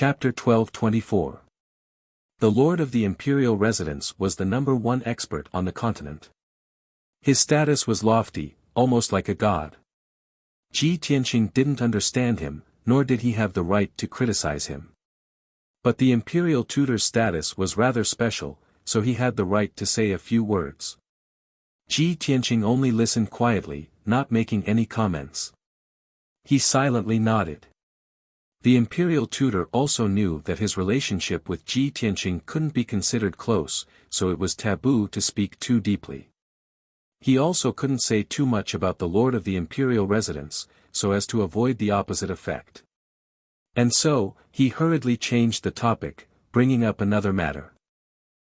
Chapter 1224. The lord of the imperial residence was the #1 expert on the continent. His status was lofty, almost like a god. Ji Tianqing didn't understand him, nor did he have the right to criticize him. But the imperial tutor's status was rather special, so he had the right to say a few words. Ji Tianqing only listened quietly, not making any comments. He silently nodded. The imperial tutor also knew that his relationship with Ji Tianqing couldn't be considered close, so it was taboo to speak too deeply. He also couldn't say too much about the lord of the imperial residence, so as to avoid the opposite effect. And so, he hurriedly changed the topic, bringing up another matter.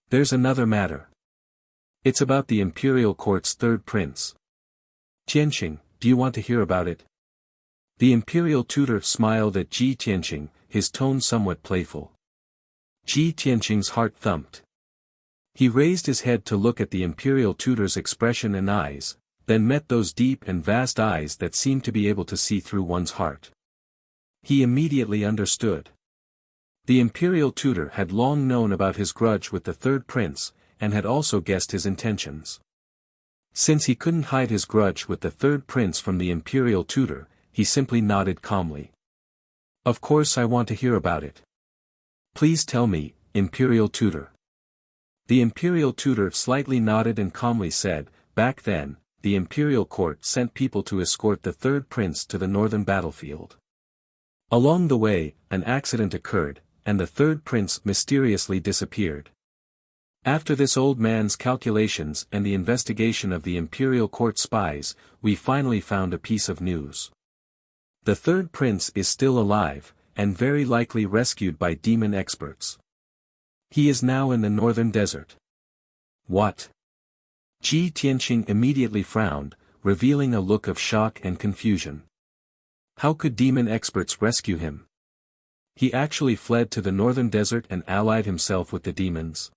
There's another matter. It's about the imperial court's third prince. Tianqing, do you want to hear about it? The imperial tutor smiled at Ji Tianqing, his tone somewhat playful. Ji Tianqing's heart thumped. He raised his head to look at the imperial tutor's expression and eyes, then met those deep and vast eyes that seemed to be able to see through one's heart. He immediately understood. The imperial tutor had long known about his grudge with the third prince, and had also guessed his intentions. Since he couldn't hide his grudge with the third prince from the imperial tutor, he simply nodded calmly. Of course I want to hear about it. Please tell me, imperial tutor. The imperial tutor slightly nodded and calmly said, back then, the imperial court sent people to escort the third prince to the northern battlefield. Along the way, an accident occurred, and the third prince mysteriously disappeared. After this old man's calculations and the investigation of the imperial court spies, we finally found a piece of news. The third prince is still alive, and very likely rescued by demon experts. He is now in the northern desert. What? Ji Tianqing immediately frowned, revealing a look of shock and confusion. How could demon experts rescue him? He actually fled to the northern desert and allied himself with the demons.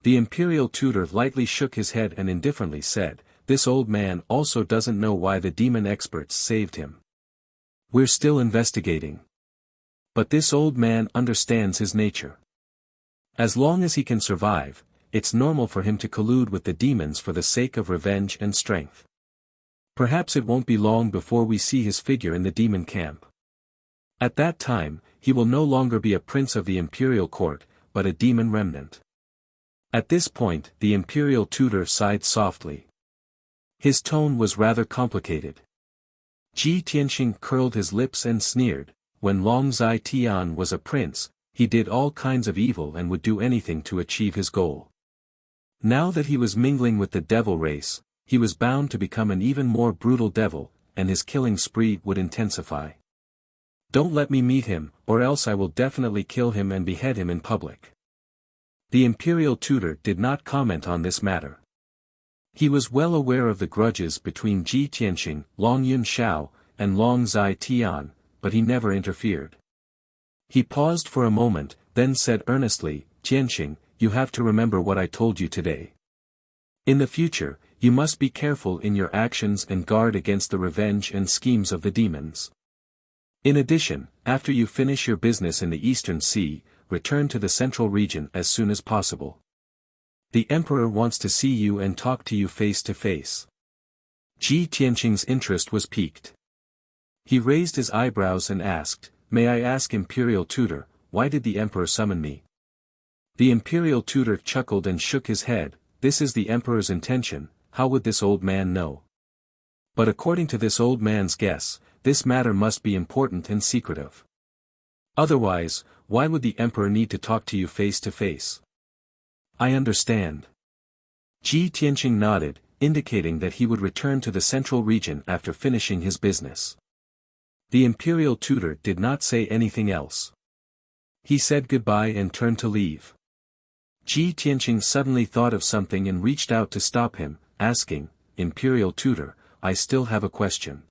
The imperial tutor lightly shook his head and indifferently said, this old man also doesn't know why the demon experts saved him. We're still investigating. But this old man understands his nature. As long as he can survive, it's normal for him to collude with the demons for the sake of revenge and strength. Perhaps it won't be long before we see his figure in the demon camp. At that time, he will no longer be a prince of the imperial court, but a demon remnant. At this point, the imperial tutor sighed softly. His tone was rather complicated. Ji Tianqing curled his lips and sneered, when Long Zai Tian was a prince, he did all kinds of evil and would do anything to achieve his goal. Now that he was mingling with the devil race, he was bound to become an even more brutal devil, and his killing spree would intensify. Don't let me meet him, or else I will definitely kill him and behead him in public. The imperial tutor did not comment on this matter. He was well aware of the grudges between Ji Tianqing, Long Yun Shao, and Long Zai Tian, but he never interfered. He paused for a moment, then said earnestly, Tianqing, you have to remember what I told you today. In the future, you must be careful in your actions and guard against the revenge and schemes of the demons. In addition, after you finish your business in the Eastern Sea, return to the Central region as soon as possible. The Emperor wants to see you and talk to you face to face. Ji Tianqing's interest was piqued. He raised his eyebrows and asked, may I ask imperial tutor, why did the Emperor summon me? The imperial tutor chuckled and shook his head, this is the Emperor's intention, how would this old man know? But according to this old man's guess, this matter must be important and secretive. Otherwise, why would the Emperor need to talk to you face to face? I understand. Ji Tianqing nodded, indicating that he would return to the central region after finishing his business. The imperial tutor did not say anything else. He said goodbye and turned to leave. Ji Tianqing suddenly thought of something and reached out to stop him, asking, imperial tutor, I still have a question.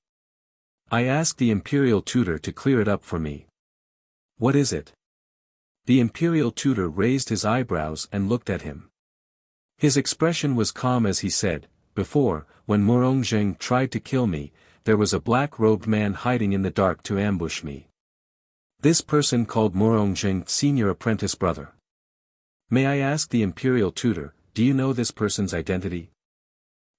I asked the imperial tutor to clear it up for me. What is it? The imperial tutor raised his eyebrows and looked at him. His expression was calm as he said, before, when Murongzheng tried to kill me, there was a black-robed man hiding in the dark to ambush me. This person called Morongjing senior apprentice brother. May I ask the imperial tutor, do you know this person's identity?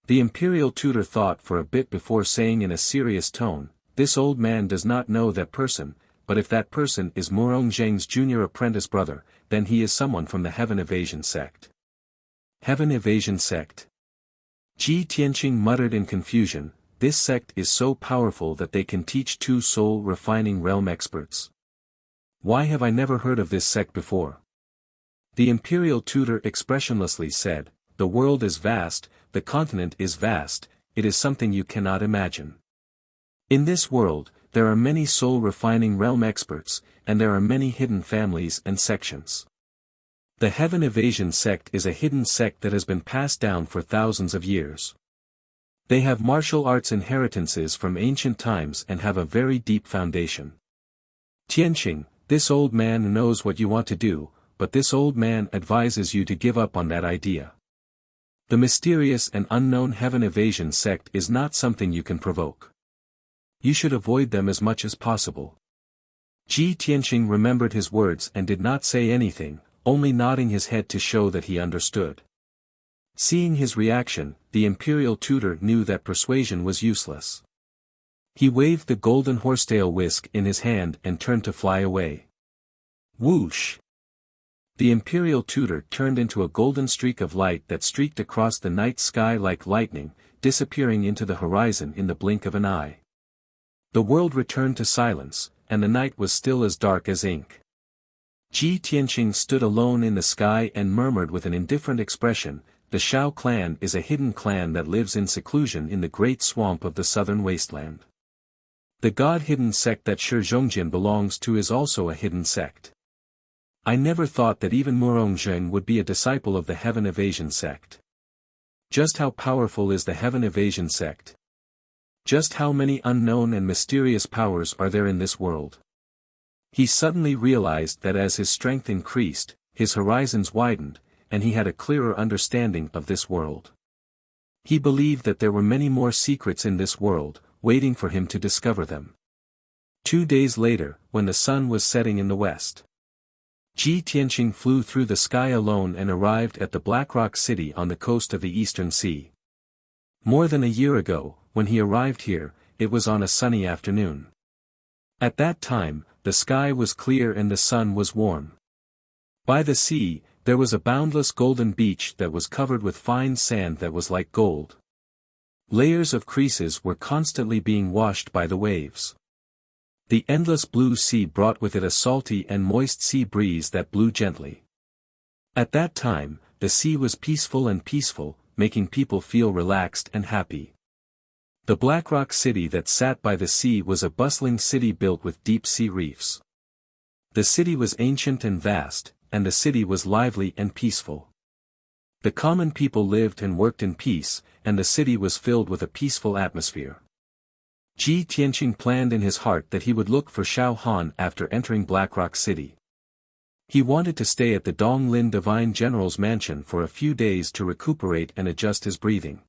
The imperial tutor thought for a bit before saying in a serious tone, this old man does not know that person, but if that person is Morongjing's junior apprentice brother, then he is someone from the Heaven Evasion sect. Heaven Evasion sect? Ji Tianqing muttered in confusion, this sect is so powerful that they can teach two soul-refining realm experts. Why have I never heard of this sect before? The imperial tutor expressionlessly said, the world is vast, the continent is vast, it is something you cannot imagine. In this world, there are many soul-refining realm experts, and there are many hidden families and sections. The Heaven Evasion sect is a hidden sect that has been passed down for thousands of years. They have martial arts inheritances from ancient times and have a very deep foundation. Tianqing, this old man knows what you want to do, but this old man advises you to give up on that idea. The mysterious and unknown Heaven Evasion sect is not something you can provoke. You should avoid them as much as possible. Ji Tianqing remembered his words and did not say anything, only nodding his head to show that he understood. Seeing his reaction, the imperial tutor knew that persuasion was useless. He waved the golden horsetail whisk in his hand and turned to fly away. Whoosh! The imperial tutor turned into a golden streak of light that streaked across the night sky like lightning, disappearing into the horizon in the blink of an eye. The world returned to silence, and the night was still as dark as ink. Ji Tianqing stood alone in the sky and murmured with an indifferent expression, the Shao clan is a hidden clan that lives in seclusion in the great swamp of the southern wasteland. The god-hidden sect that Shi Zhongjin belongs to is also a hidden sect. I never thought that even Morongjing would be a disciple of the Heaven Evasion sect. Just how powerful is the Heaven Evasion sect? Just how many unknown and mysterious powers are there in this world? He suddenly realized that as his strength increased, his horizons widened, and he had a clearer understanding of this world. He believed that there were many more secrets in this world, waiting for him to discover them. 2 days later, when the sun was setting in the west, Ji Tianqing flew through the sky alone and arrived at the Blackrock City on the coast of the Eastern Sea. More than a year ago, when he arrived here, it was on a sunny afternoon. At that time, the sky was clear and the sun was warm. By the sea, there was a boundless golden beach that was covered with fine sand that was like gold. Layers of creases were constantly being washed by the waves. The endless blue sea brought with it a salty and moist sea breeze that blew gently. At that time, the sea was peaceful, making people feel relaxed and happy. The Blackrock City that sat by the sea was a bustling city built with deep sea reefs. The city was ancient and vast, and the city was lively and peaceful. The common people lived and worked in peace, and the city was filled with a peaceful atmosphere. Ji Tianqing planned in his heart that he would look for Shao Han after entering Blackrock City. He wanted to stay at the Donglin Divine General's mansion for a few days to recuperate and adjust his breathing.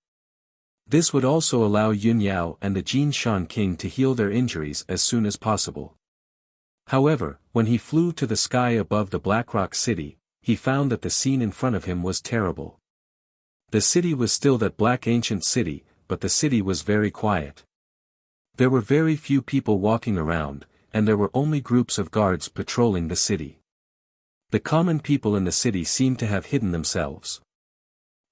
This would also allow Yun Yao and the Jin Shan King to heal their injuries as soon as possible. However, when he flew to the sky above the Blackrock City, he found that the scene in front of him was terrible. The city was still that black ancient city, but the city was very quiet. There were very few people walking around, and there were only groups of guards patrolling the city. The common people in the city seemed to have hidden themselves.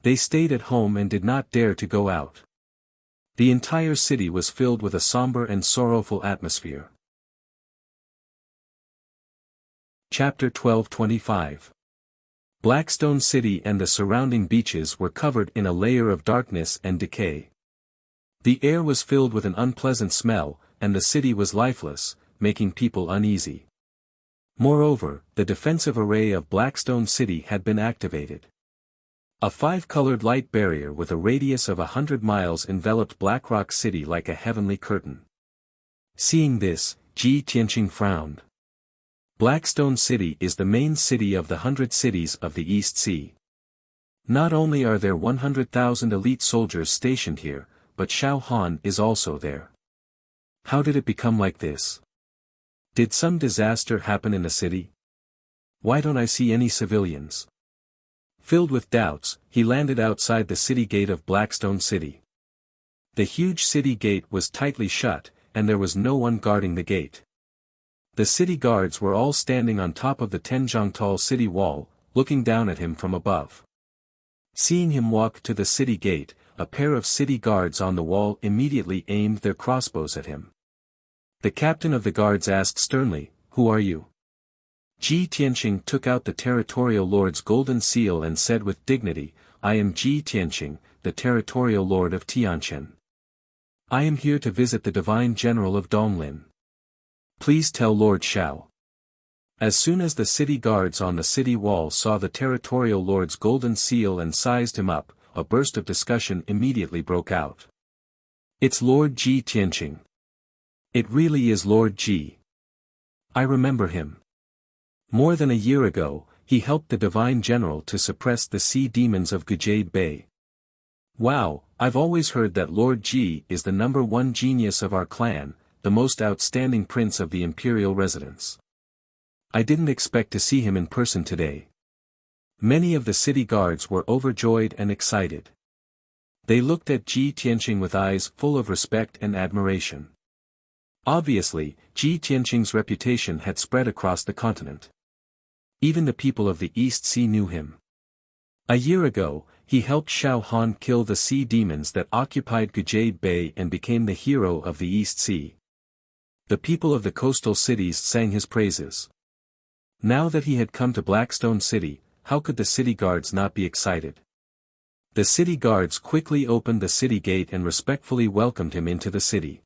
They stayed at home and did not dare to go out. The entire city was filled with a somber and sorrowful atmosphere. Chapter 12:25. Blackstone City and the surrounding beaches were covered in a layer of darkness and decay. The air was filled with an unpleasant smell, and the city was lifeless, making people uneasy. Moreover, the defensive array of Blackstone City had been activated. A 5-colored light barrier with a radius of 100 miles enveloped Blackrock City like a heavenly curtain. Seeing this, Ji Tianqing frowned. Blackstone City is the main city of the 100 cities of the East Sea. Not only are there 100,000 elite soldiers stationed here, but Shao Han is also there. How did it become like this? Did some disaster happen in the city? Why don't I see any civilians? Filled with doubts, he landed outside the city gate of Blackstone City. The huge city gate was tightly shut, and there was no one guarding the gate. The city guards were all standing on top of the 10-jong-tall city wall, looking down at him from above. Seeing him walk to the city gate, a pair of city guards on the wall immediately aimed their crossbows at him. The captain of the guards asked sternly, "Who are you?" Ji Tianqing took out the territorial lord's golden seal and said with dignity, "I am Ji Tianqing, the territorial lord of Tianqian. I am here to visit the divine general of Donglin. Please tell Lord Xiao." As soon as the city guards on the city wall saw the territorial lord's golden seal and sized him up, a burst of discussion immediately broke out. "It's Lord Ji Tianqing. It really is Lord Ji. I remember him. More than a year ago, he helped the divine general to suppress the sea demons of Gujade Bay. Wow, I've always heard that Lord Ji is the #1 genius of our clan, the most outstanding prince of the imperial residence. I didn't expect to see him in person today." Many of the city guards were overjoyed and excited. They looked at Ji Tianqing with eyes full of respect and admiration. Obviously, Ji Tianqing's reputation had spread across the continent. Even the people of the East Sea knew him. A year ago, he helped Xiao Han kill the sea demons that occupied Gujade Bay and became the hero of the East Sea. The people of the coastal cities sang his praises. Now that he had come to Blackstone City, how could the city guards not be excited? The city guards quickly opened the city gate and respectfully welcomed him into the city.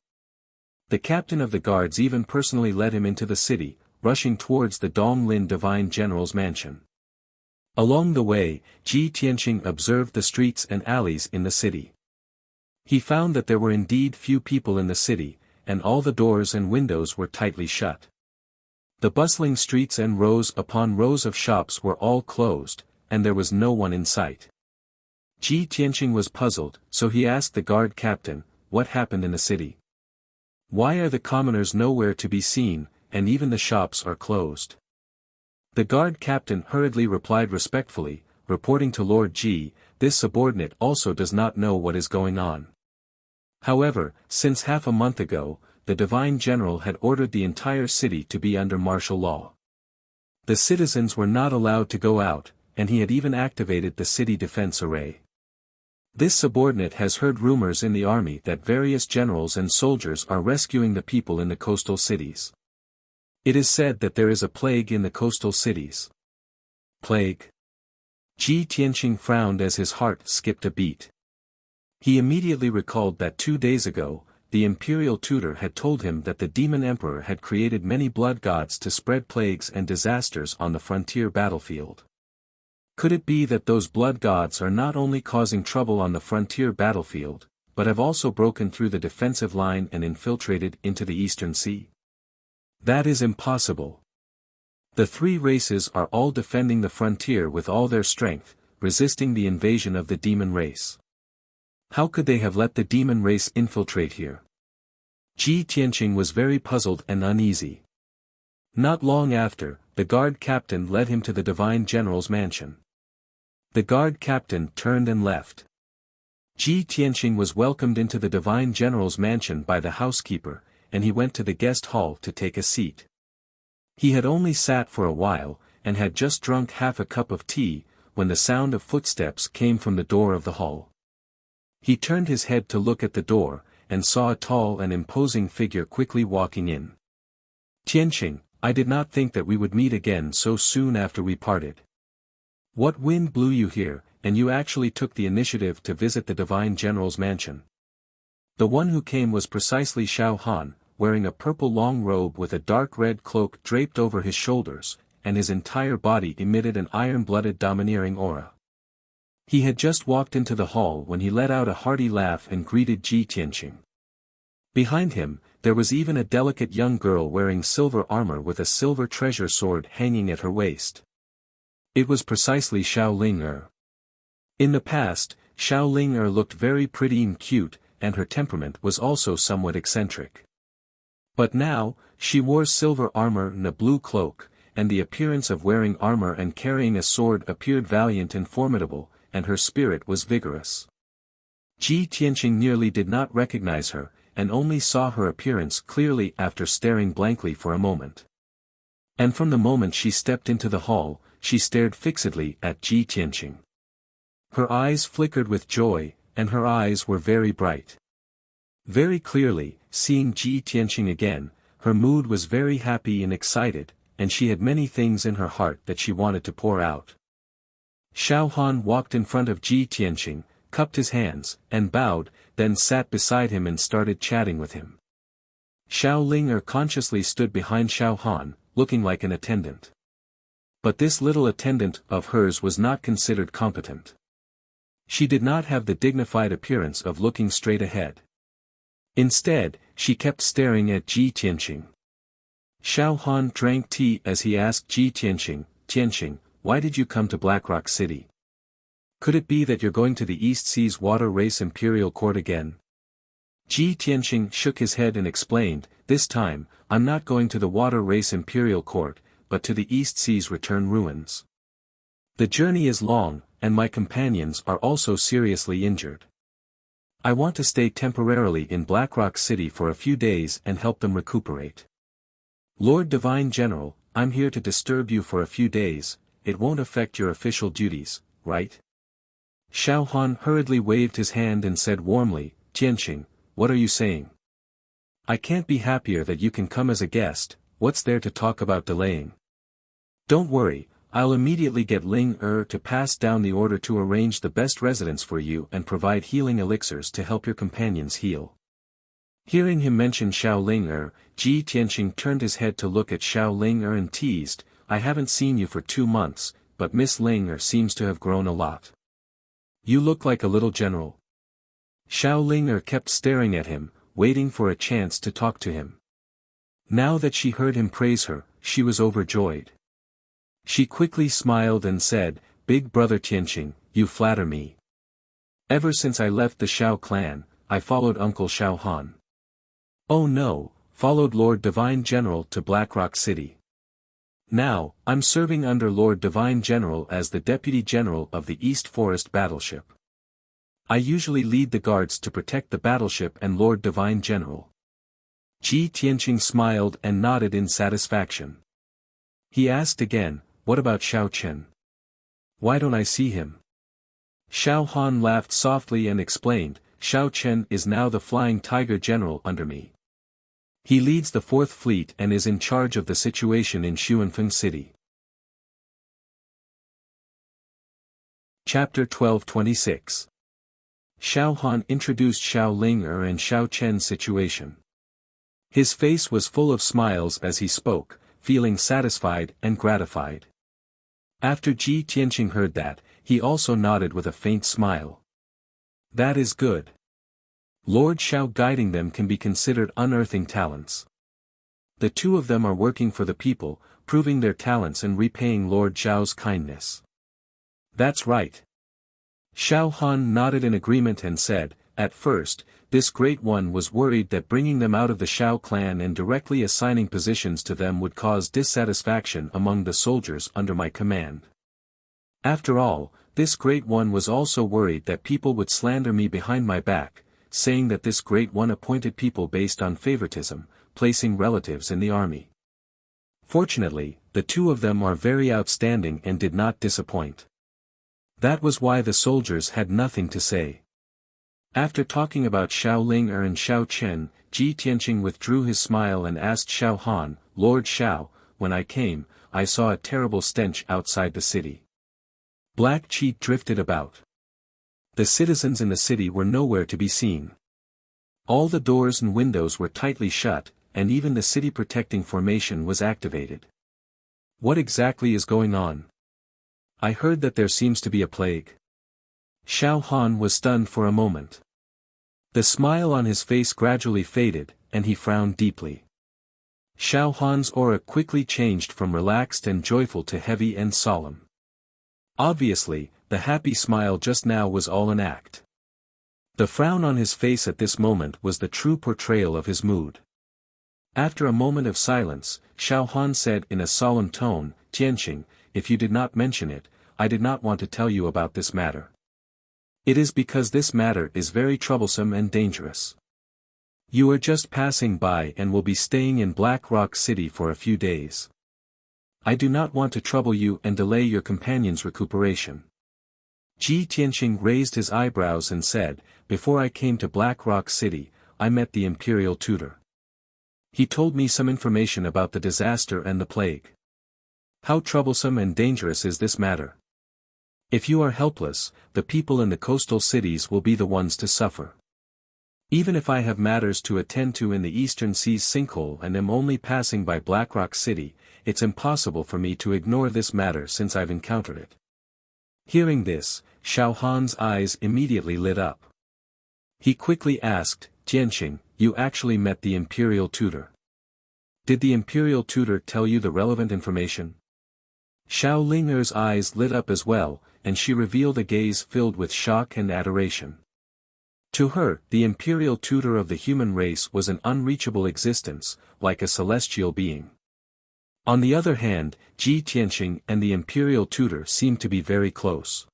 The captain of the guards even personally led him into the city, rushing towards the Donglin Divine General's mansion. Along the way, Ji Tianqing observed the streets and alleys in the city. He found that there were indeed few people in the city, and all the doors and windows were tightly shut. The bustling streets and rows upon rows of shops were all closed, and there was no one in sight. Ji Tianqing was puzzled, so he asked the guard captain, "What happened in the city? Why are the commoners nowhere to be seen, and even the shops are closed?" The guard captain hurriedly replied respectfully, reporting to Lord Ji, "This subordinate also does not know what is going on. However, since half a month ago, the divine general had ordered the entire city to be under martial law. The citizens were not allowed to go out, and he had even activated the city defense array. This subordinate has heard rumors in the army that various generals and soldiers are rescuing the people in the coastal cities. It is said that there is a plague in the coastal cities." Plague? Ji Tianqing frowned as his heart skipped a beat. He immediately recalled that 2 days ago, the imperial tutor had told him that the demon emperor had created many blood gods to spread plagues and disasters on the frontier battlefield. Could it be that those blood gods are not only causing trouble on the frontier battlefield, but have also broken through the defensive line and infiltrated into the Eastern Sea? That is impossible. The three races are all defending the frontier with all their strength, resisting the invasion of the demon race. How could they have let the demon race infiltrate here? Ji Tianqing was very puzzled and uneasy. Not long after, the guard captain led him to the divine general's mansion. The guard captain turned and left. Ji Tianqing was welcomed into the divine general's mansion by the housekeeper, and he went to the guest hall to take a seat. He had only sat for a while, and had just drunk half a cup of tea, when the sound of footsteps came from the door of the hall. He turned his head to look at the door, and saw a tall and imposing figure quickly walking in. "Tianqing, I did not think that we would meet again so soon after we parted. What wind blew you here, and you actually took the initiative to visit the divine general's mansion?" The one who came was precisely Xiao Han, wearing a purple long robe with a dark red cloak draped over his shoulders, and his entire body emitted an iron-blooded domineering aura. He had just walked into the hall when he let out a hearty laugh and greeted Ji Tianqing. Behind him, there was even a delicate young girl wearing silver armor with a silver treasure sword hanging at her waist. It was precisely Xiao Ling-er. In the past, Xiao Ling-er looked very pretty and cute, and her temperament was also somewhat eccentric. But now, she wore silver armor and a blue cloak, and the appearance of wearing armor and carrying a sword appeared valiant and formidable, and her spirit was vigorous. Ji Tianqing nearly did not recognize her, and only saw her appearance clearly after staring blankly for a moment. And from the moment she stepped into the hall, she stared fixedly at Ji Tianqing. Her eyes flickered with joy, and her eyes were very bright. Very clearly, seeing Ji Tianqing again, her mood was very happy and excited, and she had many things in her heart that she wanted to pour out. Xiao Han walked in front of Ji Tianqing, cupped his hands, and bowed, then sat beside him and started chatting with him. Xiao Ling consciously stood behind Xiao Han, looking like an attendant. But this little attendant of hers was not considered competent. She did not have the dignified appearance of looking straight ahead. Instead, she kept staring at Ji Tianqing. Xiao Han drank tea as he asked Ji Tianqing, "Tianqing, why did you come to Blackrock City? Could it be that you're going to the East Seas Water Race Imperial Court again?" Ji Tianqing shook his head and explained, "This time, I'm not going to the Water Race Imperial Court, but to the East Seas Return Ruins. The journey is long, and my companions are also seriously injured. I want to stay temporarily in Blackrock City for a few days and help them recuperate. Lord Divine General, I'm here to disturb you for a few days, it won't affect your official duties, right?" Xiao Han hurriedly waved his hand and said warmly, "Tianqing, what are you saying? I can't be happier that you can come as a guest, what's there to talk about delaying? Don't worry, I'll immediately get Ling to pass down the order to arrange the best residence for you and provide healing elixirs to help your companions heal." Hearing him mention Xiao Ling Ji Tianqing turned his head to look at Xiao Ling and teased, "I haven't seen you for 2 months, but Miss Ling seems to have grown a lot. You look like a little general." Xiao Ling kept staring at him, waiting for a chance to talk to him. Now that she heard him praise her, she was overjoyed. She quickly smiled and said, "Big brother Tianqing, you flatter me. Ever since I left the Xiao clan, I followed Uncle Xiao Han. Oh no, followed Lord Divine General to Blackrock City. Now, I'm serving under Lord Divine General as the Deputy General of the East Forest Battleship. I usually lead the guards to protect the battleship and Lord Divine General." Ji Tianqing smiled and nodded in satisfaction. He asked again, "What about Xiao Chen? Why don't I see him?" Xiao Han laughed softly and explained, "Xiao Chen is now the Flying Tiger General under me. He leads the 4th Fleet and is in charge of the situation in Xuanfeng City." Chapter 12:26. Xiao Han introduced Xiao Ling and Xiao Chen's situation. His face was full of smiles as he spoke, feeling satisfied and gratified. After Ji Tianqing heard that, he also nodded with a faint smile. That is good. Lord Xiao guiding them can be considered unearthing talents. The two of them are working for the people, proving their talents and repaying Lord Xiao's kindness. That's right. Xiao Han nodded in agreement and said, "At first, this Great One was worried that bringing them out of the Xiao clan and directly assigning positions to them would cause dissatisfaction among the soldiers under my command. After all, this Great One was also worried that people would slander me behind my back, saying that this Great One appointed people based on favoritism, placing relatives in the army. Fortunately, the two of them are very outstanding and did not disappoint. That was why the soldiers had nothing to say." After talking about Xiao Ling and Xiao Chen, Ji Tianqing withdrew his smile and asked Xiao Han, "Lord Xiao, when I came, I saw a terrible stench outside the city. Black qi drifted about. The citizens in the city were nowhere to be seen. All the doors and windows were tightly shut, and even the city protecting formation was activated. What exactly is going on? I heard that there seems to be a plague." Xiao Han was stunned for a moment. The smile on his face gradually faded, and he frowned deeply. Xiao Han's aura quickly changed from relaxed and joyful to heavy and solemn. Obviously, the happy smile just now was all an act. The frown on his face at this moment was the true portrayal of his mood. After a moment of silence, Xiao Han said in a solemn tone, "Tianqing, if you did not mention it, I did not want to tell you about this matter. It is because this matter is very troublesome and dangerous. You are just passing by and will be staying in Black Rock City for a few days. I do not want to trouble you and delay your companion's recuperation." Ji Tianqing raised his eyebrows and said, "Before I came to Black Rock City, I met the imperial tutor. He told me some information about the disaster and the plague. How troublesome and dangerous is this matter? If you are helpless, the people in the coastal cities will be the ones to suffer. Even if I have matters to attend to in the eastern sea's sinkhole and am only passing by Black Rock City, it's impossible for me to ignore this matter since I've encountered it." Hearing this, Xiao Han's eyes immediately lit up. He quickly asked, "Tianqing, you actually met the imperial tutor. Did the imperial tutor tell you the relevant information?" Xiao Ling'er's eyes lit up as well, and she revealed a gaze filled with shock and adoration. To her, the imperial tutor of the human race was an unreachable existence, like a celestial being. On the other hand, Ji Tianqing and the imperial tutor seemed to be very close.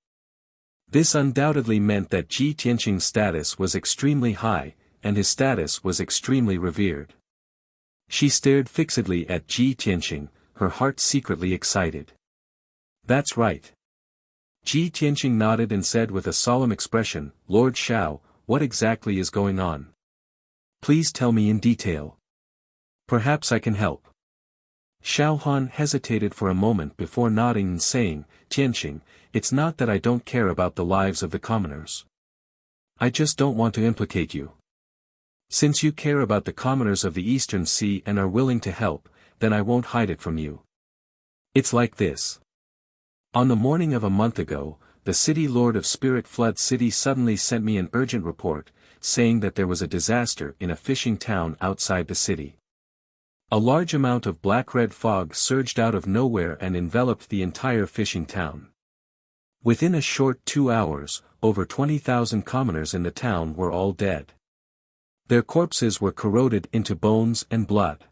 This undoubtedly meant that Ji Tianqing's status was extremely high, and his status was extremely revered. She stared fixedly at Ji Tianqing, her heart secretly excited. "That's right." Ji Tianqing nodded and said with a solemn expression, "Lord Xiao, what exactly is going on? Please tell me in detail. Perhaps I can help." Xiao Han hesitated for a moment before nodding and saying, "Tianqing, it's not that I don't care about the lives of the commoners. I just don't want to implicate you. Since you care about the commoners of the Eastern Sea and are willing to help, then I won't hide it from you. It's like this. On the morning of a month ago, the city lord of Spirit Flood City suddenly sent me an urgent report, saying that there was a disaster in a fishing town outside the city. A large amount of black-red fog surged out of nowhere and enveloped the entire fishing town. Within a short 2 hours, over 20,000 commoners in the town were all dead. Their corpses were corroded into bones and blood.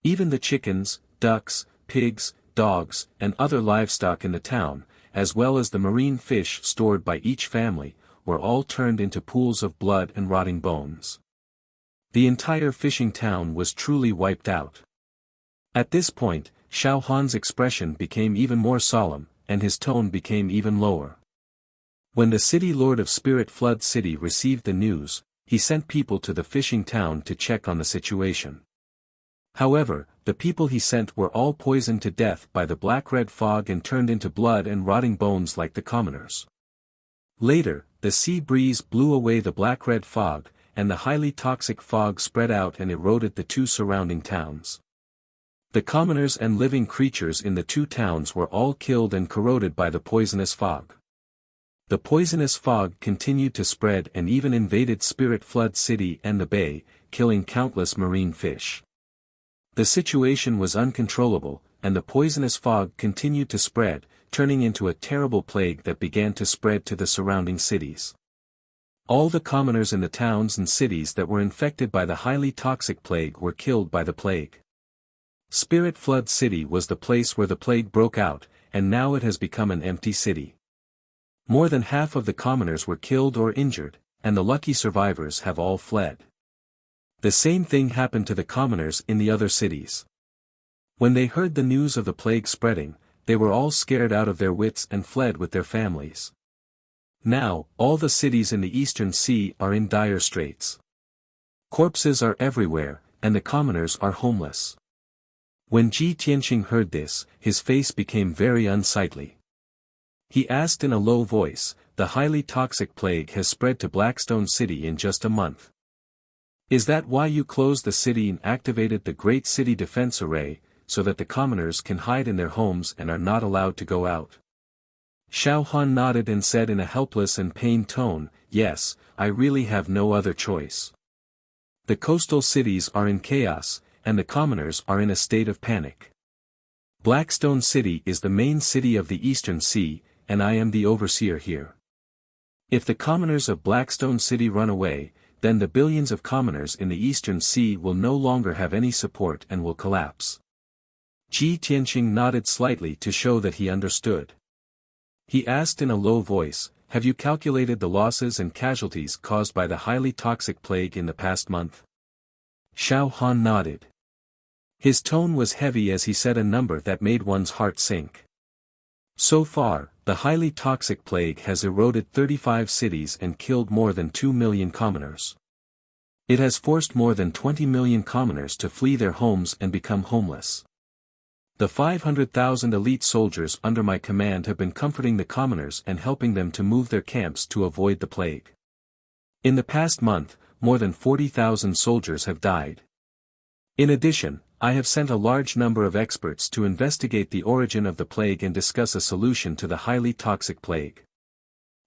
Even the chickens, ducks, pigs, dogs, and other livestock in the town, as well as the marine fish stored by each family, were all turned into pools of blood and rotting bones. The entire fishing town was truly wiped out." At this point, Xiao Han's expression became even more solemn, and his tone became even lower. When the city lord of Spirit Flood City received the news, he sent people to the fishing town to check on the situation. However, the people he sent were all poisoned to death by the black-red fog and turned into blood and rotting bones like the commoners. Later, the sea breeze blew away the black-red fog, and the highly toxic fog spread out and eroded the 2 surrounding towns. The commoners and living creatures in the 2 towns were all killed and corroded by the poisonous fog. The poisonous fog continued to spread and even invaded Spirit Flood City and the bay, killing countless marine fish. The situation was uncontrollable, and the poisonous fog continued to spread, turning into a terrible plague that began to spread to the surrounding cities. All the commoners in the towns and cities that were infected by the highly toxic plague were killed by the plague. Spirit Flood City was the place where the plague broke out, and now it has become an empty city. More than half of the commoners were killed or injured, and the lucky survivors have all fled. The same thing happened to the commoners in the other cities. When they heard the news of the plague spreading, they were all scared out of their wits and fled with their families. Now, all the cities in the Eastern Sea are in dire straits. Corpses are everywhere, and the commoners are homeless. When Ji Tianqing heard this, his face became very unsightly. He asked in a low voice, "The highly toxic plague has spread to Blackstone City in just a month. Is that why you closed the city and activated the Great City Defense Array, so that the commoners can hide in their homes and are not allowed to go out?" Xiao Han nodded and said in a helpless and pained tone, "Yes, I really have no other choice. The coastal cities are in chaos, and the commoners are in a state of panic. Blackstone City is the main city of the Eastern Sea, and I am the overseer here. If the commoners of Blackstone City run away, then the billions of commoners in the Eastern Sea will no longer have any support and will collapse. Ji Tianqing nodded slightly to show that he understood. He asked in a low voice, "Have you calculated the losses and casualties caused by the highly toxic plague in the past month?" Xiao Han nodded. His tone was heavy as he said a number that made one's heart sink. So far, the highly toxic plague has eroded 35 cities and killed more than 2 million commoners. It has forced more than 20 million commoners to flee their homes and become homeless. The 500,000 elite soldiers under my command have been comforting the commoners and helping them to move their camps to avoid the plague. In the past month, more than 40,000 soldiers have died. In addition, I have sent a large number of experts to investigate the origin of the plague and discuss a solution to the highly toxic plague.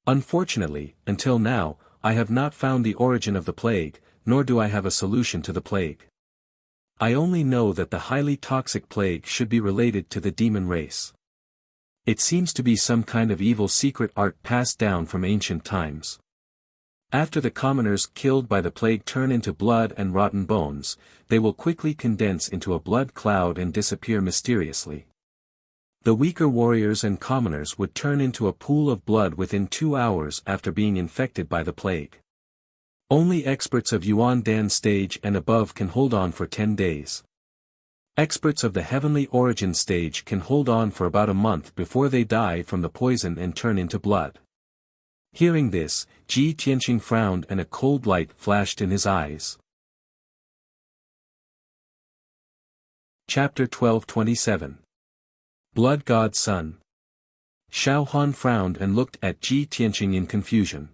Unfortunately, until now, I have not found the origin of the plague, nor do I have a solution to the plague. I only know that the highly toxic plague should be related to the demon race. It seems to be some kind of evil secret art passed down from ancient times. After the commoners killed by the plague turn into blood and rotten bones, they will quickly condense into a blood cloud and disappear mysteriously. The weaker warriors and commoners would turn into a pool of blood within 2 hours after being infected by the plague. Only experts of Yuan Dan stage and above can hold on for 10 days. Experts of the heavenly origin stage can hold on for about a month before they die from the poison and turn into blood. Hearing this, Ji Tianqing frowned and a cold light flashed in his eyes. Chapter 12:27 Blood God's Son. Xiao Han frowned and looked at Ji Tianqing in confusion.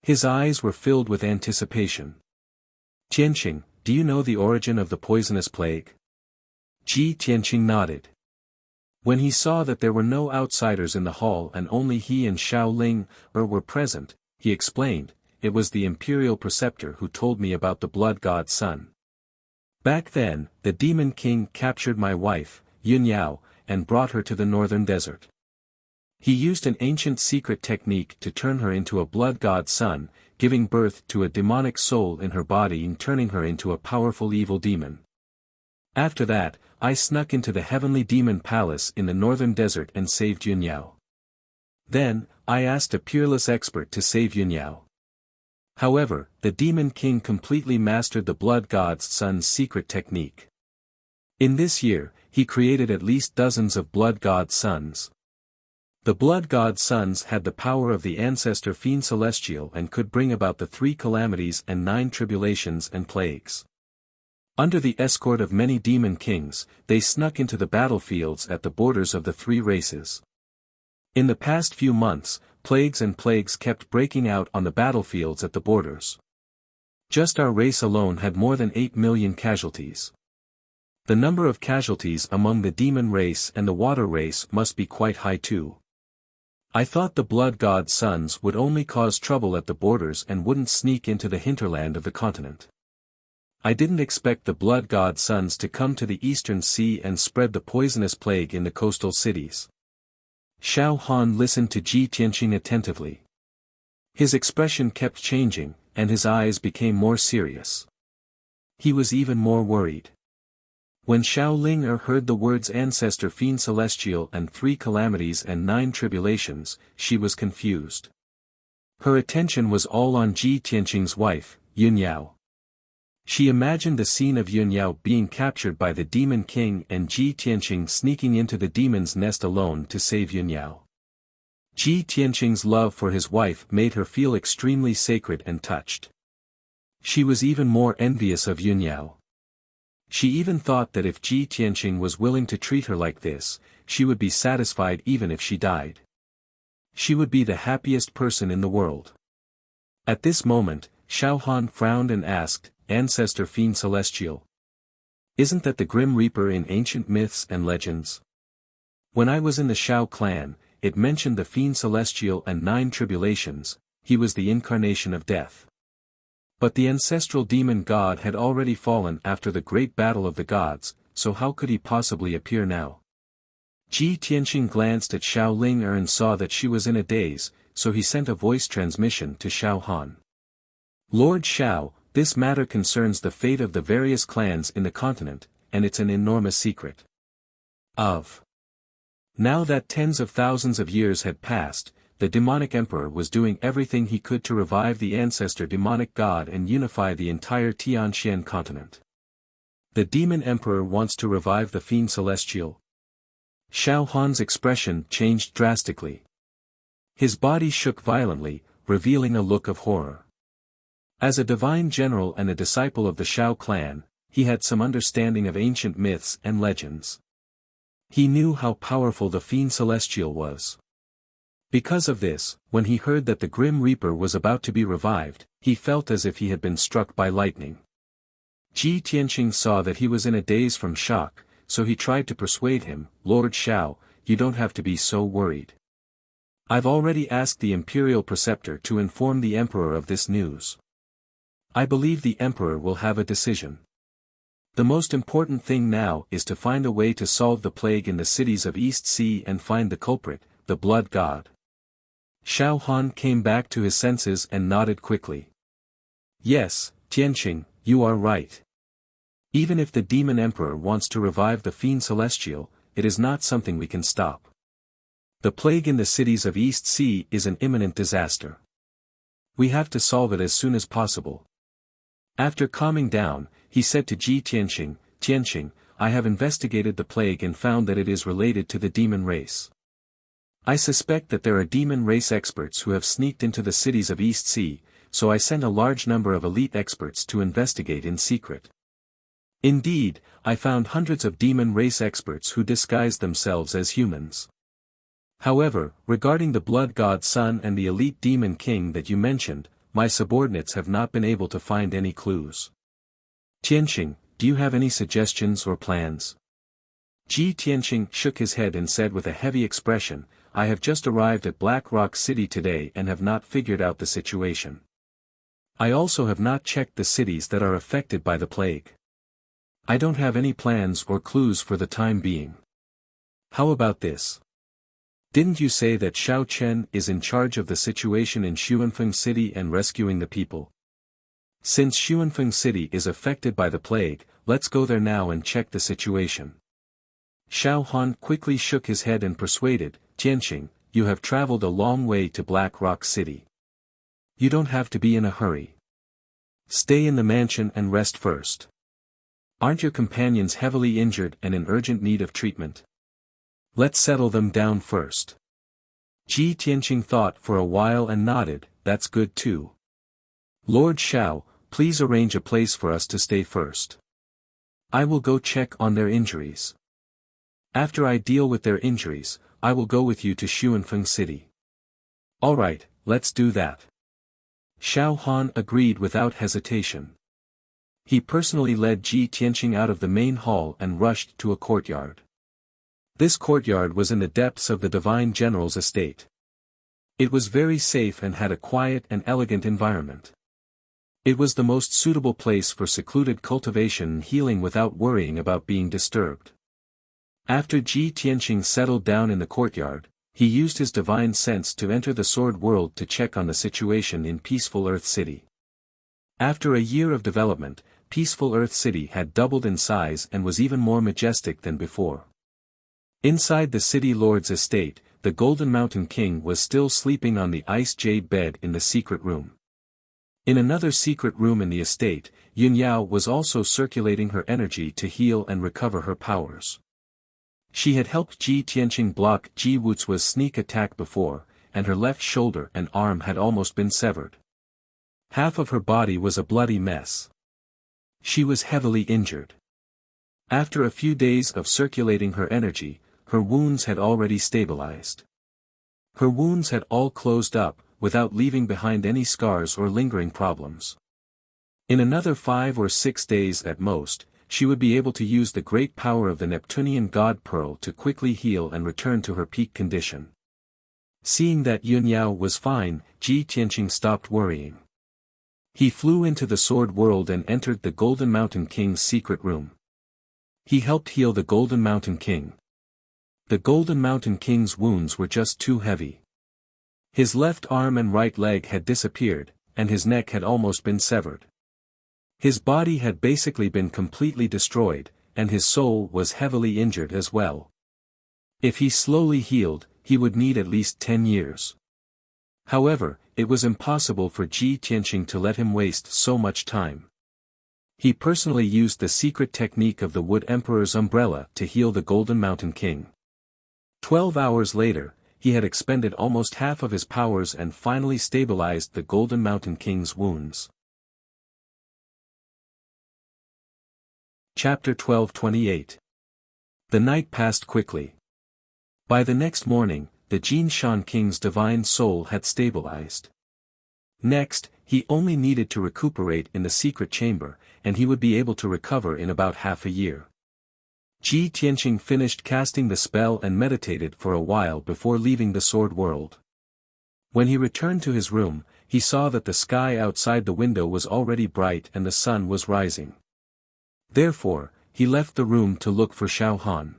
His eyes were filled with anticipation. "Tianqing, do you know the origin of the poisonous plague?" Ji Tianqing nodded. When he saw that there were no outsiders in the hall and only he and Xiao Ling were present, he explained, "It was the imperial preceptor who told me about the blood god's son. Back then, the demon king captured my wife, Yun Yao, and brought her to the northern desert. He used an ancient secret technique to turn her into a blood god's son, giving birth to a demonic soul in her body and turning her into a powerful evil demon. After that, I snuck into the heavenly demon palace in the northern desert and saved Yun Yao. Then, I asked a peerless expert to save Yun Yao. However, the demon king completely mastered the blood god's son's secret technique. In this year, he created at least dozens of blood god's sons. The blood god's sons had the power of the ancestor fiend celestial and could bring about the 3 calamities and 9 tribulations and plagues. Under the escort of many demon kings, they snuck into the battlefields at the borders of the 3 races. In the past few months, plagues kept breaking out on the battlefields at the borders. Just our race alone had more than 8 million casualties. The number of casualties among the demon race and the water race must be quite high too. I thought the blood god's sons would only cause trouble at the borders and wouldn't sneak into the hinterland of the continent. I didn't expect the blood god's sons to come to the Eastern Sea and spread the poisonous plague in the coastal cities." Xiao Han listened to Ji Tianqing attentively. His expression kept changing, and his eyes became more serious. He was even more worried. When Xiao Ling heard the words ancestor fiend celestial and 3 calamities and 9 tribulations, she was confused. Her attention was all on Ji Tianqing's wife, Yun Yao. She imagined the scene of Yun Yao being captured by the demon king and Ji Tianqing sneaking into the demon's nest alone to save Yun Yao. Ji Tianqing's love for his wife made her feel extremely sacred and touched. She was even more envious of Yun Yao. She even thought that if Ji Tianqing was willing to treat her like this, she would be satisfied even if she died. She would be the happiest person in the world. At this moment, Xiao Han frowned and asked, "Ancestor fiend celestial? Isn't that the Grim Reaper in ancient myths and legends? When I was in the Shao clan, it mentioned the fiend celestial and 9 tribulations, he was the incarnation of death. But the ancestral demon god had already fallen after the great battle of the gods, so how could he possibly appear now?" Ji Tianqing glanced at Xiao Ling and saw that she was in a daze, so he sent a voice transmission to Xiao Han. Lord Xiao, this matter concerns the fate of the various clans in the continent, and it's an enormous secret. Now that tens of thousands of years had passed, the demonic emperor was doing everything he could to revive the ancestor demonic god and unify the entire Tianxian continent. The demon emperor wants to revive the fiend celestial. Xiao Han's expression changed drastically. His body shook violently, revealing a look of horror. As a divine general and a disciple of the Xiao clan, he had some understanding of ancient myths and legends. He knew how powerful the fiend celestial was. Because of this, when he heard that the Grim Reaper was about to be revived, he felt as if he had been struck by lightning. Ji Tianqing saw that he was in a daze from shock, so he tried to persuade him, "Lord Xiao, you don't have to be so worried. I've already asked the imperial preceptor to inform the emperor of this news. I believe the emperor will have a decision. The most important thing now is to find a way to solve the plague in the cities of East Sea and find the culprit, the blood god." Xiao Han came back to his senses and nodded quickly. "Yes, Tianqing, you are right. Even if the demon emperor wants to revive the fiend celestial, it is not something we can stop. The plague in the cities of East Sea is an imminent disaster. We have to solve it as soon as possible." After calming down, he said to Ji Tianqing, "Tianqing, I have investigated the plague and found that it is related to the demon race. I suspect that there are demon race experts who have sneaked into the cities of East Sea, so I sent a large number of elite experts to investigate in secret. Indeed, I found hundreds of demon race experts who disguised themselves as humans. However, regarding the blood god son and the elite demon king that you mentioned, my subordinates have not been able to find any clues. Tianqing, do you have any suggestions or plans?" Ji Tianqing shook his head and said with a heavy expression, "I have just arrived at Black Rock City today and have not figured out the situation. I also have not checked the cities that are affected by the plague. I don't have any plans or clues for the time being. How about this? Didn't you say that Xiao Chen is in charge of the situation in Xuanfeng City and rescuing the people? Since Xuanfeng City is affected by the plague, let's go there now and check the situation." Xiao Han quickly shook his head and persuaded, "Tianqing, you have traveled a long way to Black Rock City. You don't have to be in a hurry. Stay in the mansion and rest first. Aren't your companions heavily injured and in urgent need of treatment? Let's settle them down first." Ji Tianqing thought for a while and nodded, "That's good too. Lord Xiao, please arrange a place for us to stay first. I will go check on their injuries. After I deal with their injuries, I will go with you to Xuanfeng City." "All right, let's do that." Xiao Han agreed without hesitation. He personally led Ji Tianqing out of the main hall and rushed to a courtyard. This courtyard was in the depths of the divine general's estate. It was very safe and had a quiet and elegant environment. It was the most suitable place for secluded cultivation and healing without worrying about being disturbed. After Ji Tianqing settled down in the courtyard, he used his divine sense to enter the sword world to check on the situation in Peaceful Earth City. After a year of development, Peaceful Earth City had doubled in size and was even more majestic than before. Inside the city lord's estate, the Golden Mountain King was still sleeping on the ice jade bed in the secret room. In another secret room in the estate, Yun Yao was also circulating her energy to heal and recover her powers. She had helped Ji Tianqing block Ji Wuxia's sneak attack before, and her left shoulder and arm had almost been severed. Half of her body was a bloody mess. She was heavily injured. After a few days of circulating her energy, her wounds had already stabilized. Her wounds had all closed up, without leaving behind any scars or lingering problems. In another 5 or 6 days at most, she would be able to use the great power of the Neptunian God Pearl to quickly heal and return to her peak condition. Seeing that Yun Yao was fine, Ji Tianqing stopped worrying. He flew into the sword world and entered the Golden Mountain King's secret room. He helped heal the Golden Mountain King. The Golden Mountain King's wounds were just too heavy. His left arm and right leg had disappeared, and his neck had almost been severed. His body had basically been completely destroyed, and his soul was heavily injured as well. If he slowly healed, he would need at least 10 years. However, it was impossible for Ji Tianqing to let him waste so much time. He personally used the secret technique of the Wood Emperor's umbrella to heal the Golden Mountain King. 12 hours later, he had expended almost half of his powers and finally stabilized the Golden Mountain King's wounds. Chapter 12:28. The night passed quickly. By the next morning, the Jin Shan King's divine soul had stabilized. Next, he only needed to recuperate in the secret chamber, and he would be able to recover in about half a year. Ji Tianqing finished casting the spell and meditated for a while before leaving the sword world. When he returned to his room, he saw that the sky outside the window was already bright and the sun was rising. Therefore, he left the room to look for Xiao Han.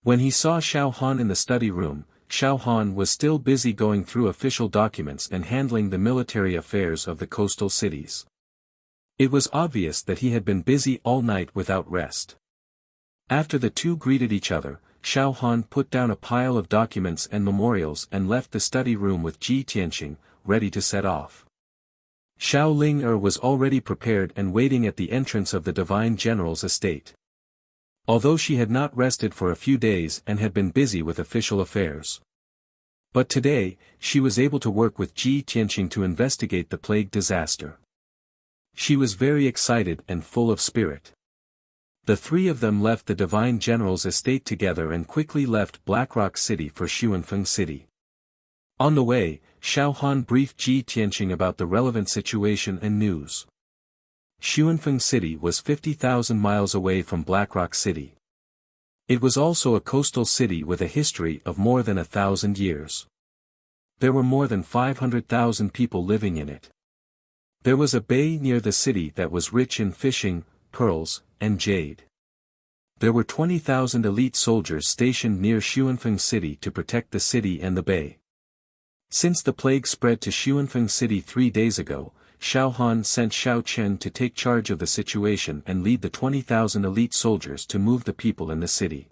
When he saw Xiao Han in the study room, Xiao Han was still busy going through official documents and handling the military affairs of the coastal cities. It was obvious that he had been busy all night without rest. After the two greeted each other, Xiao Han put down a pile of documents and memorials and left the study room with Ji Tianqing, ready to set off. Xiao Ling was already prepared and waiting at the entrance of the Divine General's estate. Although she had not rested for a few days and had been busy with official affairs. But today, she was able to work with Ji Tianqing to investigate the plague disaster. She was very excited and full of spirit. The three of them left the Divine General's estate together and quickly left Blackrock City for Xuanfeng City. On the way, Xiao Han briefed Ji Tianqing about the relevant situation and news. Xuanfeng City was 50,000 miles away from Blackrock City. It was also a coastal city with a history of more than 1,000 years. There were more than 500,000 people living in it. There was a bay near the city that was rich in fishing, pearls, and jade. There were 20,000 elite soldiers stationed near Xuanfeng City to protect the city and the bay. Since the plague spread to Xuanfeng City 3 days ago, Xiao Han sent Xiao Chen to take charge of the situation and lead the 20,000 elite soldiers to move the people in the city.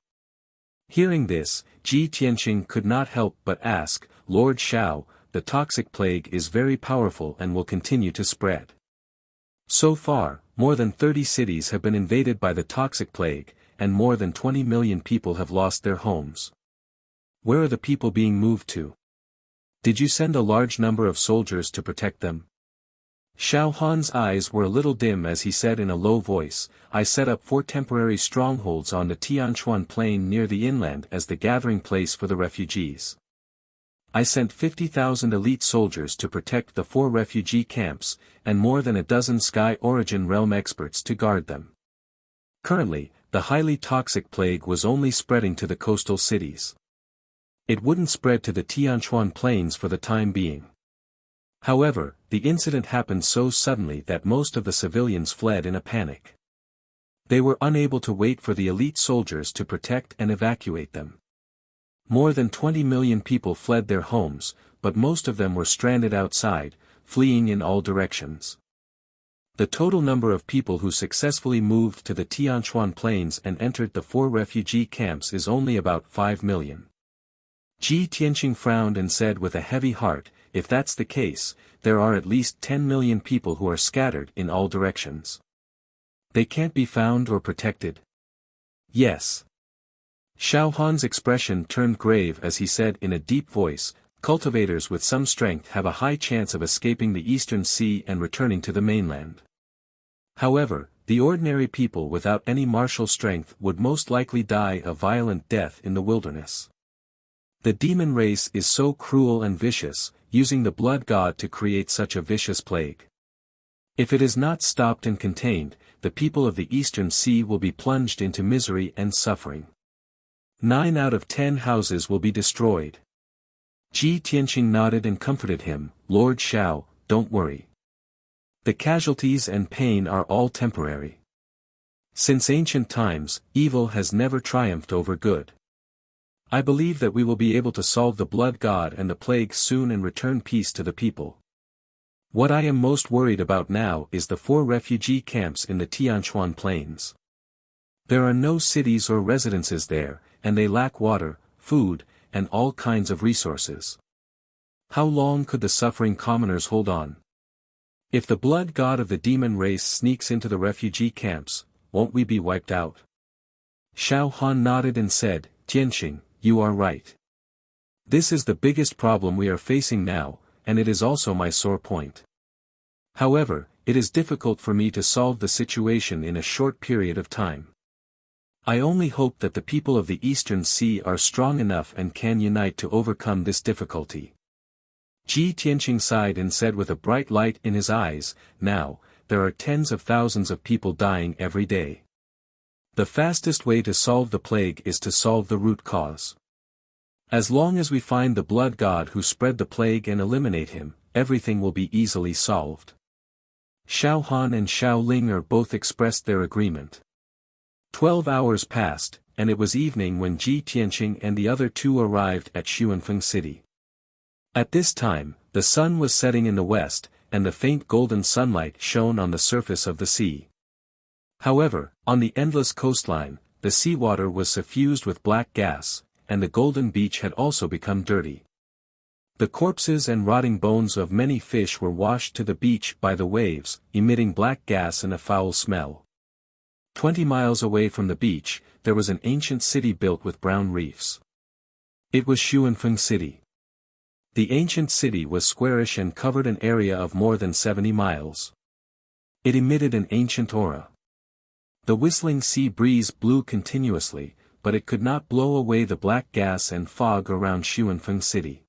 Hearing this, Ji Tianqing could not help but ask, "Lord Xiao, the toxic plague is very powerful and will continue to spread. So far, more than 30 cities have been invaded by the toxic plague, and more than 20 million people have lost their homes. Where are the people being moved to? Did you send a large number of soldiers to protect them?" Xiao Han's eyes were a little dim as he said in a low voice, "I set up 4 temporary strongholds on the Tianchuan plain near the inland as the gathering place for the refugees. I sent 50,000 elite soldiers to protect the 4 refugee camps, and more than a dozen Sky Origin Realm experts to guard them." Currently, the highly toxic plague was only spreading to the coastal cities. It wouldn't spread to the Tianchuan plains for the time being. However, the incident happened so suddenly that most of the civilians fled in a panic. They were unable to wait for the elite soldiers to protect and evacuate them. More than 20 million people fled their homes, but most of them were stranded outside, fleeing in all directions. The total number of people who successfully moved to the Tianchuan plains and entered the 4 refugee camps is only about 5 million. Ji Tianqing frowned and said with a heavy heart, "If that's the case, there are at least 10 million people who are scattered in all directions. They can't be found or protected." "Yes." Xiao Han's expression turned grave as he said in a deep voice, "Cultivators with some strength have a high chance of escaping the Eastern Sea and returning to the mainland. However, the ordinary people without any martial strength would most likely die a violent death in the wilderness. The demon race is so cruel and vicious, using the blood god to create such a vicious plague. If it is not stopped and contained, the people of the Eastern Sea will be plunged into misery and suffering. 9 out of 10 houses will be destroyed." Ji Tianqing nodded and comforted him, "Lord Xiao, don't worry. The casualties and pain are all temporary. Since ancient times, evil has never triumphed over good. I believe that we will be able to solve the blood god and the plague soon and return peace to the people." What I am most worried about now is the 4 refugee camps in the Tianchuan plains. There are no cities or residences there, and they lack water, food, and all kinds of resources. How long could the suffering commoners hold on? If the blood god of the demon race sneaks into the refugee camps, won't we be wiped out? Xiao Han nodded and said, Tianxing, you are right. This is the biggest problem we are facing now, and it is also my sore point. However, it is difficult for me to solve the situation in a short period of time. I only hope that the people of the Eastern Sea are strong enough and can unite to overcome this difficulty. Ji Tianqing sighed and said with a bright light in his eyes, now, there are tens of thousands of people dying every day. The fastest way to solve the plague is to solve the root cause. As long as we find the blood god who spread the plague and eliminate him, everything will be easily solved. Xiao Han and Xiao Ling both expressed their agreement. 12 hours passed, and it was evening when Ji Tianqing and the other two arrived at Xuanfeng City. At this time, the sun was setting in the west, and the faint golden sunlight shone on the surface of the sea. However, on the endless coastline, the seawater was suffused with black gas, and the golden beach had also become dirty. The corpses and rotting bones of many fish were washed to the beach by the waves, emitting black gas and a foul smell. 20 miles away from the beach, there was an ancient city built with brown reefs. It was Xuanfeng City. The ancient city was squarish and covered an area of more than 70 miles. It emitted an ancient aura. The whistling sea breeze blew continuously, but it could not blow away the black gas and fog around Xuanfeng City.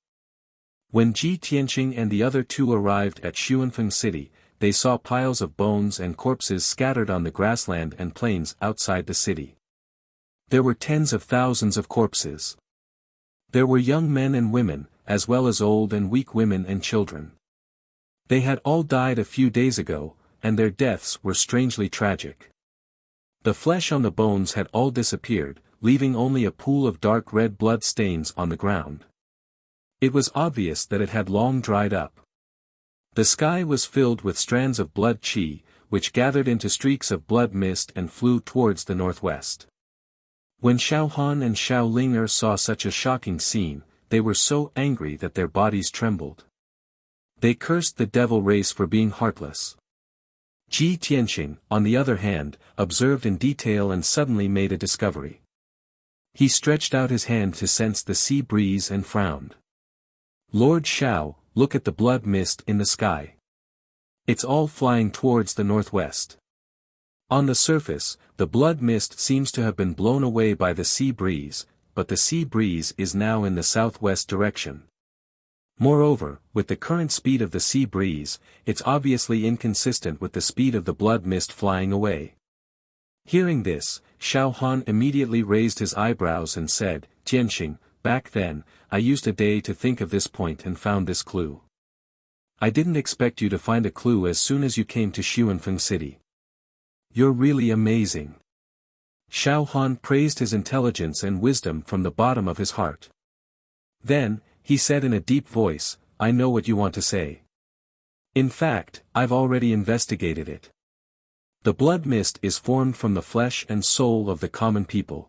When Ji Tianqing and the other two arrived at Xuanfeng City, they saw piles of bones and corpses scattered on the grassland and plains outside the city. There were tens of thousands of corpses. There were young men and women, as well as old and weak women and children. They had all died a few days ago, and their deaths were strangely tragic. The flesh on the bones had all disappeared, leaving only a pool of dark red blood stains on the ground. It was obvious that it had long dried up. The sky was filled with strands of blood qi, which gathered into streaks of blood mist and flew towards the northwest. When Xiao Han and Xiao Ling saw such a shocking scene, they were so angry that their bodies trembled. They cursed the devil race for being heartless. Ji Tianqing, on the other hand, observed in detail and suddenly made a discovery. He stretched out his hand to sense the sea breeze and frowned. Lord Xiao, look at the blood mist in the sky. It's all flying towards the northwest. On the surface, the blood mist seems to have been blown away by the sea breeze, but the sea breeze is now in the southwest direction. Moreover, with the current speed of the sea breeze, it's obviously inconsistent with the speed of the blood mist flying away. Hearing this, Xiao Han immediately raised his eyebrows and said, Tianqing, back then, I used a day to think of this point and found this clue. I didn't expect you to find a clue as soon as you came to Xuanfeng City. You're really amazing. Xiao Han praised his intelligence and wisdom from the bottom of his heart. Then, he said in a deep voice, I know what you want to say. In fact, I've already investigated it. The blood mist is formed from the flesh and soul of the common people.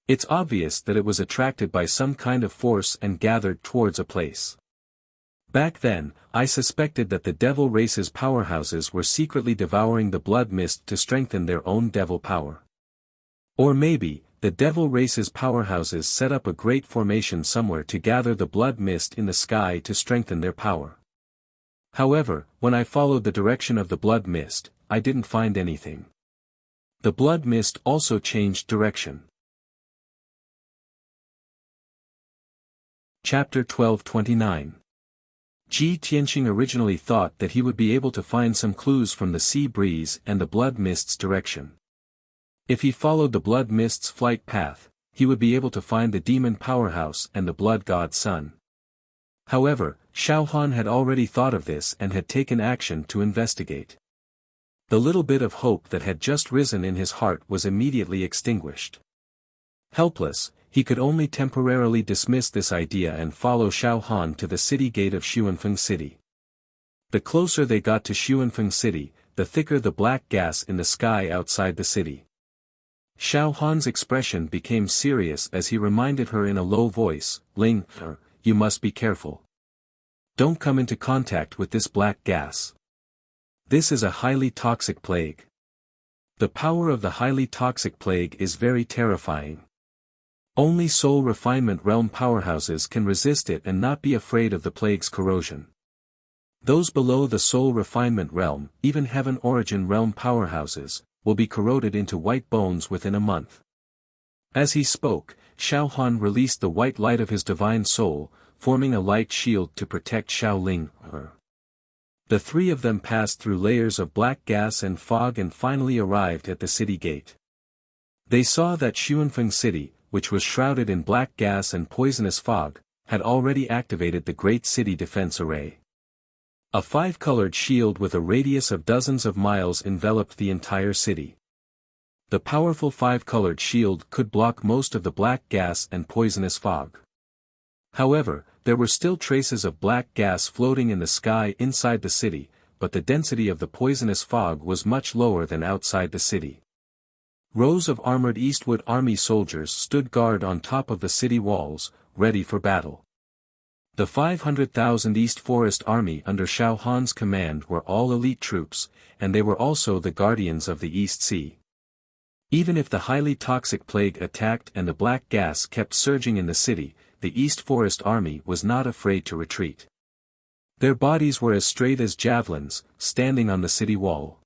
It's obvious that it was attracted by some kind of force and gathered towards a place. Back then, I suspected that the devil race's powerhouses were secretly devouring the blood mist to strengthen their own devil power. Or maybe, the devil race's powerhouses set up a great formation somewhere to gather the blood mist in the sky to strengthen their power. However, when I followed the direction of the blood mist, I didn't find anything. The blood mist also changed direction. Chapter 1229. Ji Tianqing originally thought that he would be able to find some clues from the sea breeze and the blood mist's direction. If he followed the blood mist's flight path, he would be able to find the demon powerhouse and the blood god's son. However, Xiao Han had already thought of this and had taken action to investigate. The little bit of hope that had just risen in his heart was immediately extinguished. Helpless, he could only temporarily dismiss this idea and follow Xiao Han to the city gate of Xuanfeng City. The closer they got to Xuanfeng City, the thicker the black gas in the sky outside the city. Xiao Han's expression became serious as he reminded her in a low voice, "Ling, you must be careful. Don't come into contact with this black gas. This is a highly toxic plague. The power of the highly toxic plague is very terrifying. Only soul refinement realm powerhouses can resist it and not be afraid of the plague's corrosion. Those below the soul refinement realm, even heaven origin realm powerhouses, will be corroded into white bones within a month." As he spoke, Xiao Han released the white light of his divine soul, forming a light shield to protect Xiao Ling. The three of them passed through layers of black gas and fog and finally arrived at the city gate. They saw that Xuanfeng City, which was shrouded in black gas and poisonous fog, had already activated the Great City Defense Array. A five-colored shield with a radius of dozens of miles enveloped the entire city. The powerful five-colored shield could block most of the black gas and poisonous fog. However, there were still traces of black gas floating in the sky inside the city, but the density of the poisonous fog was much lower than outside the city. Rows of armored Eastwood Army soldiers stood guard on top of the city walls, ready for battle. The 500,000 East Forest Army under Xiao Han's command were all elite troops, and they were also the guardians of the East Sea. Even if the highly toxic plague attacked and the black gas kept surging in the city, the East Forest Army was not afraid to retreat. Their bodies were as straight as javelins, standing on the city wall.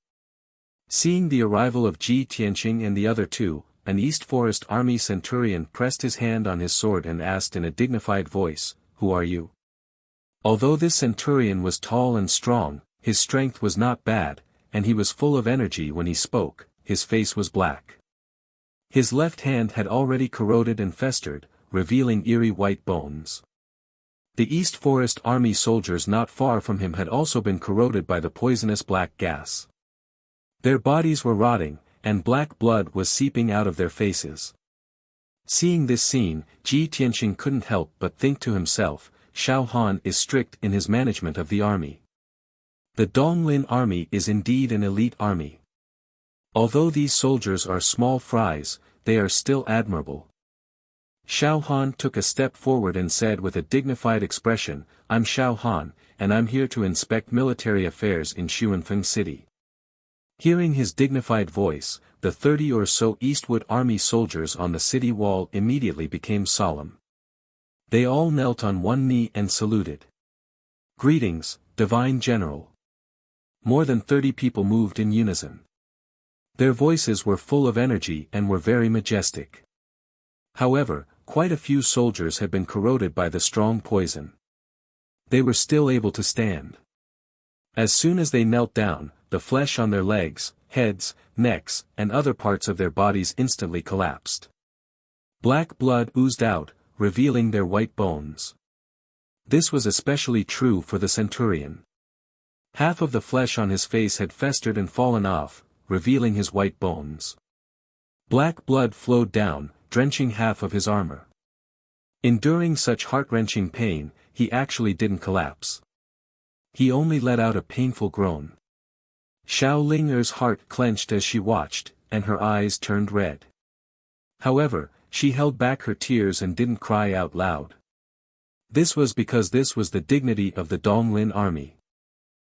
Seeing the arrival of Ji Tianqing and the other two, an East Forest Army centurion pressed his hand on his sword and asked in a dignified voice, "Who are you?" Although this centurion was tall and strong, his strength was not bad, and he was full of energy when he spoke. His face was black. His left hand had already corroded and festered, revealing eerie white bones. The East Forest Army soldiers not far from him had also been corroded by the poisonous black gas. Their bodies were rotting, and black blood was seeping out of their faces. Seeing this scene, Ji Tianqing couldn't help but think to himself, Xiao Han is strict in his management of the army. The Donglin army is indeed an elite army. Although these soldiers are small fries, they are still admirable. Xiao Han took a step forward and said with a dignified expression, "I'm Xiao Han, and I'm here to inspect military affairs in Xuanfeng City." Hearing his dignified voice, the 30 or so Eastwood Army soldiers on the city wall immediately became solemn. They all knelt on one knee and saluted. "Greetings, Divine General." More than 30 people moved in unison. Their voices were full of energy and were very majestic. However, quite a few soldiers had been corroded by the strong poison. They were still able to stand. As soon as they knelt down, the flesh on their legs, heads, necks, and other parts of their bodies instantly collapsed. Black blood oozed out, revealing their white bones. This was especially true for the centurion. Half of the flesh on his face had festered and fallen off, revealing his white bones. Black blood flowed down, drenching half of his armor. Enduring such heart-wrenching pain, he actually didn't collapse. He only let out a painful groan. Xiao Linger's heart clenched as she watched, and her eyes turned red. However, she held back her tears and didn't cry out loud. This was because this was the dignity of the Donglin army.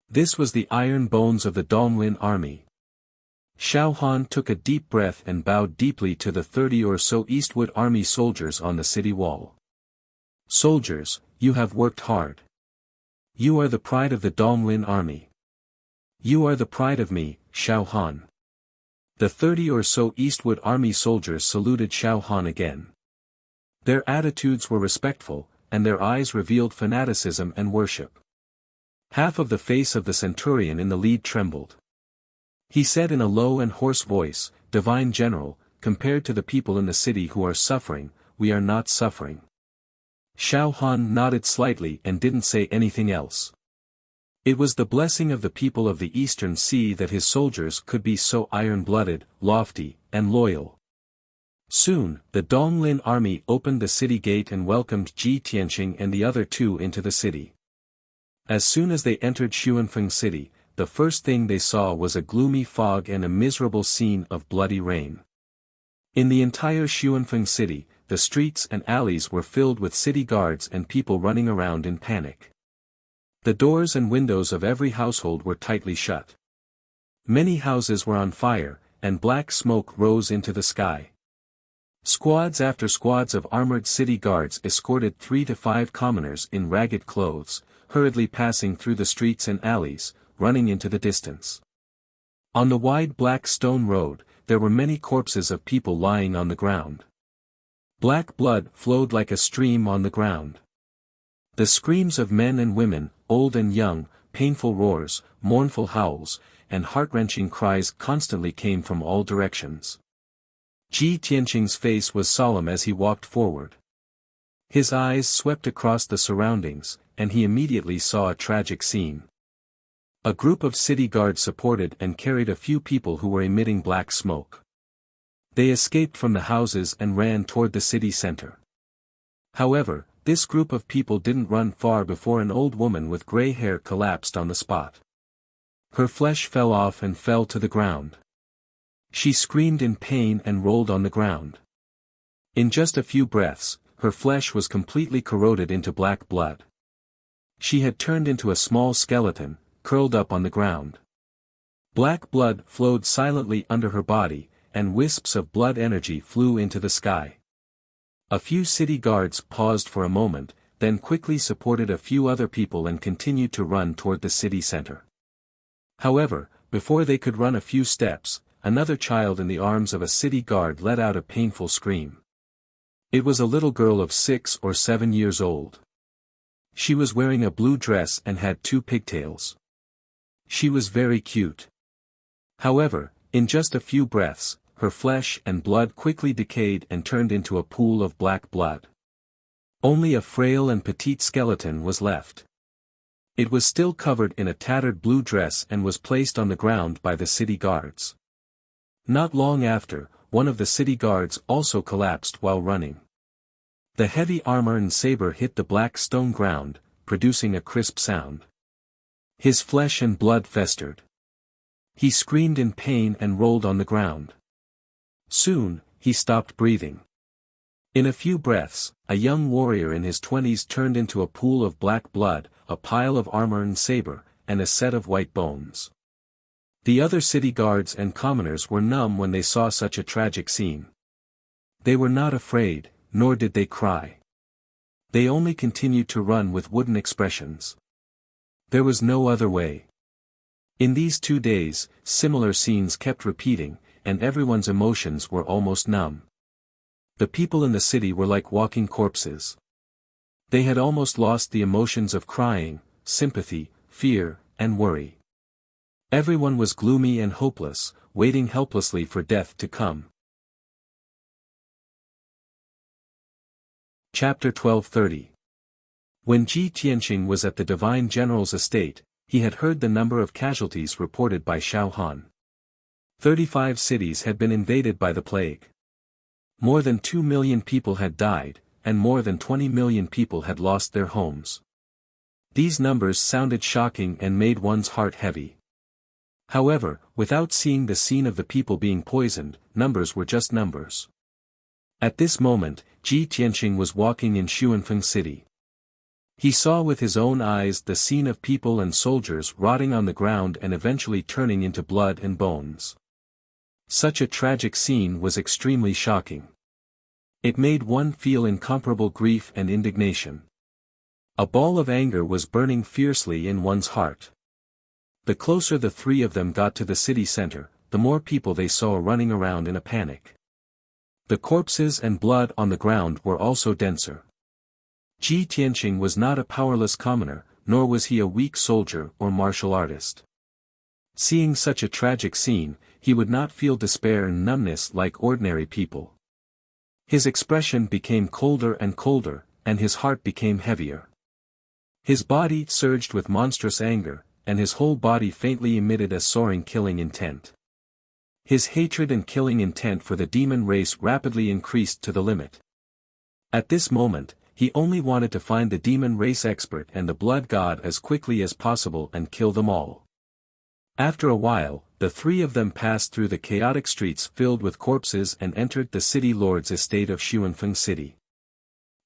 This was the iron bones of the Donglin army. Xiao Han took a deep breath and bowed deeply to the 30 or so Eastwood Army soldiers on the city wall. "Soldiers, you have worked hard. You are the pride of the Donglin army. You are the pride of me, Xiao Han." The 30 or so Eastwood Army soldiers saluted Xiao Han again. Their attitudes were respectful, and their eyes revealed fanaticism and worship. Half of the face of the centurion in the lead trembled. He said in a low and hoarse voice, "Divine General, compared to the people in the city who are suffering, we are not suffering." Xiao Han nodded slightly and didn't say anything else. It was the blessing of the people of the Eastern Sea that his soldiers could be so iron-blooded, lofty, and loyal. Soon, the Donglin army opened the city gate and welcomed Ji Tianqing and the other two into the city. As soon as they entered Xuanfeng City, the first thing they saw was a gloomy fog and a miserable scene of bloody rain. In the entire Xuanfeng City, the streets and alleys were filled with city guards and people running around in panic. The doors and windows of every household were tightly shut. Many houses were on fire, and black smoke rose into the sky. Squads after squads of armored city guards escorted 3 to 5 commoners in ragged clothes, hurriedly passing through the streets and alleys, running into the distance. On the wide black stone road, there were many corpses of people lying on the ground. Black blood flowed like a stream on the ground. The screams of men and women, old and young, painful roars, mournful howls, and heart-wrenching cries constantly came from all directions. Ji Tianqing's face was solemn as he walked forward. His eyes swept across the surroundings, and he immediately saw a tragic scene. A group of city guards supported and carried a few people who were emitting black smoke. They escaped from the houses and ran toward the city center. However, this group of people didn't run far before an old woman with gray hair collapsed on the spot. Her flesh fell off and fell to the ground. She screamed in pain and rolled on the ground. In just a few breaths, her flesh was completely corroded into black blood. She had turned into a small skeleton, curled up on the ground. Black blood flowed silently under her body, and wisps of blood energy flew into the sky. A few city guards paused for a moment, then quickly supported a few other people and continued to run toward the city center. However, before they could run a few steps, another child in the arms of a city guard let out a painful scream. It was a little girl of 6 or 7 years old. She was wearing a blue dress and had 2 pigtails. She was very cute. However, in just a few breaths, her flesh and blood quickly decayed and turned into a pool of black blood. Only a frail and petite skeleton was left. It was still covered in a tattered blue dress and was placed on the ground by the city guards. Not long after, one of the city guards also collapsed while running. The heavy armor and saber hit the black stone ground, producing a crisp sound. His flesh and blood festered. He screamed in pain and rolled on the ground. Soon, he stopped breathing. In a few breaths, a young warrior in his 20s turned into a pool of black blood, a pile of armor and saber, and a set of white bones. The other city guards and commoners were numb when they saw such a tragic scene. They were not afraid, nor did they cry. They only continued to run with wooden expressions. There was no other way. In these 2 days, similar scenes kept repeating, and everyone's emotions were almost numb. The people in the city were like walking corpses. They had almost lost the emotions of crying, sympathy, fear, and worry. Everyone was gloomy and hopeless, waiting helplessly for death to come. Chapter 12:30. When Ji Tianqing was at the Divine General's estate, he had heard the number of casualties reported by Xiao Han. 35 cities had been invaded by the plague. More than 2 million people had died, and more than 20 million people had lost their homes. These numbers sounded shocking and made one's heart heavy. However, without seeing the scene of the people being poisoned, numbers were just numbers. At this moment, Ji Tianqing was walking in Xuanfeng City. He saw with his own eyes the scene of people and soldiers rotting on the ground and eventually turning into blood and bones. Such a tragic scene was extremely shocking. It made one feel incomparable grief and indignation. A ball of anger was burning fiercely in one's heart. The closer the 3 of them got to the city center, the more people they saw running around in a panic. The corpses and blood on the ground were also denser. Ji Tianqing was not a powerless commoner, nor was he a weak soldier or martial artist. Seeing such a tragic scene, he would not feel despair and numbness like ordinary people. His expression became colder and colder, and his heart became heavier. His body surged with monstrous anger, and his whole body faintly emitted a soaring killing intent. His hatred and killing intent for the demon race rapidly increased to the limit. At this moment, He only wanted to find the demon race expert and the blood god as quickly as possible and kill them all. After a while, the three of them passed through the chaotic streets filled with corpses and entered the city lord's estate of Xuanfeng City.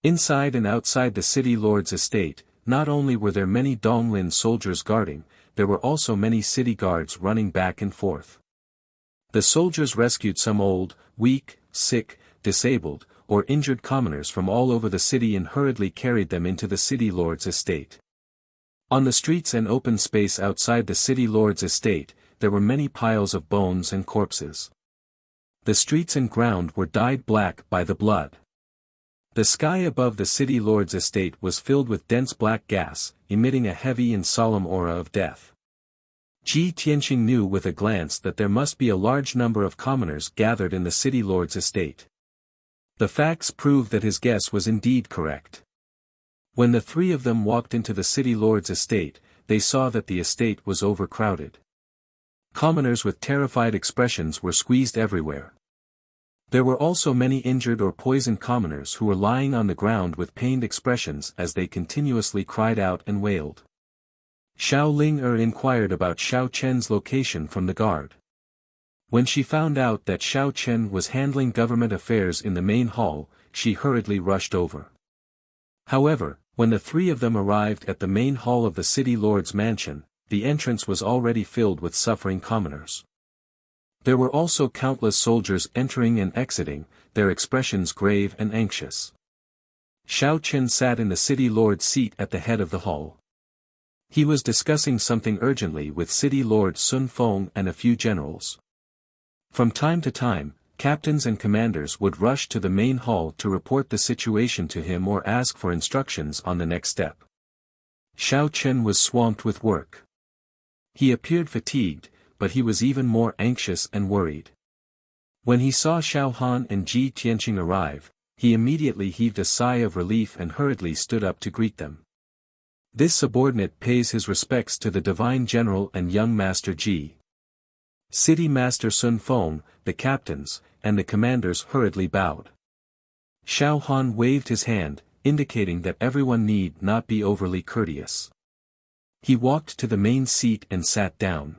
Inside and outside the city lord's estate, not only were there many Donglin soldiers guarding, there were also many city guards running back and forth. The soldiers rescued some old, weak, sick, disabled, or injured commoners from all over the city and hurriedly carried them into the city lord's estate. On the streets and open space outside the city lord's estate, there were many piles of bones and corpses. The streets and ground were dyed black by the blood. The sky above the city lord's estate was filled with dense black gas, emitting a heavy and solemn aura of death. Ji Tianqing knew with a glance that there must be a large number of commoners gathered in the city lord's estate. The facts proved that his guess was indeed correct. When the three of them walked into the city lord's estate, they saw that the estate was overcrowded. Commoners with terrified expressions were squeezed everywhere. There were also many injured or poisoned commoners who were lying on the ground with pained expressions as they continuously cried out and wailed. Xiao Ling inquired about Xiao Chen's location from the guard. When she found out that Xiao Chen was handling government affairs in the main hall, she hurriedly rushed over. However, when the three of them arrived at the main hall of the city lord's mansion, the entrance was already filled with suffering commoners. There were also countless soldiers entering and exiting, their expressions grave and anxious. Xiao Chen sat in the city lord's seat at the head of the hall. He was discussing something urgently with city lord Sun Feng and a few generals. From time to time, captains and commanders would rush to the main hall to report the situation to him or ask for instructions on the next step. Xiao Chen was swamped with work. He appeared fatigued, but he was even more anxious and worried. When he saw Xiao Han and Ji Tianqing arrive, he immediately heaved a sigh of relief and hurriedly stood up to greet them. This subordinate pays his respects to the divine general and young master Ji. City Master Sun Feng, the captains, and the commanders hurriedly bowed. Xiao Han waved his hand, indicating that everyone need not be overly courteous. He walked to the main seat and sat down.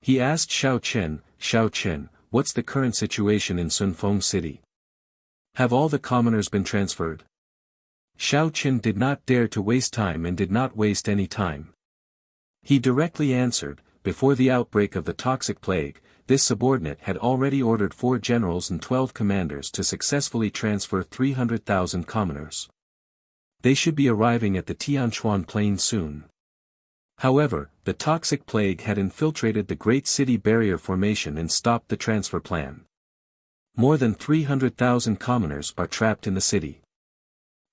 He asked Xiao Chen, what's the current situation in Sun Feng City? Have all the commoners been transferred? Xiao Chen did not dare to waste time and did not waste any time. He directly answered, before the outbreak of the toxic plague, this subordinate had already ordered 4 generals and 12 commanders to successfully transfer 300,000 commoners. They should be arriving at the Tianchuan Plain soon. However, the toxic plague had infiltrated the Great City Barrier Formation and stopped the transfer plan. More than 300,000 commoners are trapped in the city.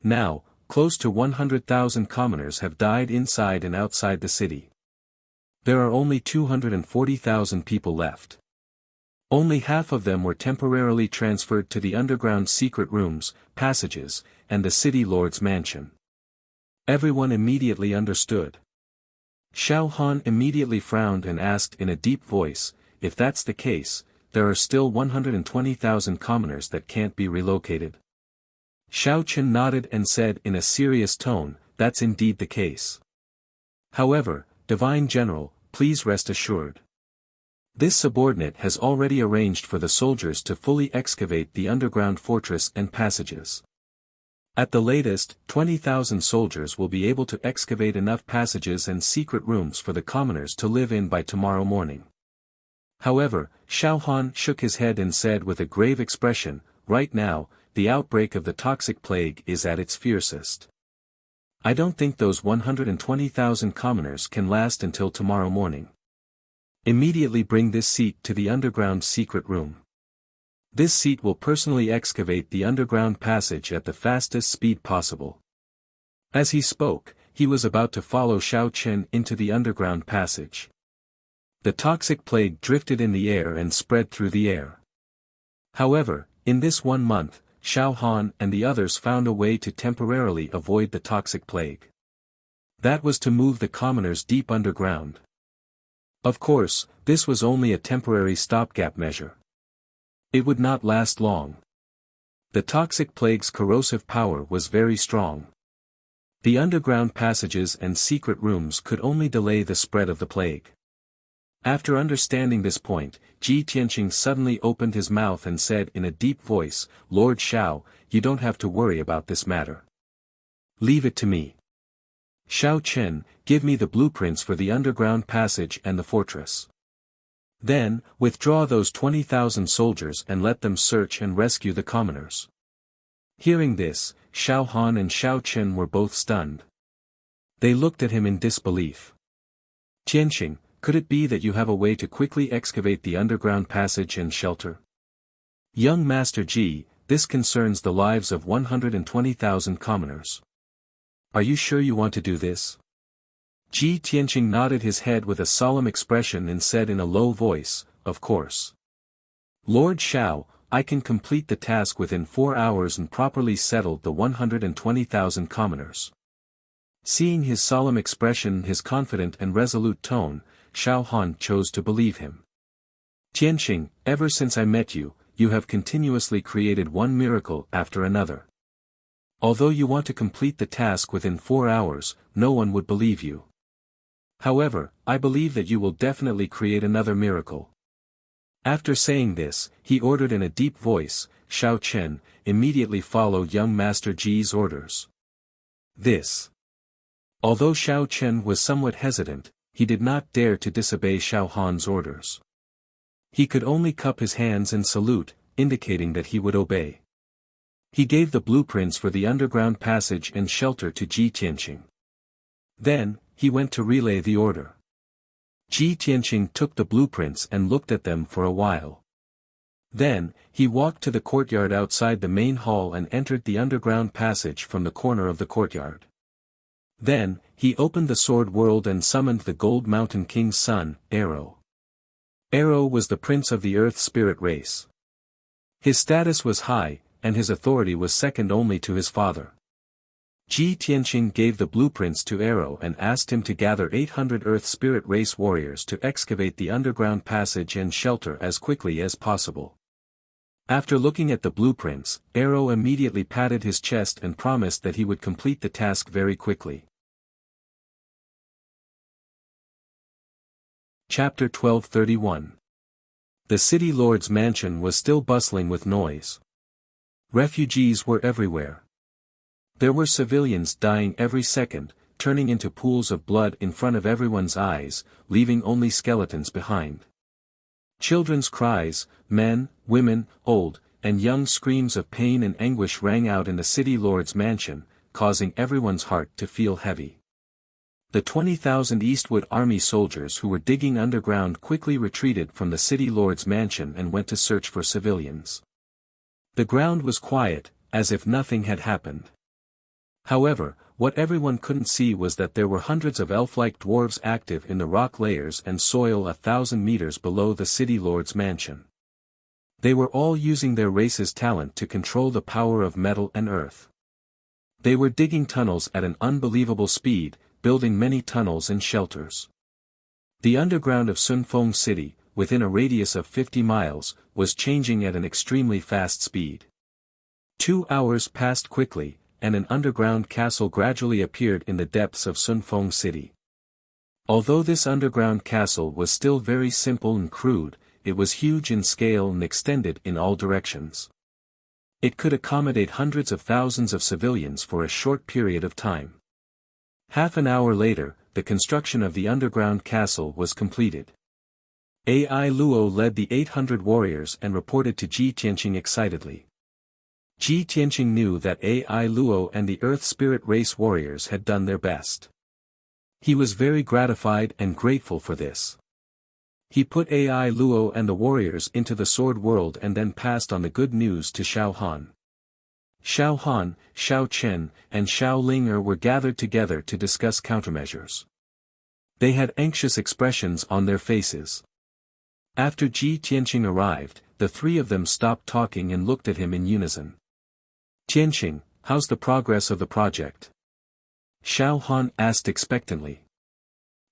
Now, close to 100,000 commoners have died inside and outside the city. There are only 240,000 people left. Only half of them were temporarily transferred to the underground secret rooms, passages, and the city lord's mansion. Everyone immediately understood. Xiao Han immediately frowned and asked in a deep voice, if that's the case, there are still 120,000 commoners that can't be relocated. Xiao Chen nodded and said in a serious tone, that's indeed the case. However, Divine General, please rest assured. This subordinate has already arranged for the soldiers to fully excavate the underground fortress and passages. At the latest, 20,000 soldiers will be able to excavate enough passages and secret rooms for the commoners to live in by tomorrow morning. However, Xiao Han shook his head and said with a grave expression, right now, the outbreak of the toxic plague is at its fiercest. I don't think those 120,000 commoners can last until tomorrow morning. Immediately bring this seat to the underground secret room. This seat will personally excavate the underground passage at the fastest speed possible. As he spoke, he was about to follow Xiao Chen into the underground passage. The toxic plague drifted in the air and spread through the air. However, in this 1 month, Xiao Han and the others found a way to temporarily avoid the toxic plague. That was to move the commoners deep underground. Of course, this was only a temporary stopgap measure. It would not last long. The toxic plague's corrosive power was very strong. The underground passages and secret rooms could only delay the spread of the plague. After understanding this point, Ji Tianqing suddenly opened his mouth and said in a deep voice, "Lord Xiao, you don't have to worry about this matter. Leave it to me. Xiao Chen, give me the blueprints for the underground passage and the fortress. Then, withdraw those 20,000 soldiers and let them search and rescue the commoners." Hearing this, Xiao Han and Xiao Chen were both stunned. They looked at him in disbelief. "Tianqing, could it be that you have a way to quickly excavate the underground passage and shelter?" "Young Master Ji, this concerns the lives of 120,000 commoners. Are you sure you want to do this?" Ji Tianqing nodded his head with a solemn expression and said in a low voice, "Of course. Lord Xiao, I can complete the task within 4 hours and properly settle the 120,000 commoners." Seeing his solemn expression, his confident and resolute tone, Xiao Han chose to believe him. "Tianqing, ever since I met you, you have continuously created one miracle after another. Although you want to complete the task within 4 hours, no one would believe you. However, I believe that you will definitely create another miracle." After saying this, he ordered in a deep voice, "Xiao Chen, immediately follow young Master Ji's orders." Although Xiao Chen was somewhat hesitant, he did not dare to disobey Xiao Han's orders. He could only cup his hands and salute, indicating that he would obey. He gave the blueprints for the underground passage and shelter to Ji Tianqing. Then, he went to relay the order. Ji Tianqing took the blueprints and looked at them for a while. Then, he walked to the courtyard outside the main hall and entered the underground passage from the corner of the courtyard. Then, he opened the sword world and summoned the Gold Mountain King's son, Arrow. Arrow was the prince of the earth spirit race. His status was high, and his authority was second only to his father. Ji Tianqing gave the blueprints to Arrow and asked him to gather 800 earth spirit race warriors to excavate the underground passage and shelter as quickly as possible. After looking at the blueprints, Arrow immediately patted his chest and promised that he would complete the task very quickly. Chapter 1231. The city lord's mansion was still bustling with noise. Refugees were everywhere. There were civilians dying every second, turning into pools of blood in front of everyone's eyes, leaving only skeletons behind. Children's cries, men, women, old, and young screams of pain and anguish rang out in the city lord's mansion, causing everyone's heart to feel heavy. The 20,000 Eastwood Army soldiers who were digging underground quickly retreated from the city lord's mansion and went to search for civilians. The ground was quiet, as if nothing had happened. However, what everyone couldn't see was that there were hundreds of elf-like dwarves active in the rock layers and soil 1,000 meters below the city lord's mansion. They were all using their race's talent to control the power of metal and earth. They were digging tunnels at an unbelievable speed, building many tunnels and shelters. The underground of Sunfeng City, within a radius of 50 miles, was changing at an extremely fast speed. 2 hours passed quickly, and an underground castle gradually appeared in the depths of Sunfeng City. Although this underground castle was still very simple and crude, it was huge in scale and extended in all directions. It could accommodate hundreds of thousands of civilians for a short period of time. Half an hour later, the construction of the underground castle was completed. Ai Luo led the 800 warriors and reported to Ji Tianqing excitedly. Ji Tianqing knew that Ai Luo and the Earth Spirit Race warriors had done their best. He was very gratified and grateful for this. He put Ai Luo and the warriors into the sword world and then passed on the good news to Xiao Han. Xiao Han, Xiao Chen, and Xiao Linger were gathered together to discuss countermeasures. They had anxious expressions on their faces. After Ji Tianqing arrived, the three of them stopped talking and looked at him in unison. "Tianqing, how's the progress of the project?" Xiao Han asked expectantly.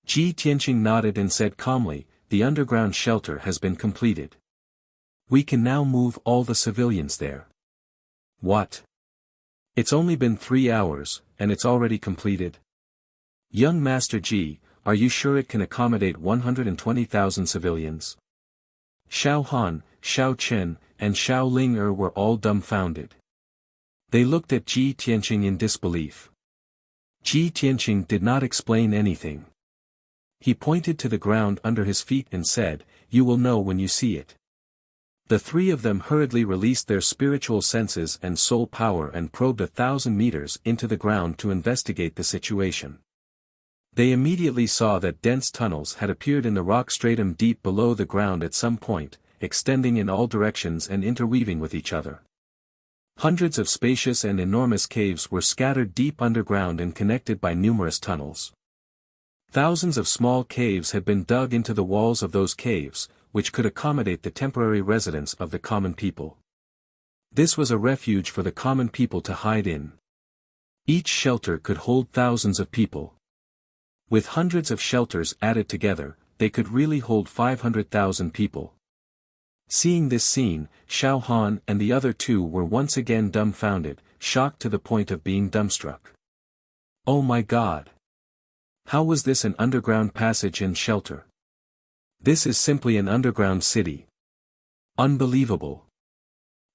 Ji Tianqing nodded and said calmly, "The underground shelter has been completed. We can now move all the civilians there. What? It's only been 3 hours, and it's already completed? Young Master Ji, are you sure it can accommodate 120,000 civilians? Xiao Han, Xiao Chen, and Xiao Ling were all dumbfounded. They looked at Ji Tianqing in disbelief. Ji Tianqing did not explain anything. He pointed to the ground under his feet and said, "You will know when you see it." The three of them hurriedly released their spiritual senses and soul power and probed 1,000 meters into the ground to investigate the situation. They immediately saw that dense tunnels had appeared in the rock stratum deep below the ground at some point, extending in all directions and interweaving with each other. Hundreds of spacious and enormous caves were scattered deep underground and connected by numerous tunnels. Thousands of small caves had been dug into the walls of those caves, which could accommodate the temporary residence of the common people. This was a refuge for the common people to hide in. Each shelter could hold thousands of people. With hundreds of shelters added together, they could really hold 500,000 people. Seeing this scene, Xiao Han and the other two were once again dumbfounded, shocked to the point of being dumbstruck. Oh my God! How was this an underground passage and shelter? This is simply an underground city. Unbelievable.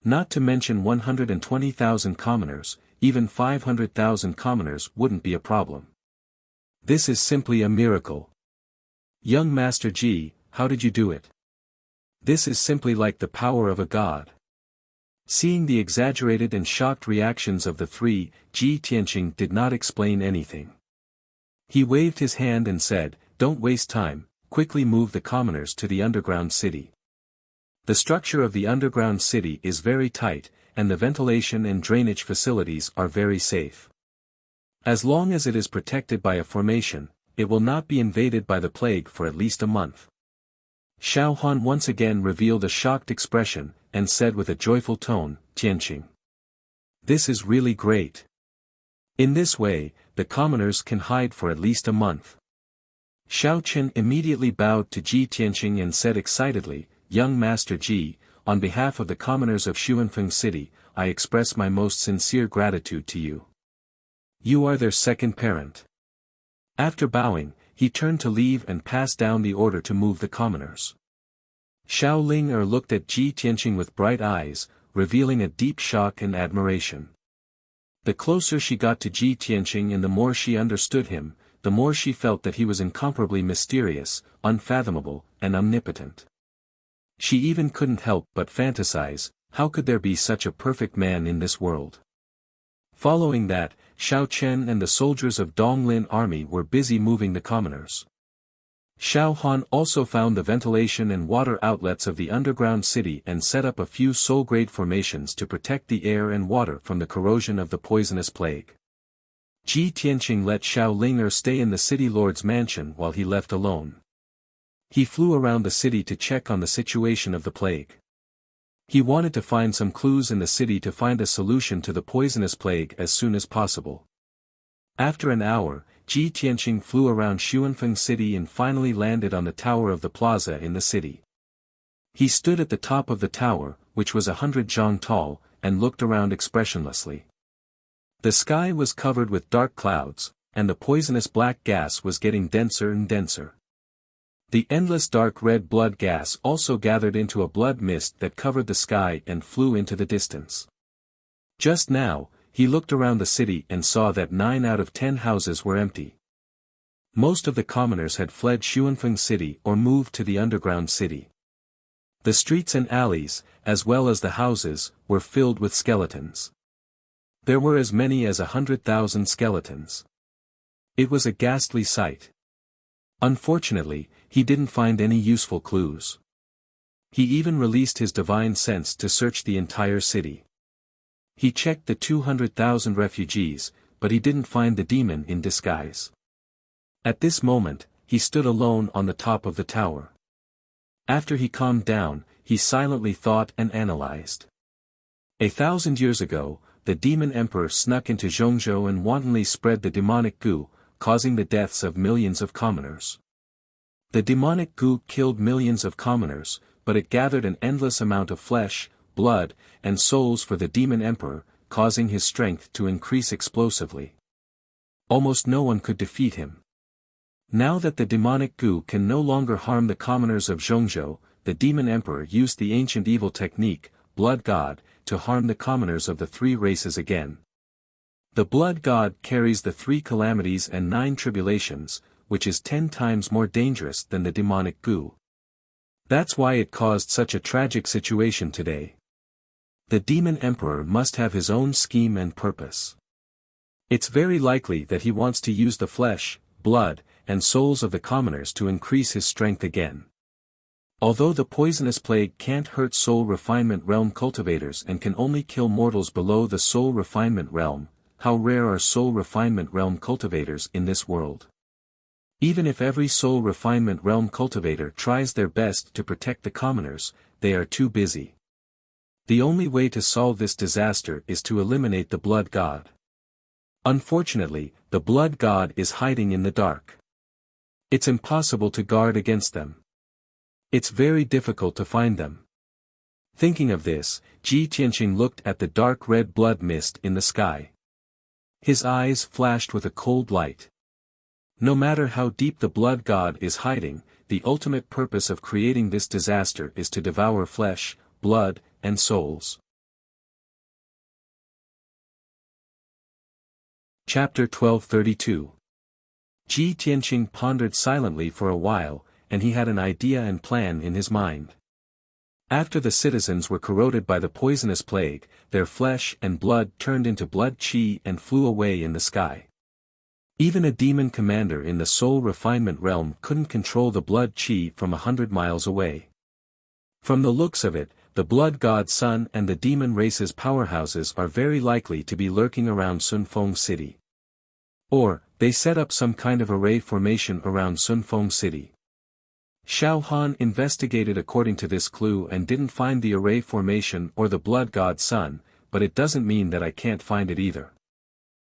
Not to mention 120,000 commoners, even 500,000 commoners wouldn't be a problem. This is simply a miracle. Young Master Ji, how did you do it? This is simply like the power of a god. Seeing the exaggerated and shocked reactions of the three, Ji Tianqing did not explain anything. He waved his hand and said, "Don't waste time, quickly move the commoners to the underground city." The structure of the underground city is very tight, and the ventilation and drainage facilities are very safe. As long as it is protected by a formation, it will not be invaded by the plague for at least a month. Xiao Han once again revealed a shocked expression, and said with a joyful tone, "Tianqing. This is really great. In this way, the commoners can hide for at least a month." Xiao Chen immediately bowed to Ji Tianqing and said excitedly, "Young Master Ji, on behalf of the commoners of Xuanfeng City, I express my most sincere gratitude to you. You are their second parent." After bowing, he turned to leave and passed down the order to move the commoners. Xiao Ling looked at Ji Tianqing with bright eyes, revealing a deep shock and admiration. The closer she got to Ji Tianqing and the more she understood him, the more she felt that he was incomparably mysterious, unfathomable, and omnipotent. She even couldn't help but fantasize, how could there be such a perfect man in this world? Following that, Xiao Chen and the soldiers of Donglin army were busy moving the commoners. Xiao Han also found the ventilation and water outlets of the underground city and set up a few soul-grade formations to protect the air and water from the corrosion of the poisonous plague. Ji Tianqing let Xiao Ling stay in the city lord's mansion while he left alone. He flew around the city to check on the situation of the plague. He wanted to find some clues in the city to find a solution to the poisonous plague as soon as possible. After an hour, Ji Tianqing flew around Xuanfeng City and finally landed on the tower of the plaza in the city. He stood at the top of the tower, which was 100 zhang tall, and looked around expressionlessly. The sky was covered with dark clouds, and the poisonous black gas was getting denser and denser. The endless dark red blood gas also gathered into a blood mist that covered the sky and flew into the distance. Just now, he looked around the city and saw that 9 out of 10 houses were empty. Most of the commoners had fled Xuanfeng City or moved to the underground city. The streets and alleys, as well as the houses, were filled with skeletons. There were as many as 100,000 skeletons. It was a ghastly sight. Unfortunately, he didn't find any useful clues. He even released his divine sense to search the entire city. He checked the 200,000 refugees, but he didn't find the demon in disguise. At this moment, he stood alone on the top of the tower. After he calmed down, he silently thought and analyzed. 1,000 years ago, the demon emperor snuck into Zhongzhou and wantonly spread the demonic goo, causing the deaths of millions of commoners. The demonic goo killed millions of commoners, but it gathered an endless amount of flesh, blood, and souls for the demon emperor, causing his strength to increase explosively. Almost no one could defeat him. Now that the demonic goo can no longer harm the commoners of Zhongzhou, the demon emperor used the ancient evil technique, Blood God, to harm the commoners of the three races again. The Blood God carries the 3 calamities and 9 tribulations, which is 10 times more dangerous than the demonic goo. That's why it caused such a tragic situation today. The demon emperor must have his own scheme and purpose. It's very likely that he wants to use the flesh, blood, and souls of the commoners to increase his strength again. Although the poisonous plague can't hurt soul refinement realm cultivators and can only kill mortals below the soul refinement realm, how rare are soul refinement realm cultivators in this world? Even if every soul refinement realm cultivator tries their best to protect the commoners, they are too busy. The only way to solve this disaster is to eliminate the Blood God. Unfortunately, the Blood God is hiding in the dark. It's impossible to guard against them. It's very difficult to find them. Thinking of this, Ji Tianqing looked at the dark red blood mist in the sky. His eyes flashed with a cold light. No matter how deep the Blood God is hiding, the ultimate purpose of creating this disaster is to devour flesh, blood, and souls. Chapter 1232. Ji Tianqing pondered silently for a while, and he had an idea and plan in his mind. After the citizens were corroded by the poisonous plague, their flesh and blood turned into blood qi and flew away in the sky. Even a demon commander in the soul refinement realm couldn't control the blood qi from 100 miles away. From the looks of it, the Blood God Sun and the demon race's powerhouses are very likely to be lurking around Sunfeng City. Or, they set up some kind of array formation around Sunfeng City. Xiao Han investigated according to this clue and didn't find the array formation or the Blood God Sun, but it doesn't mean that I can't find it either.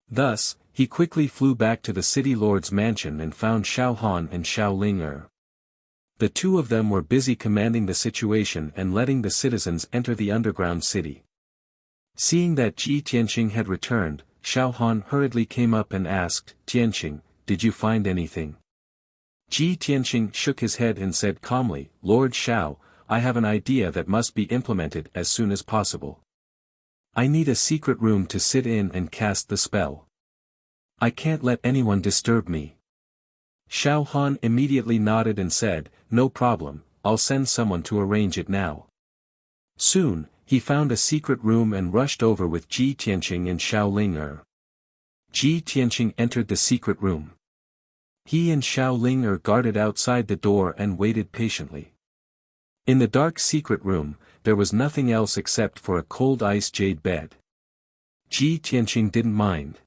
Thus, he quickly flew back to the city lord's mansion and found Xiao Han and Xiao Ling. The two of them were busy commanding the situation and letting the citizens enter the underground city. Seeing that Ji Tianqing had returned, Xiao Han hurriedly came up and asked, "Tianqing, did you find anything?" Ji Tianqing shook his head and said calmly, "Lord Xiao, I have an idea that must be implemented as soon as possible. I need a secret room to sit in and cast the spell. I can't let anyone disturb me." Xiao Han immediately nodded and said, "No problem, I'll send someone to arrange it now." Soon, he found a secret room and rushed over with Ji Tianqing and Xiao Ling. Ji Tianqing entered the secret room. He and Xiao Ling guarded outside the door and waited patiently. In the dark secret room, there was nothing else except for a cold ice jade bed. Ji Tianqing didn't mind.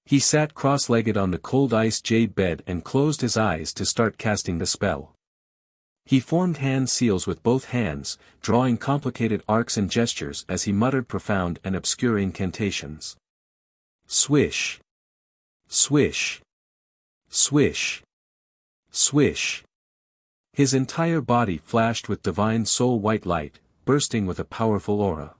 He sat cross-legged on the cold ice jade bed and closed his eyes to start casting the spell. He formed hand seals with both hands, drawing complicated arcs and gestures as he muttered profound and obscure incantations. Swish! Swish! Swish! Swish! His entire body flashed with divine soul white light, bursting with a powerful aura.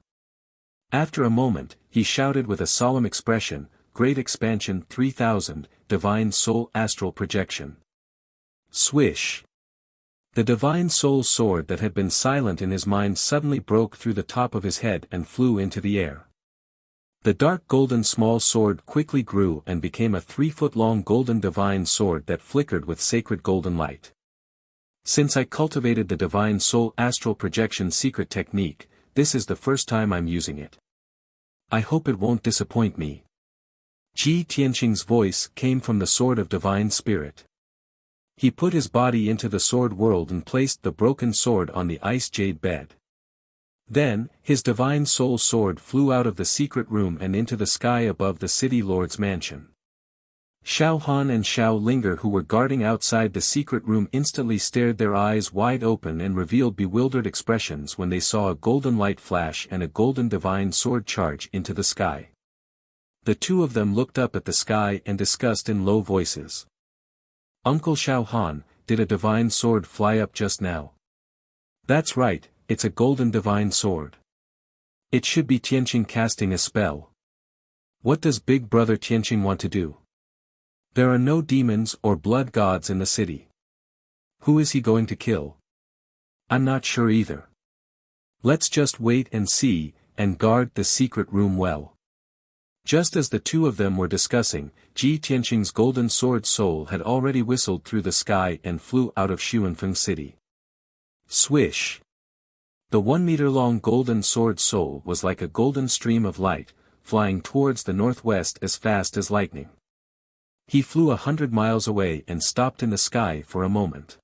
After a moment, he shouted with a solemn expression, "Great Expansion 3000, Divine Soul Astral Projection." Swish! The Divine Soul sword that had been silent in his mind suddenly broke through the top of his head and flew into the air. The dark golden small sword quickly grew and became a 3-foot-long golden divine sword that flickered with sacred golden light. Since I cultivated the Divine Soul Astral Projection secret technique, this is the first time I'm using it. I hope it won't disappoint me. Ji Tianqing's voice came from the Sword of Divine Spirit. He put his body into the sword world and placed the broken sword on the ice jade bed. Then, his divine soul sword flew out of the secret room and into the sky above the city lord's mansion. Xiao Han and Xiao Ling, who were guarding outside the secret room, instantly stared their eyes wide open and revealed bewildered expressions when they saw a golden light flash and a golden divine sword charge into the sky. The two of them looked up at the sky and discussed in low voices. "Uncle Xiao Han, did a divine sword fly up just now?" "That's right, it's a golden divine sword." It should be Tianqing casting a spell. What does Big Brother Tianqing want to do? There are no demons or blood gods in the city. Who is he going to kill? I'm not sure either. Let's just wait and see, and guard the secret room well. Just as the two of them were discussing, Ji Tianqing's golden sword soul had already whistled through the sky and flew out of Xuanfeng City. Swish! The 1-meter-long golden sword soul was like a golden stream of light, flying towards the northwest as fast as lightning. He flew 100 miles away and stopped in the sky for a moment.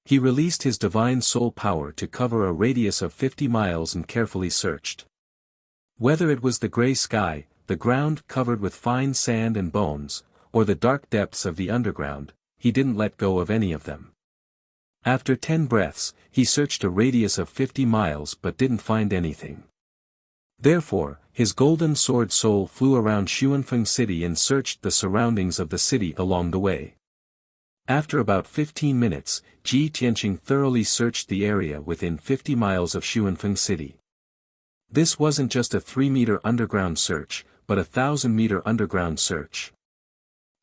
He released his divine soul power to cover a radius of 50 miles and carefully searched. Whether it was the gray sky, the ground covered with fine sand and bones, or the dark depths of the underground, he didn't let go of any of them. After 10 breaths, he searched a radius of 50 miles but didn't find anything. Therefore, his golden sword soul flew around Xuanfeng City and searched the surroundings of the city along the way. After about 15 minutes, Ji Tianqing thoroughly searched the area within 50 miles of Xuanfeng City. This wasn't just a 3-meter underground search, but a 1,000-meter underground search.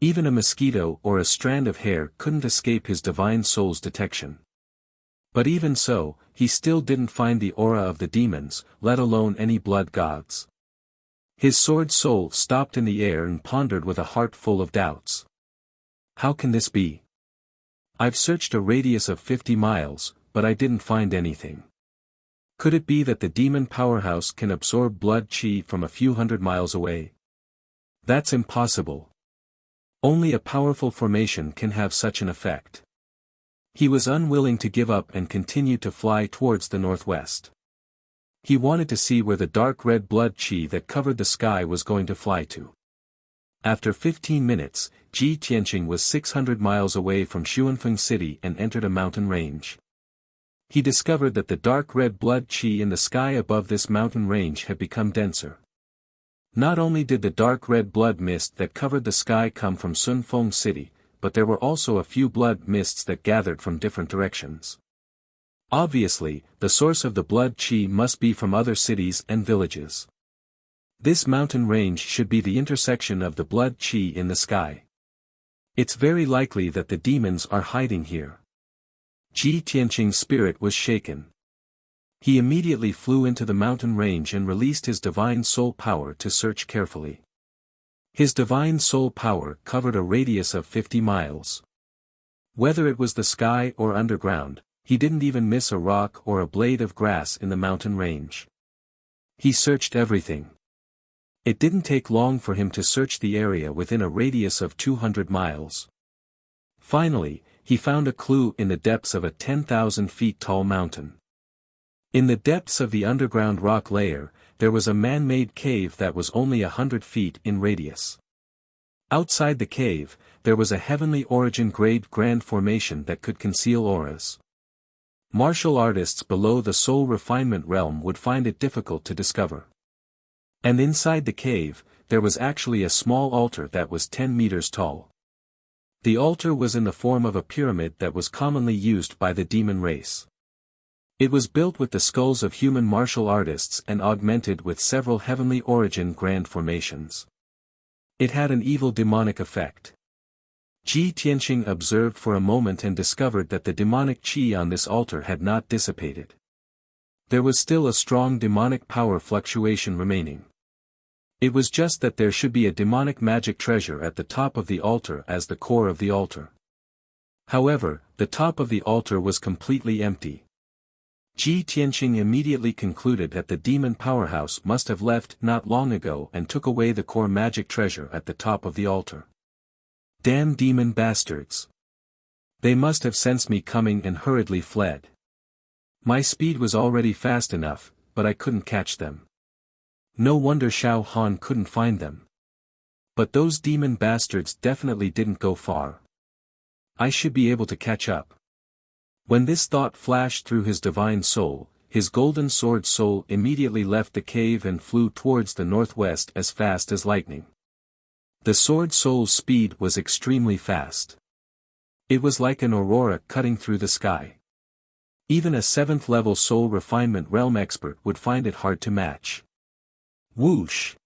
Even a mosquito or a strand of hair couldn't escape his divine soul's detection. But even so, he still didn't find the aura of the demons, let alone any blood gods. His sword soul stopped in the air and pondered with a heart full of doubts. How can this be? I've searched a radius of 50 miles, but I didn't find anything. Could it be that the demon powerhouse can absorb blood qi from a few hundred miles away? That's impossible. Only a powerful formation can have such an effect. He was unwilling to give up and continued to fly towards the northwest. He wanted to see where the dark red blood qi that covered the sky was going to fly to. After 15 minutes, Ji Tianqing was 600 miles away from Xuanfeng City and entered a mountain range. He discovered that the dark red blood qi in the sky above this mountain range had become denser. Not only did the dark red blood mist that covered the sky come from Sunfeng City, but there were also a few blood mists that gathered from different directions. Obviously, the source of the blood qi must be from other cities and villages. This mountain range should be the intersection of the blood qi in the sky. It's very likely that the demons are hiding here. Ji Tianqing's spirit was shaken. He immediately flew into the mountain range and released his divine soul power to search carefully. His divine soul power covered a radius of 50 miles. Whether it was the sky or underground, he didn't even miss a rock or a blade of grass in the mountain range. He searched everything. It didn't take long for him to search the area within a radius of 200 miles. Finally, he found a clue in the depths of a 10,000 feet tall mountain. In the depths of the underground rock layer, there was a man-made cave that was only 100 feet in radius. Outside the cave, there was a heavenly origin grade grand formation that could conceal auras. Martial artists below the soul refinement realm would find it difficult to discover. And inside the cave, there was actually a small altar that was 10 meters tall. The altar was in the form of a pyramid that was commonly used by the demon race. It was built with the skulls of human martial artists and augmented with several heavenly origin grand formations. It had an evil demonic effect. Ji Tianqing observed for a moment and discovered that the demonic qi on this altar had not dissipated. There was still a strong demonic power fluctuation remaining. It was just that there should be a demonic magic treasure at the top of the altar as the core of the altar. However, the top of the altar was completely empty. Ji Tianqing immediately concluded that the demon powerhouse must have left not long ago and took away the core magic treasure at the top of the altar. Damn demon bastards! They must have sensed me coming and hurriedly fled. My speed was already fast enough, but I couldn't catch them. No wonder Xiao Han couldn't find them. But those demon bastards definitely didn't go far. I should be able to catch up. When this thought flashed through his divine soul, his golden sword soul immediately left the cave and flew towards the northwest as fast as lightning. The sword soul's speed was extremely fast. It was like an aurora cutting through the sky. Even a 7th-level soul refinement realm expert would find it hard to match. Whoosh!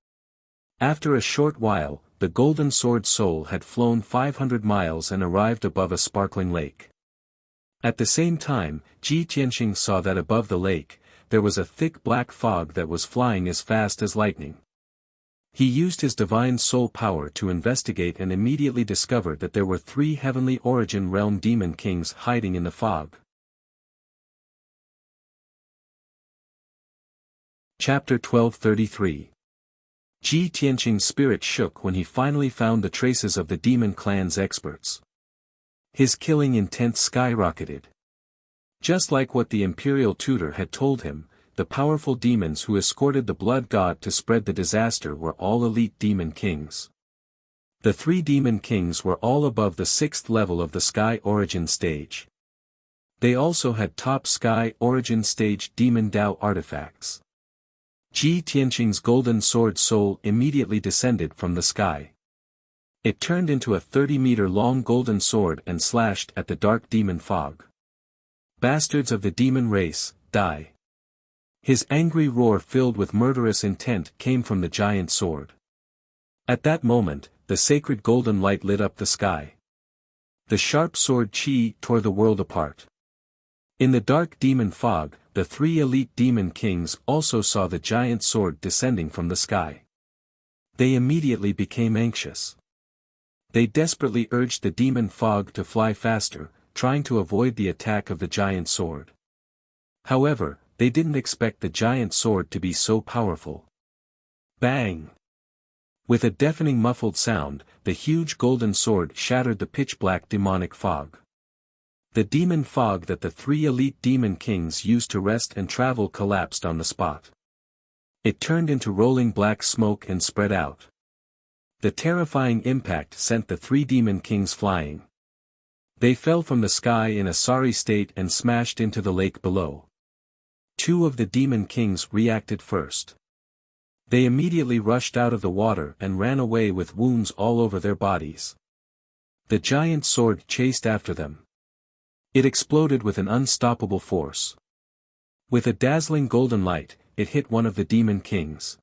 After a short while, the golden sword soul had flown 500 miles and arrived above a sparkling lake. At the same time, Ji Tianqing saw that above the lake, there was a thick black fog that was flying as fast as lightning. He used his divine soul power to investigate and immediately discovered that there were 3 heavenly origin realm demon kings hiding in the fog. Chapter 1233. Ji Tianqing's spirit shook when he finally found the traces of the demon clan's experts. His killing intent skyrocketed. Just like what the imperial tutor had told him, the powerful demons who escorted the blood god to spread the disaster were all elite demon kings. The 3 demon kings were all above the 6th level of the Sky Origin stage. They also had top Sky Origin stage demon Dao artifacts. Ji Tianqing's golden sword soul immediately descended from the sky. It turned into a 30-meter-long golden sword and slashed at the dark demon fog. Bastards of the demon race, die! His angry roar filled with murderous intent came from the giant sword. At that moment, the sacred golden light lit up the sky. The sharp sword Qi tore the world apart. In the dark demon fog, the 3 elite demon kings also saw the giant sword descending from the sky. They immediately became anxious. They desperately urged the demon fog to fly faster, trying to avoid the attack of the giant sword. However, they didn't expect the giant sword to be so powerful. Bang! With a deafening muffled sound, the huge golden sword shattered the pitch-black demonic fog. The demon fog that the 3 elite demon kings used to rest and travel collapsed on the spot. It turned into rolling black smoke and spread out. The terrifying impact sent the 3 demon kings flying. They fell from the sky in a sorry state and smashed into the lake below. 2 of the demon kings reacted first. They immediately rushed out of the water and ran away with wounds all over their bodies. The giant sword chased after them. It exploded with an unstoppable force. With a dazzling golden light, it hit one of the demon kings.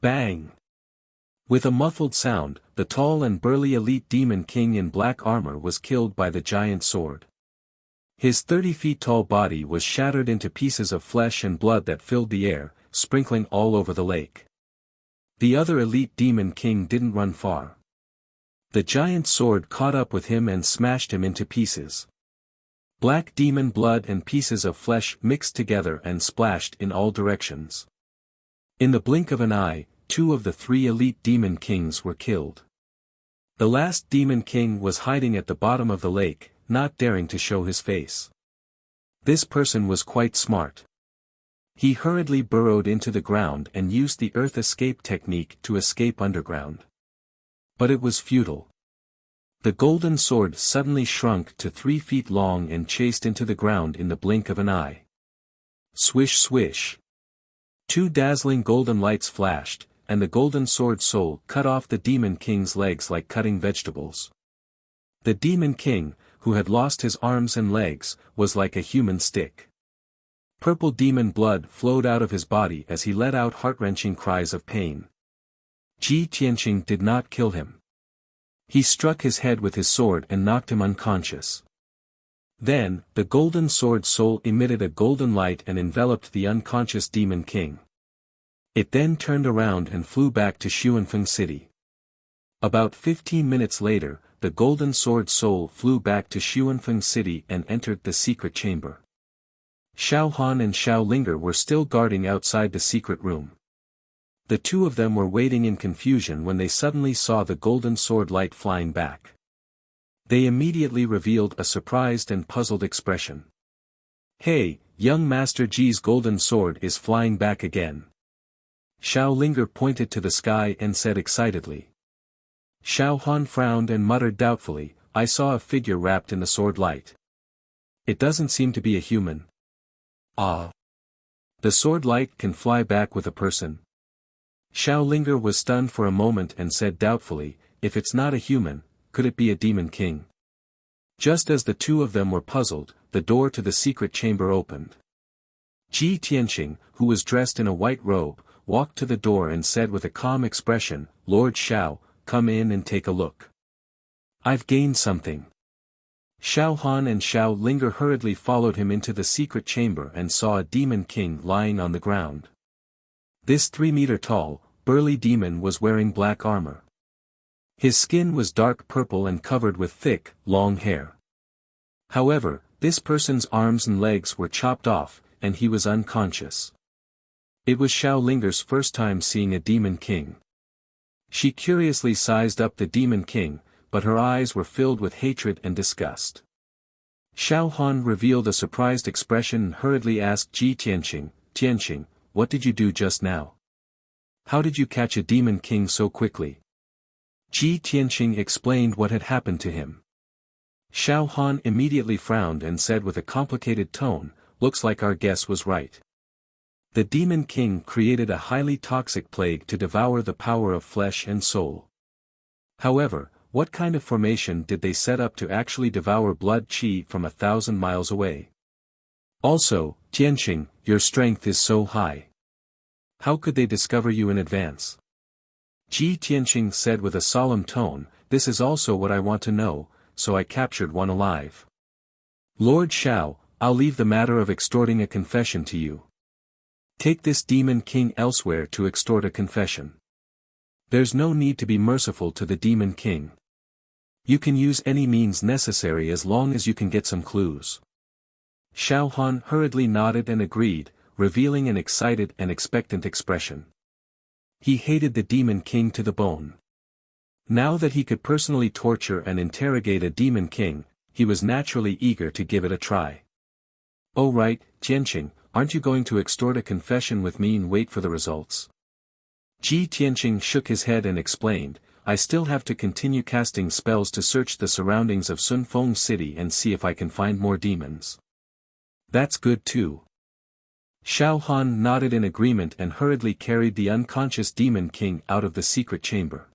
Bang! With a muffled sound, the tall and burly elite demon king in black armor was killed by the giant sword. His 30 feet tall body was shattered into pieces of flesh and blood that filled the air, sprinkling all over the lake. The other elite demon king didn't run far. The giant sword caught up with him and smashed him into pieces. Black demon blood and pieces of flesh mixed together and splashed in all directions. In the blink of an eye, 2 of the 3 elite demon kings were killed. The last demon king was hiding at the bottom of the lake, not daring to show his face. This person was quite smart. He hurriedly burrowed into the ground and used the earth escape technique to escape underground. But it was futile. The golden sword suddenly shrunk to 3 feet long and chased into the ground in the blink of an eye. Swish swish. 2 dazzling golden lights flashed, and the golden sword soul cut off the demon king's legs like cutting vegetables. The demon king, who had lost his arms and legs, was like a human stick. Purple demon blood flowed out of his body as he let out heart-wrenching cries of pain. Ji Tianqing did not kill him. He struck his head with his sword and knocked him unconscious. Then, the golden sword soul emitted a golden light and enveloped the unconscious demon king. It then turned around and flew back to Xuanfeng City. About 15 minutes later, the golden sword soul flew back to Xuanfeng City and entered the secret chamber. Xiao Han and Xiao Linger were still guarding outside the secret room. The 2 of them were waiting in confusion when they suddenly saw the golden sword light flying back. They immediately revealed a surprised and puzzled expression. "Hey, young Master Ji's golden sword is flying back again." Xiao Linger pointed to the sky and said excitedly. Xiao Han frowned and muttered doubtfully, "I saw a figure wrapped in the sword light. It doesn't seem to be a human." "Ah. The sword light can fly back with a person?" Xiao Linger was stunned for a moment and said doubtfully, "If it's not a human, could it be a demon king?" Just as the two of them were puzzled, the door to the secret chamber opened. Ji Tianqing, who was dressed in a white robe, walked to the door and said with a calm expression, "Lord Xiao, come in and take a look. I've gained something." Xiao Han and Xiao Linger hurriedly followed him into the secret chamber and saw a demon king lying on the ground. This 3-meter-tall, burly demon was wearing black armor. His skin was dark purple and covered with thick, long hair. However, this person's arms and legs were chopped off, and he was unconscious. It was Xiao Linger's first time seeing a demon king. She curiously sized up the demon king, but her eyes were filled with hatred and disgust. Xiao Han revealed a surprised expression and hurriedly asked Ji Tianqing, "Tianqing, what did you do just now? How did you catch a demon king so quickly?" Ji Tianqing explained what had happened to him. Xiao Han immediately frowned and said with a complicated tone, "Looks like our guess was right. The demon king created a highly toxic plague to devour the power of flesh and soul. However, what kind of formation did they set up to actually devour blood qi from 1,000 miles away? Also, Tianqing, your strength is so high. How could they discover you in advance?" Ji Tianqing said with a solemn tone, "This is also what I want to know, so I captured one alive. Lord Xiao, I'll leave the matter of extorting a confession to you. Take this demon king elsewhere to extort a confession. There's no need to be merciful to the demon king. You can use any means necessary as long as you can get some clues." Xiao Han hurriedly nodded and agreed, revealing an excited and expectant expression. He hated the demon king to the bone. Now that he could personally torture and interrogate a demon king, he was naturally eager to give it a try. "Oh right, Tianqing, aren't you going to extort a confession with me and wait for the results?" Ji Tianqing shook his head and explained, "I still have to continue casting spells to search the surroundings of Sun Feng City and see if I can find more demons." "That's good too." Xiao Han nodded in agreement and hurriedly carried the unconscious demon king out of the secret chamber.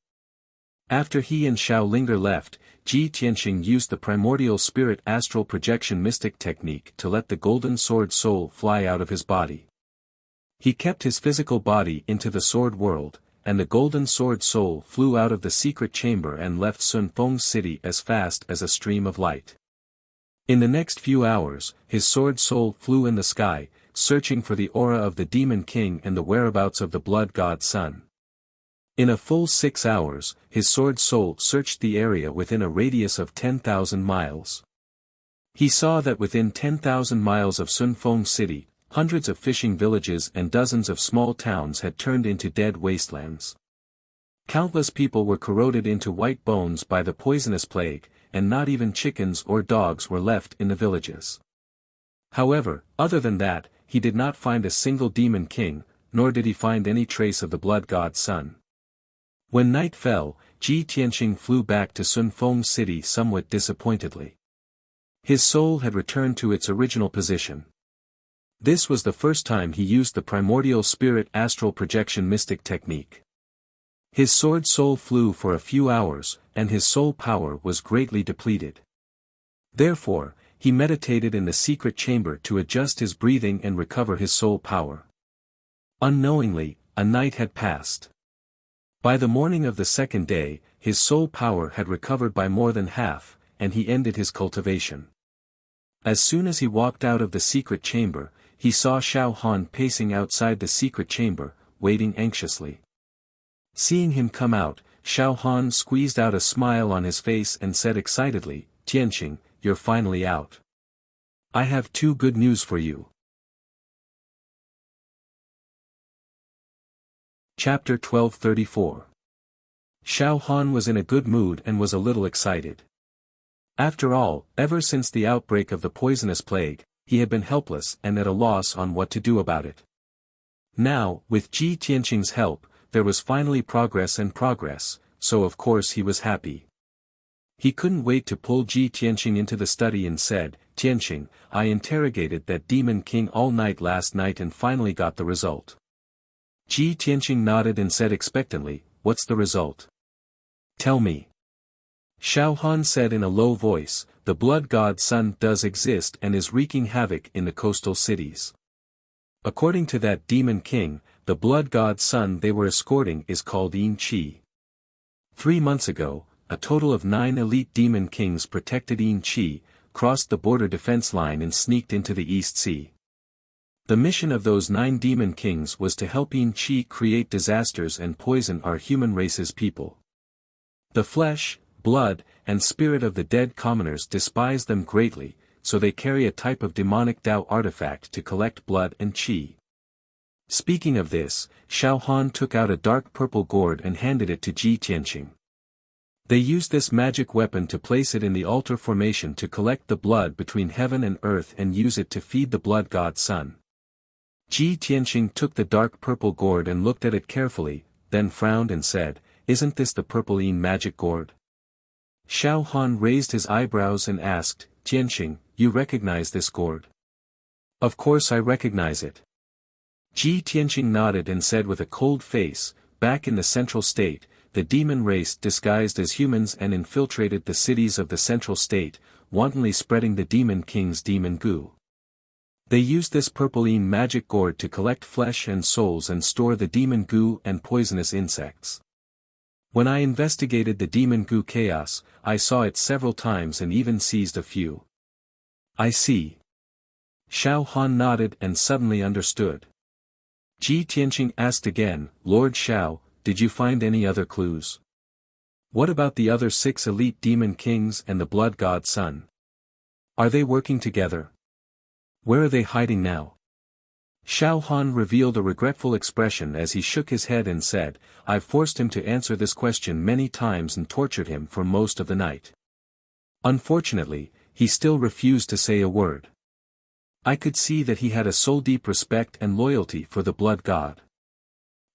After he and Xiao Linger left, Ji Tianqing used the primordial spirit astral projection mystic technique to let the golden sword soul fly out of his body. He kept his physical body into the sword world, and the golden sword soul flew out of the secret chamber and left Sun Feng City as fast as a stream of light. In the next few hours, his sword soul flew in the sky, searching for the aura of the demon king and the whereabouts of the blood god Sun. In a full 6 hours, his sword soul searched the area within a radius of 10,000 miles. He saw that within 10,000 miles of Sun Feng City, hundreds of fishing villages and dozens of small towns had turned into dead wastelands. Countless people were corroded into white bones by the poisonous plague, and not even chickens or dogs were left in the villages. However, other than that, he did not find a single demon king, nor did he find any trace of the blood god Sun. When night fell, Ji Tianqing flew back to Sun Feng City somewhat disappointedly. His soul had returned to its original position. This was the first time he used the primordial spirit astral projection mystic technique. His sword soul flew for a few hours, and his soul power was greatly depleted. Therefore, he meditated in the secret chamber to adjust his breathing and recover his soul power. Unknowingly, a night had passed. By the morning of the second day, his soul power had recovered by more than half, and he ended his cultivation. As soon as he walked out of the secret chamber, he saw Xiao Han pacing outside the secret chamber, waiting anxiously. Seeing him come out, Xiao Han squeezed out a smile on his face and said excitedly, "Tianqing, you're finally out. I have 2 good news for you." Chapter 1234. Xiao Han was in a good mood and was a little excited. After all, ever since the outbreak of the poisonous plague, he had been helpless and at a loss on what to do about it. Now, with Ji Tianqing's help, there was finally progress, so of course he was happy. He couldn't wait to pull Ji Tianqing into the study and said, "Tianqing, I interrogated that demon king all night last night and finally got the result." Ji Tianqing nodded and said expectantly, "What's the result? Tell me." Xiao Han said in a low voice, the blood god Sun does exist and is wreaking havoc in the coastal cities. According to that demon king, the blood god Sun they were escorting is called Yin Qi. 3 months ago, a total of 9 elite demon kings protected Yin Qi, crossed the border defense line and sneaked into the East Sea. The mission of those 9 demon kings was to help Yin Qi create disasters and poison our human race's people. The flesh, blood, and spirit of the dead commoners despise them greatly, so they carry a type of demonic Tao artifact to collect blood and qi. Speaking of this, Xiao Han took out a dark purple gourd and handed it to Ji Tianqing. They used this magic weapon to place it in the altar formation to collect the blood between heaven and earth and use it to feed the blood god Sun. Ji Tianqing took the dark purple gourd and looked at it carefully, then frowned and said, "Isn't this the purple Yin magic gourd?" Xiao Han raised his eyebrows and asked, "Tianqing, you recognize this gourd?" "Of course I recognize it." Ji Tianqing nodded and said with a cold face, "Back in the Central State, the demon race disguised as humans and infiltrated the cities of the Central State, wantonly spreading the demon king's demon goo. They used this purple Yin magic gourd to collect flesh and souls and store the demon goo and poisonous insects. When I investigated the demon goo chaos, I saw it several times and even seized a few." "I see." Xiao Han nodded and suddenly understood. Ji Tianqing asked again, "Lord Xiao, did you find any other clues? What about the other 6 elite demon kings and the blood god Sun? Are they working together? Where are they hiding now?" Xiao Han revealed a regretful expression as he shook his head and said, "I've forced him to answer this question many times and tortured him for most of the night. Unfortunately, he still refused to say a word. I could see that he had a soul-deep respect and loyalty for the blood god.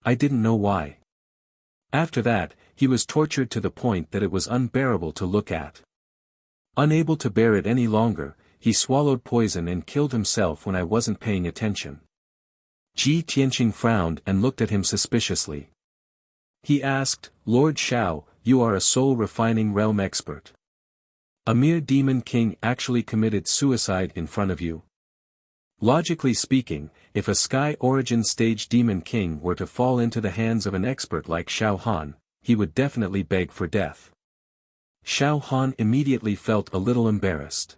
I didn't know why. After that, he was tortured to the point that it was unbearable to look at. Unable to bear it any longer, he swallowed poison and killed himself when I wasn't paying attention." Ji Tianqing frowned and looked at him suspiciously. He asked, "Lord Xiao, you are a soul-refining realm expert. A mere demon king actually committed suicide in front of you? Logically speaking, if a sky origin stage demon king were to fall into the hands of an expert like Xiao Han, he would definitely beg for death." Xiao Han immediately felt a little embarrassed.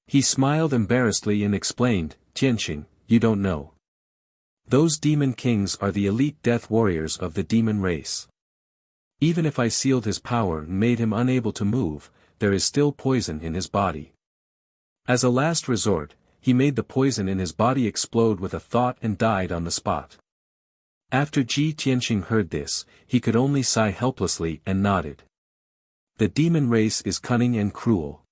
He smiled embarrassedly and explained, "Tianqing, you don't know. Those demon kings are the elite death warriors of the demon race. Even if I sealed his power and made him unable to move, there is still poison in his body. As a last resort, he made the poison in his body explode with a thought and died on the spot." After Ji Tianqing heard this, he could only sigh helplessly and nodded. The demon race is cunning and cruel.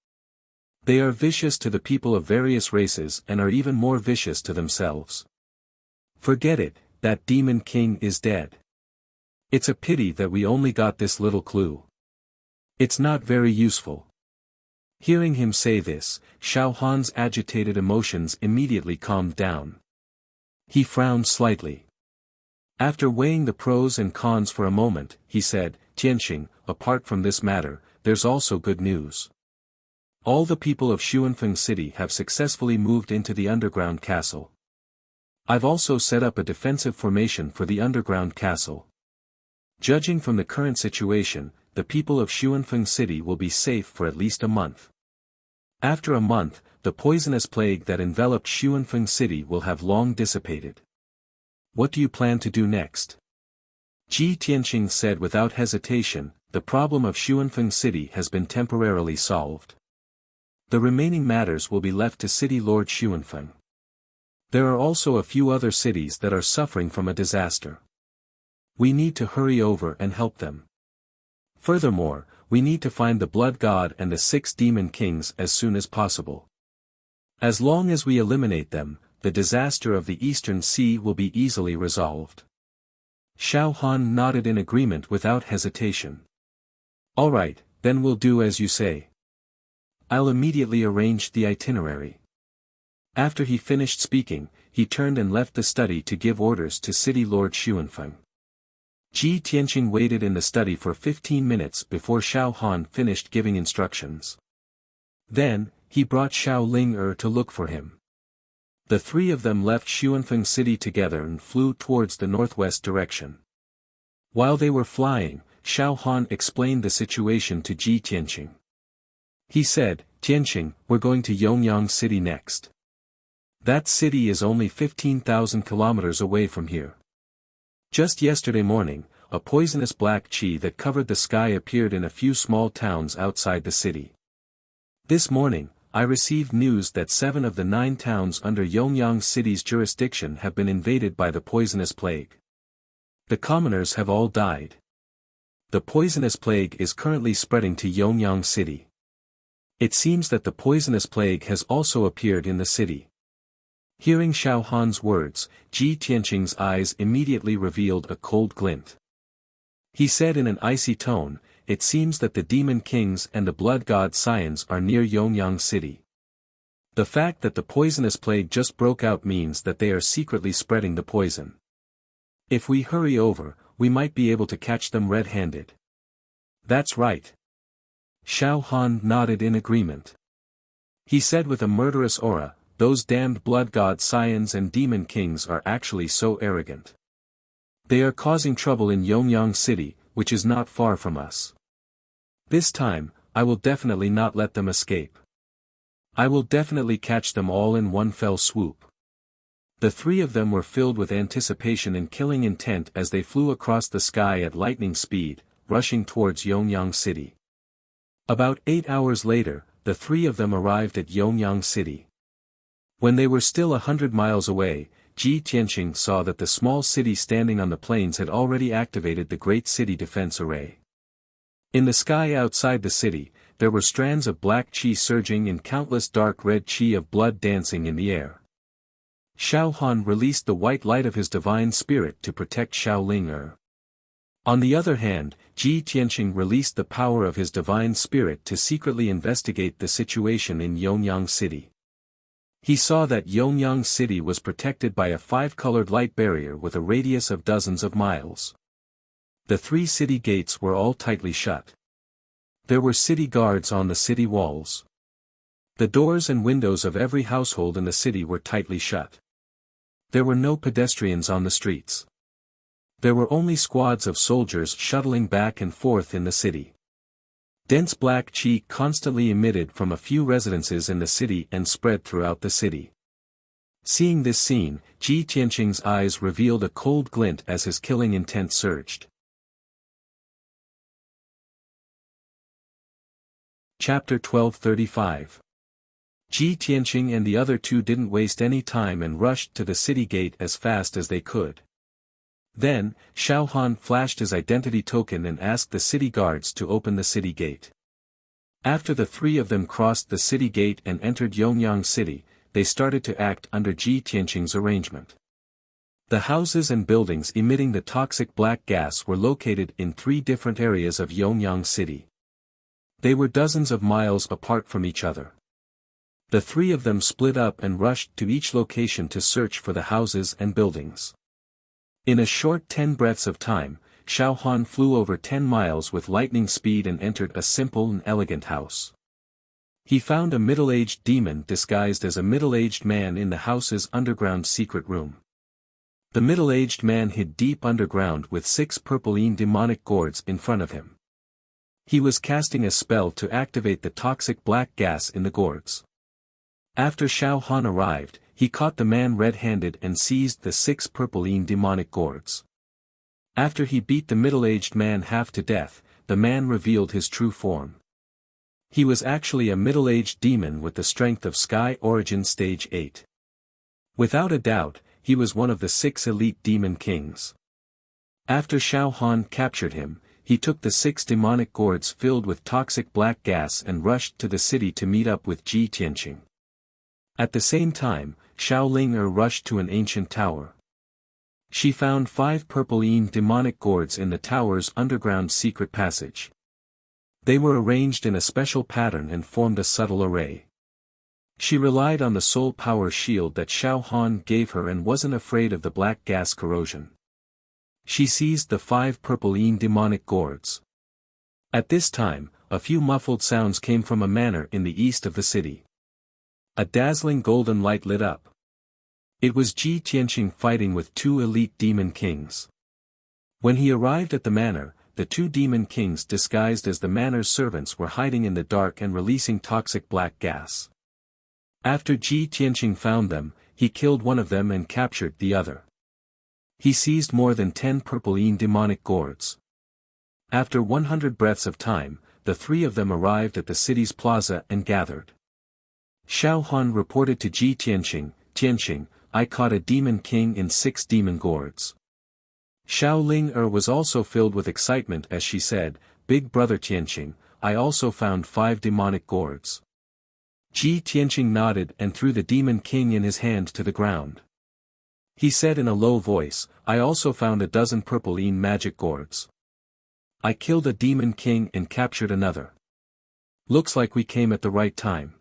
They are vicious to the people of various races and are even more vicious to themselves. Forget it, that demon king is dead. It's a pity that we only got this little clue. It's not very useful. Hearing him say this, Xiao Han's agitated emotions immediately calmed down. He frowned slightly. After weighing the pros and cons for a moment, he said, "Tianqing, apart from this matter, there's also good news. All the people of Xuanfeng City have successfully moved into the underground castle. I've also set up a defensive formation for the underground castle. Judging from the current situation, the people of Xuanfeng City will be safe for at least a month. After a month, the poisonous plague that enveloped Xuanfeng City will have long dissipated. What do you plan to do next?" Ji Tianqing said without hesitation, "The problem of Xuanfeng City has been temporarily solved. The remaining matters will be left to City Lord Xuanfeng. There are also a few other cities that are suffering from a disaster. We need to hurry over and help them. Furthermore, we need to find the blood god and the 6 demon kings as soon as possible. As long as we eliminate them, the disaster of the Eastern Sea will be easily resolved." Xiao Han nodded in agreement without hesitation. "All right, then we'll do as you say. I'll immediately arrange the itinerary." After he finished speaking, he turned and left the study to give orders to City Lord Xuanfeng. Ji Tianqing waited in the study for 15 minutes before Xiao Han finished giving instructions. Then, he brought Xiao Ling to look for him. The three of them left Xuanfeng City together and flew towards the northwest direction. While they were flying, Xiao Han explained the situation to Ji Tianqing. He said, "Tianqing, we're going to Yongyang City next. That city is only 15,000 kilometers away from here. Just yesterday morning, a poisonous black qi that covered the sky appeared in a few small towns outside the city. This morning, I received news that 7 of the 9 towns under Yongyang City's jurisdiction have been invaded by the poisonous plague. The commoners have all died. The poisonous plague is currently spreading to Yongyang City. It seems that the poisonous plague has also appeared in the city." Hearing Xiao Han's words, Ji Tianqing's eyes immediately revealed a cold glint. He said in an icy tone, "It seems that the demon kings and the blood god scions are near Yongyang City. The fact that the poisonous plague just broke out means that they are secretly spreading the poison. If we hurry over, we might be able to catch them red-handed." "That's right." Xiao Han nodded in agreement. He said with a murderous aura, "Those damned blood god scions and demon kings are actually so arrogant. They are causing trouble in Yongyang City, which is not far from us. This time, I will definitely not let them escape. I will definitely catch them all in one fell swoop." The three of them were filled with anticipation and killing intent as they flew across the sky at lightning speed, rushing towards Yongyang City. About 8 hours later, the three of them arrived at Yongyang City. When they were still 100 miles away, Ji Tianqing saw that the small city standing on the plains had already activated the Great City Defense Array. In the sky outside the city, there were strands of black qi surging and countless dark red qi of blood dancing in the air. Xiao Han released the white light of his divine spirit to protect Xiao Ling. On the other hand, Ji Tianqing released the power of his divine spirit to secretly investigate the situation in Yongyang City. He saw that Yongyang City was protected by a 5-colored light barrier with a radius of dozens of miles. The 3 city gates were all tightly shut. There were city guards on the city walls. The doors and windows of every household in the city were tightly shut. There were no pedestrians on the streets. There were only squads of soldiers shuttling back and forth in the city. Dense black qi constantly emitted from a few residences in the city and spread throughout the city. Seeing this scene, Ji Tianqing's eyes revealed a cold glint as his killing intent surged. Chapter 1235. Ji Tianqing and the other 2 didn't waste any time and rushed to the city gate as fast as they could. Then, Xiao Han flashed his identity token and asked the city guards to open the city gate. After the 3 of them crossed the city gate and entered Yongyang City, they started to act under Ji Tianqing's arrangement. The houses and buildings emitting the toxic black gas were located in 3 different areas of Yongyang City. They were dozens of miles apart from each other. The 3 of them split up and rushed to each location to search for the houses and buildings. In a short 10 breaths of time, Xiao Han flew over 10 miles with lightning speed and entered a simple and elegant house. He found a middle-aged demon disguised as a middle-aged man in the house's underground secret room. The middle-aged man hid deep underground with 6 purple-ine demonic gourds in front of him. He was casting a spell to activate the toxic black gas in the gourds. After Xiao Han arrived, he caught the man red-handed and seized the 6 purple-ine demonic gourds. After he beat the middle-aged man half to death, the man revealed his true form. He was actually a middle-aged demon with the strength of Sky Origin Stage 8. Without a doubt, he was one of the 6 elite demon kings. After Xiao Han captured him, he took the 6 demonic gourds filled with toxic black gas and rushed to the city to meet up with Ji Tianqing. At the same time, Xiao Ling rushed to an ancient tower. She found 5 purple-ine demonic gourds in the tower's underground secret passage. They were arranged in a special pattern and formed a subtle array. She relied on the soul power shield that Xiao Han gave her and wasn't afraid of the black gas corrosion. She seized the 5 purple-ine demonic gourds. At this time, a few muffled sounds came from a manor in the east of the city. A dazzling golden light lit up. It was Ji Tianqing fighting with two elite demon kings. When he arrived at the manor, the two demon kings disguised as the manor's servants were hiding in the dark and releasing toxic black gas. After Ji Tianqing found them, he killed one of them and captured the other. He seized more than 10 purple-yin demonic gourds. After 100 breaths of time, the three of them arrived at the city's plaza and gathered. Xiao Han reported to Ji Tianqing, "Tianqing, I caught a demon king in 6 demon gourds." Xiao Ling was also filled with excitement as she said, "Big brother Tianqing, I also found 5 demonic gourds." Ji Tianqing nodded and threw the demon king in his hand to the ground. He said in a low voice, "I also found a dozen purple-yin magic gourds. I killed a demon king and captured another. Looks like we came at the right time.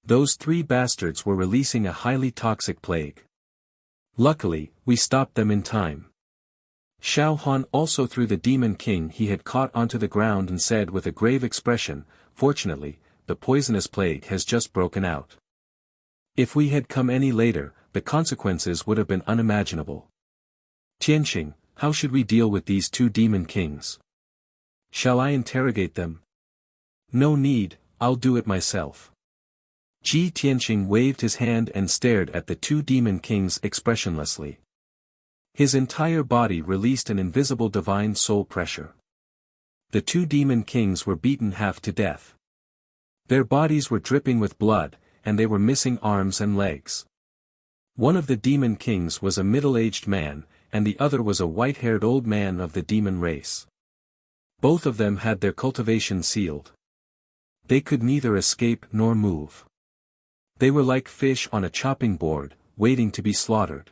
Those 3 bastards were releasing a highly toxic plague. Luckily, we stopped them in time." Xiao Han also threw the demon king he had caught onto the ground and said with a grave expression, "Fortunately, the poisonous plague has just broken out. If we had come any later, the consequences would have been unimaginable. Tianqing, how should we deal with these 2 demon kings? Shall I interrogate them?" "No need, I'll do it myself." Ji Tianqing waved his hand and stared at the 2 demon kings expressionlessly. His entire body released an invisible divine soul pressure. The 2 demon kings were beaten half to death. Their bodies were dripping with blood, and they were missing arms and legs. One of the demon kings was a middle-aged man, and the other was a white-haired old man of the demon race. Both of them had their cultivation sealed. They could neither escape nor move. They were like fish on a chopping board, waiting to be slaughtered.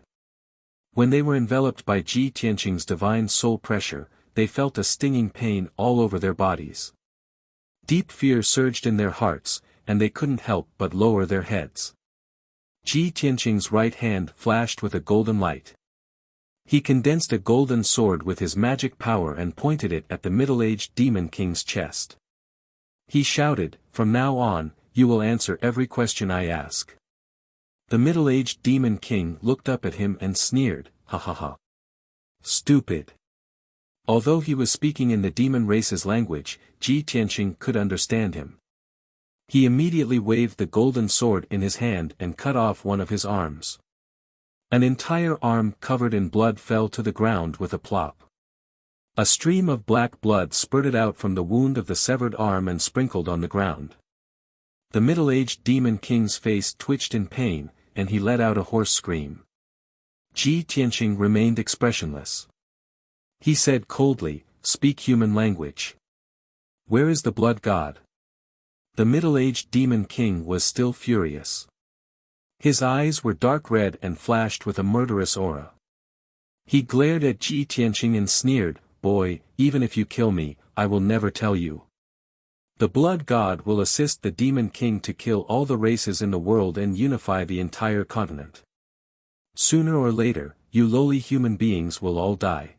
When they were enveloped by Ji Tianqing's divine soul pressure, they felt a stinging pain all over their bodies. Deep fear surged in their hearts, and they couldn't help but lower their heads. Ji Tianqing's right hand flashed with a golden light. He condensed a golden sword with his magic power and pointed it at the middle-aged demon king's chest. He shouted, "From now on, you will answer every question I ask." The middle-aged demon king looked up at him and sneered, "Ha ha ha. Stupid." Although he was speaking in the demon race's language, Ji Tianqing could understand him. He immediately waved the golden sword in his hand and cut off one of his arms. An entire arm covered in blood fell to the ground with a plop. A stream of black blood spurted out from the wound of the severed arm and sprinkled on the ground. The middle-aged demon king's face twitched in pain, and he let out a hoarse scream. Ji Tianqing remained expressionless. He said coldly, "Speak human language. Where is the blood god?" The middle-aged demon king was still furious. His eyes were dark red and flashed with a murderous aura. He glared at Ji Tianqing and sneered, "Boy, even if you kill me, I will never tell you. The blood god will assist the demon king to kill all the races in the world and unify the entire continent. Sooner or later, you lowly human beings will all die."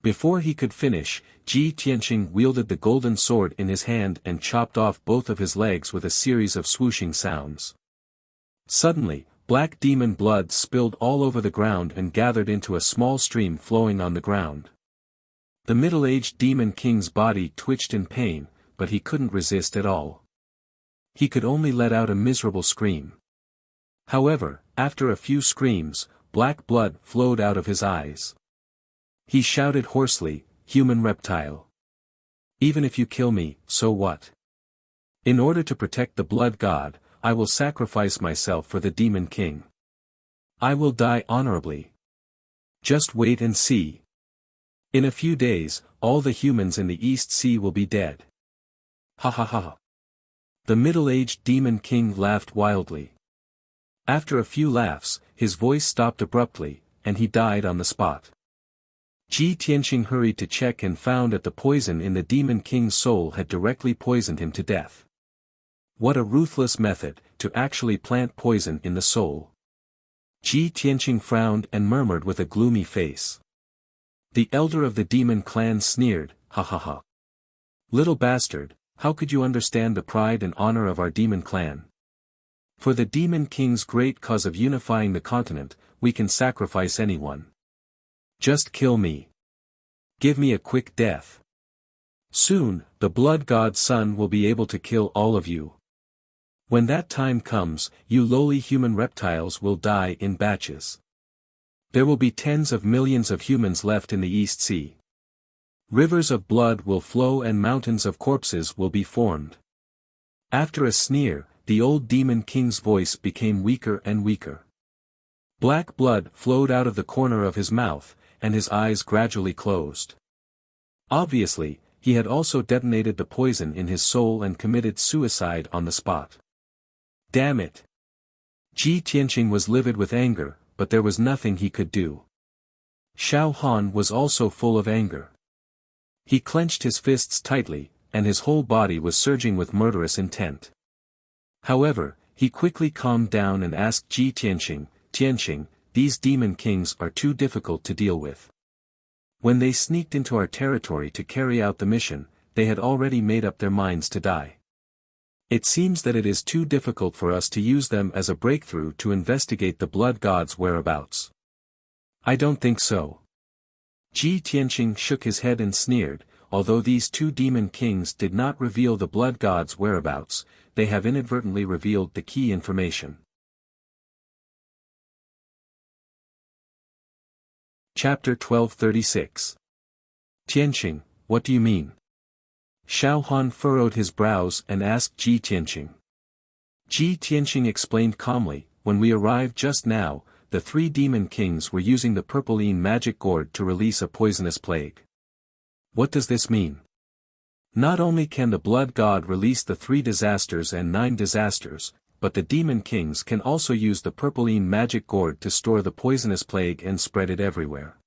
Before he could finish, Ji Tianqing wielded the golden sword in his hand and chopped off both of his legs with a series of swooshing sounds. Suddenly, black demon blood spilled all over the ground and gathered into a small stream flowing on the ground. The middle-aged demon king's body twitched in pain, but he couldn't resist at all. He could only let out a miserable scream. However, after a few screams, black blood flowed out of his eyes. He shouted hoarsely, "Human reptile. Even if you kill me, so what? In order to protect the blood god, I will sacrifice myself for the demon king. I will die honorably. Just wait and see. In a few days, all the humans in the East Sea will be dead." Ha ha ha. The middle-aged demon king laughed wildly. After a few laughs, his voice stopped abruptly, and he died on the spot. Ji Tianqing hurried to check and found that the poison in the demon king's soul had directly poisoned him to death. What a ruthless method, to actually plant poison in the soul. Ji Tianqing frowned and murmured with a gloomy face. The elder of the demon clan sneered, "Ha ha ha. Little bastard, how could you understand the pride and honor of our demon clan? For the demon king's great cause of unifying the continent, we can sacrifice anyone. Just kill me. Give me a quick death. Soon, the blood god's son will be able to kill all of you. When that time comes, you lowly human reptiles will die in batches. There will be tens of millions of humans left in the East Sea. Rivers of blood will flow and mountains of corpses will be formed. After a sneer, the old demon king's voice became weaker and weaker. Black blood flowed out of the corner of his mouth, and his eyes gradually closed. Obviously, he had also detonated the poison in his soul and committed suicide on the spot. Damn it! Ji Tianqing was livid with anger, but there was nothing he could do. Xiao Han was also full of anger. He clenched his fists tightly, and his whole body was surging with murderous intent. However, he quickly calmed down and asked Ji Tianqing, "Tianqing, these demon kings are too difficult to deal with. When they sneaked into our territory to carry out the mission, they had already made up their minds to die. It seems that it is too difficult for us to use them as a breakthrough to investigate the blood god's whereabouts." "I don't think so." Ji Tianqing shook his head and sneered, "Although these two demon kings did not reveal the blood god's whereabouts, they have inadvertently revealed the key information." Chapter 1236. Tianqing, what do you mean? Xiao Han furrowed his brows and asked Ji Tianqing. Ji Tianqing explained calmly, "When we arrived just now, the three demon kings were using the purpline magic gourd to release a poisonous plague." "What does this mean?" "Not only can the blood god release the 3 disasters and 9 disasters, but the demon kings can also use the purpline magic gourd to store the poisonous plague and spread it everywhere.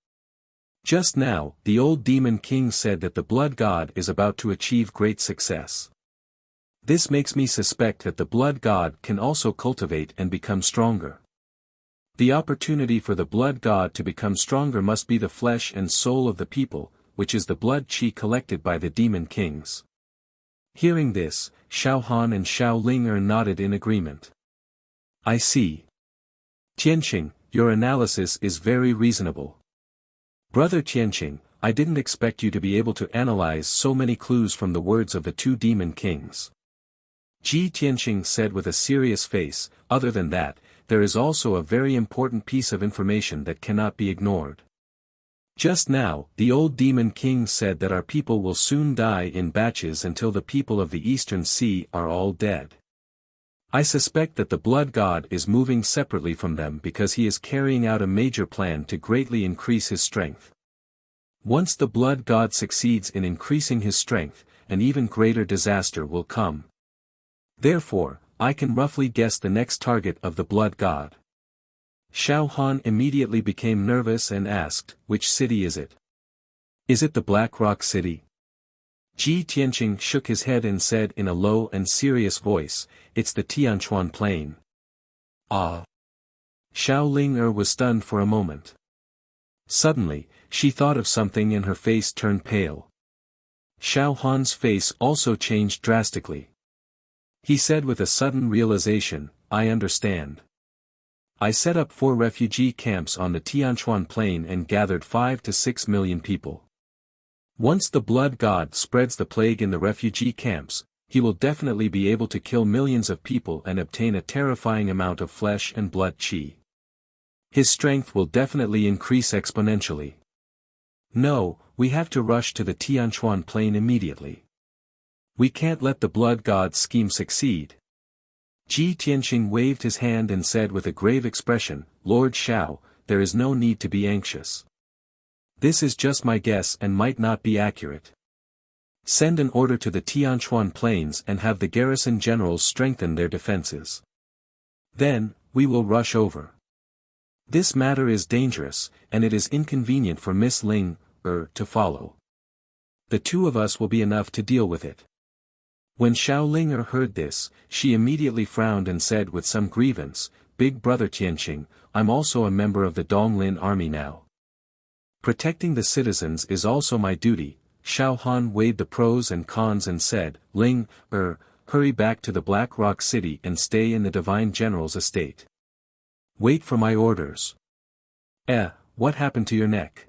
Just now, the old demon king said that the blood god is about to achieve great success. This makes me suspect that the blood god can also cultivate and become stronger. The opportunity for the blood god to become stronger must be the flesh and soul of the people, which is the blood qi collected by the demon kings." Hearing this, Xiao Han and Xiao Ling nodded in agreement. "I see. Tianqing, your analysis is very reasonable. Brother Tianqing, I didn't expect you to be able to analyze so many clues from the words of the two demon kings." Ji Tianqing said with a serious face, "Other than that, there is also a very important piece of information that cannot be ignored. Just now, the old demon king said that our people will soon die in batches until the people of the Eastern Sea are all dead. I suspect that the blood god is moving separately from them because he is carrying out a major plan to greatly increase his strength. Once the blood god succeeds in increasing his strength, an even greater disaster will come. Therefore, I can roughly guess the next target of the blood god." Xiao Han immediately became nervous and asked, "Which city is it? Is it the Black Rock City?" Ji Tianqing shook his head and said in a low and serious voice, "It's the Tianquan Plain." "Ah." Xiao Ling was stunned for a moment. Suddenly, she thought of something and her face turned pale. Xiao Han's face also changed drastically. He said with a sudden realization, "I understand. I set up 4 refugee camps on the Tianquan Plain and gathered 5 to 6 million people. Once the blood god spreads the plague in the refugee camps, he will definitely be able to kill millions of people and obtain a terrifying amount of flesh and blood qi. His strength will definitely increase exponentially. No, we have to rush to the Tianquan Plain immediately. We can't let the blood god's scheme succeed." Ji Tianqing waved his hand and said with a grave expression, "Lord Xiao, there is no need to be anxious. This is just my guess and might not be accurate. Send an order to the Tianquan Plains and have the garrison generals strengthen their defenses. Then, we will rush over. This matter is dangerous, and it is inconvenient for Miss Ling, to follow. The 2 of us will be enough to deal with it." When Xiao Ling heard this, she immediately frowned and said with some grievance, "Big brother Tianqing, I'm also a member of the Donglin army now. Protecting the citizens is also my duty, Xiao Han weighed the pros and cons and said, Ling, hurry back to the Black Rock City and stay in the Divine General's estate. Wait for my orders. What happened to your neck?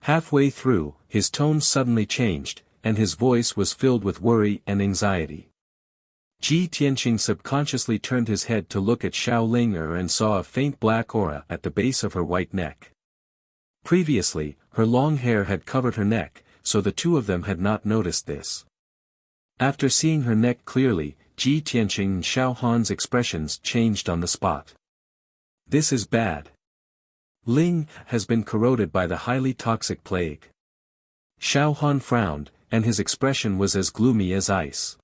Halfway through, his tone suddenly changed, and his voice was filled with worry and anxiety. Ji Tianqing subconsciously turned his head to look at Xiao Ling and saw a faint black aura at the base of her white neck. Previously, her long hair had covered her neck, so the two of them had not noticed this. After seeing her neck clearly, Ji Tianqing and Xiao Han's expressions changed on the spot. This is bad. Ling has been corroded by the highly toxic plague. Xiao Han frowned, and his expression was as gloomy as ice.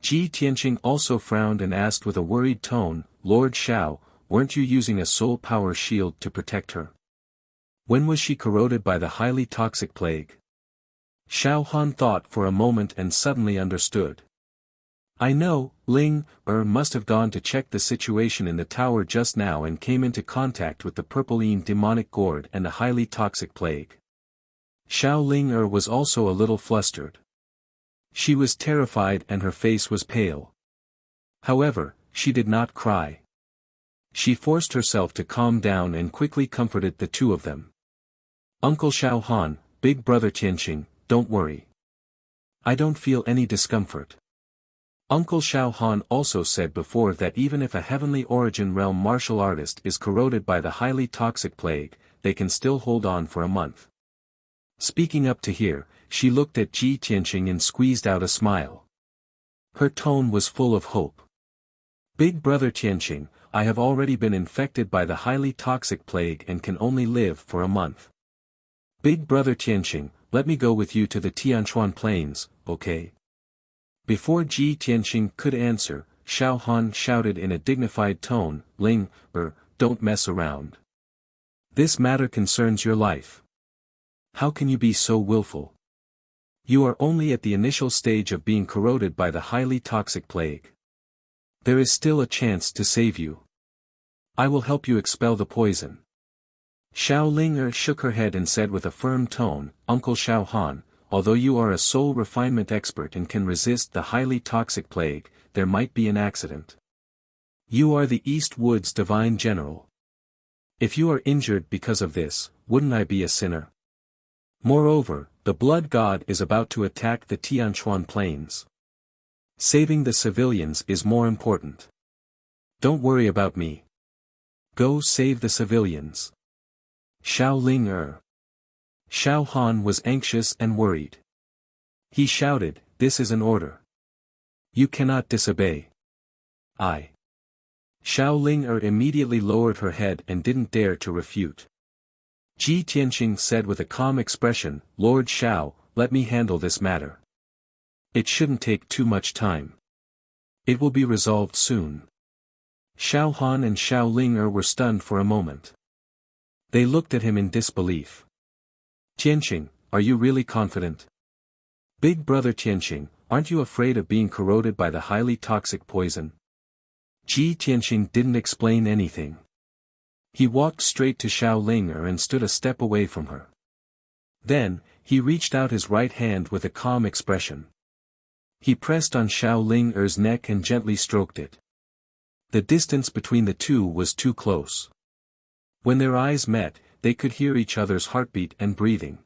Ji Tianqing also frowned and asked with a worried tone, Lord Xiao, weren't you using a soul power shield to protect her? When was she corroded by the highly toxic plague? Xiao Han thought for a moment and suddenly understood. I know, Ling, must have gone to check the situation in the tower just now and came into contact with the purpline demonic gourd and the highly toxic plague. Xiao Ling was also a little flustered. She was terrified and her face was pale. However, she did not cry. She forced herself to calm down and quickly comforted the two of them. Uncle Xiao Han, big brother Tianqing, don't worry. I don't feel any discomfort. Uncle Xiao Han also said before that even if a heavenly origin realm martial artist is corroded by the highly toxic plague, they can still hold on for a month. Speaking up to here, she looked at Ji Tianqing and squeezed out a smile. Her tone was full of hope. Big brother Tianqing, I have already been infected by the highly toxic plague and can only live for a month. Big brother Tianqing, let me go with you to the Tianchuan Plains, okay? Before Ji Tianqing could answer, Xiao Han shouted in a dignified tone, Ling, don't mess around. This matter concerns your life. How can you be so willful? You are only at the initial stage of being corroded by the highly toxic plague. There is still a chance to save you. I will help you expel the poison. Xiao Ling shook her head and said with a firm tone, Uncle Xiao Han, although you are a soul refinement expert and can resist the highly toxic plague, there might be an accident. You are the East Woods Divine General. If you are injured because of this, wouldn't I be a sinner? Moreover, the blood god is about to attack the Tianchuan Plains. Saving the civilians is more important. Don't worry about me. Go save the civilians. Xiao Ling Xiao Han was anxious and worried. He shouted, This is an order. You cannot disobey. Xiao Ling immediately lowered her head and didn't dare to refute. Ji Tianqing said with a calm expression, Lord Xiao, let me handle this matter. It shouldn't take too much time. It will be resolved soon. Xiao Han and Xiao Ling were stunned for a moment. They looked at him in disbelief. Tianqing, are you really confident? Big brother Tianqing, aren't you afraid of being corroded by the highly toxic poison? Ji Tianqing didn't explain anything. He walked straight to Xiao Ling and stood a step away from her. Then, he reached out his right hand with a calm expression. He pressed on Xiao Ling's neck and gently stroked it. The distance between the two was too close. When their eyes met, they could hear each other's heartbeat and breathing.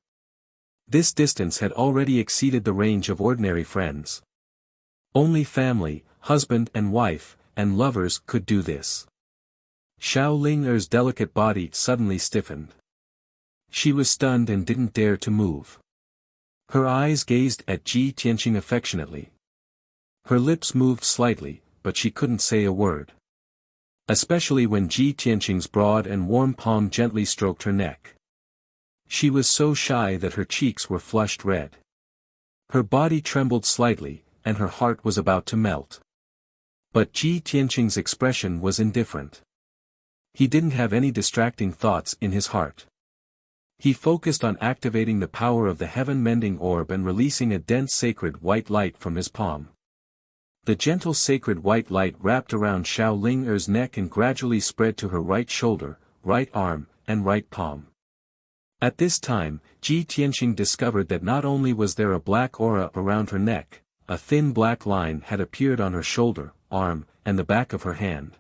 This distance had already exceeded the range of ordinary friends. Only family, husband and wife, and lovers could do this. Xiao Ling's delicate body suddenly stiffened. She was stunned and didn't dare to move. Her eyes gazed at Ji Tianqing affectionately. Her lips moved slightly, but she couldn't say a word. Especially when Ji Tianqing's broad and warm palm gently stroked her neck. She was so shy that her cheeks were flushed red. Her body trembled slightly, and her heart was about to melt. But Ji Tianqing's expression was indifferent. He didn't have any distracting thoughts in his heart. He focused on activating the power of the heaven-mending orb and releasing a dense sacred white light from his palm. The gentle sacred white light wrapped around Xiao Ling's neck and gradually spread to her right shoulder, right arm, and right palm. At this time, Ji Tianqing discovered that not only was there a black aura around her neck, a thin black line had appeared on her shoulder, arm, and the back of her hand.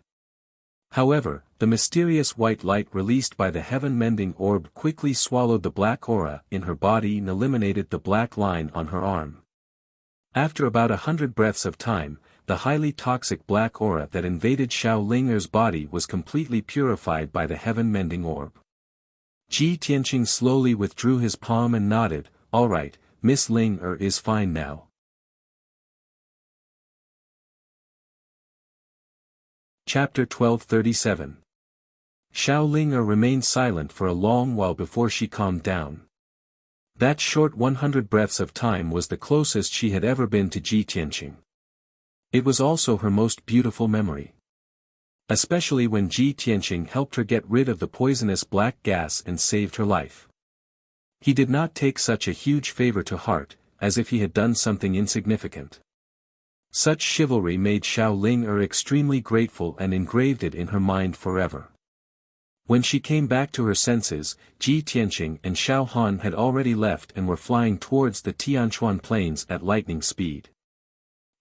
However, the mysterious white light released by the heaven-mending orb quickly swallowed the black aura in her body and eliminated the black line on her arm. After about 100 breaths of time, the highly toxic black aura that invaded Xiao Linger's body was completely purified by the heaven-mending orb. Ji Tianqing slowly withdrew his palm and nodded, "All right, Miss Ling is fine now." Chapter 1237. Xiao Linger remained silent for a long while before she calmed down. That short 100 breaths of time was the closest she had ever been to Ji Tianqing. It was also her most beautiful memory. Especially when Ji Tianqing helped her get rid of the poisonous black gas and saved her life. He did not take such a huge favor to heart, as if he had done something insignificant. Such chivalry made Xiao Linger extremely grateful and engraved it in her mind forever. When she came back to her senses, Ji Tianqing and Xiao Han had already left and were flying towards the Tianchuan plains at lightning speed.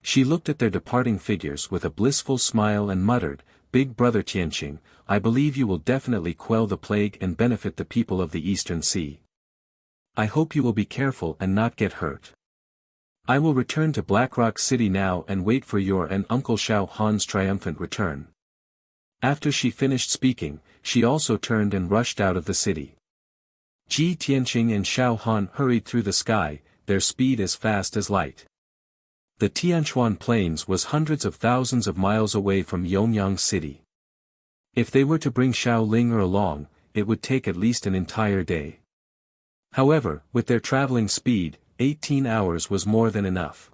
She looked at their departing figures with a blissful smile and muttered, "Big brother Tianqing, I believe you will definitely quell the plague and benefit the people of the Eastern Sea. I hope you will be careful and not get hurt. I will return to Blackrock City now and wait for your and Uncle Xiao Han's triumphant return." After she finished speaking, she also turned and rushed out of the city. Ji Tianqing and Xiao Han hurried through the sky, their speed as fast as light. The Tianchuan Plains was hundreds of thousands of miles away from Yongyang City. If they were to bring Xiao Linger along, it would take at least an entire day. However, with their traveling speed, 18 hours was more than enough.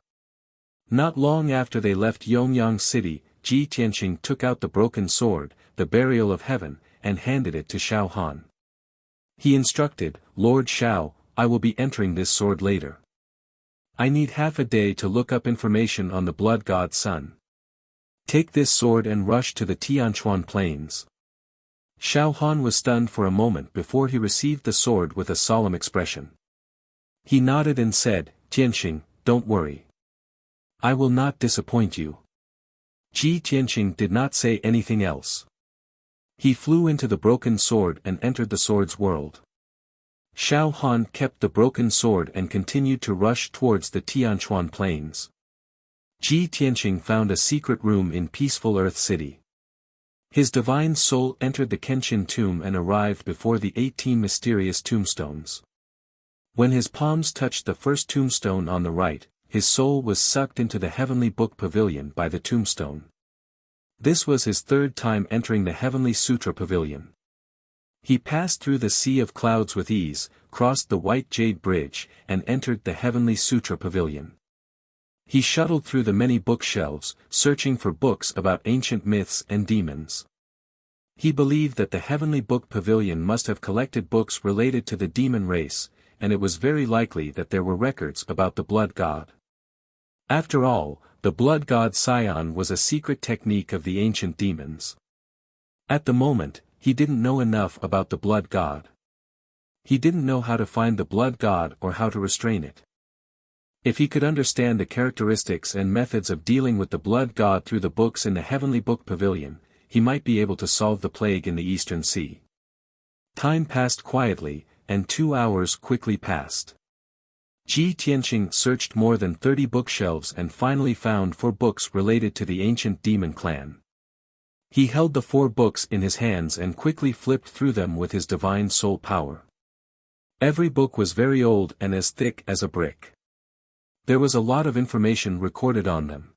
Not long after they left Yongyang City, Ji Tianqing took out the broken sword, the burial of heaven, and handed it to Xiao Han. He instructed, "Lord Xiao, I will be entering this sword later. I need half a day to look up information on the blood god's son. Take this sword and rush to the Tianchuan plains." Xiao Han was stunned for a moment before he received the sword with a solemn expression. He nodded and said, "Tianqing, don't worry. I will not disappoint you." Ji Tianqing did not say anything else. He flew into the broken sword and entered the sword's world. Xiao Han kept the broken sword and continued to rush towards the Tianchuan plains. Ji Tianqing found a secret room in peaceful Earth City. His divine soul entered the Kenshin tomb and arrived before the 18 mysterious tombstones. When his palms touched the first tombstone on the right, his soul was sucked into the heavenly book pavilion by the tombstone. This was his third time entering the heavenly sutra pavilion. He passed through the sea of clouds with ease, crossed the white jade bridge, and entered the heavenly sutra pavilion. He shuttled through the many bookshelves, searching for books about ancient myths and demons. He believed that the heavenly book pavilion must have collected books related to the demon race, and it was very likely that there were records about the blood god. After all, the blood god Scion was a secret technique of the ancient demons. At the moment, he didn't know enough about the blood god. He didn't know how to find the blood god or how to restrain it. If he could understand the characteristics and methods of dealing with the blood god through the books in the heavenly book pavilion, he might be able to solve the plague in the Eastern Sea. Time passed quietly, and 2 hours quickly passed. Ji Tianqing searched more than 30 bookshelves and finally found 4 books related to the ancient demon clan. He held the 4 books in his hands and quickly flipped through them with his divine soul power. Every book was very old and as thick as a brick. There was a lot of information recorded on them.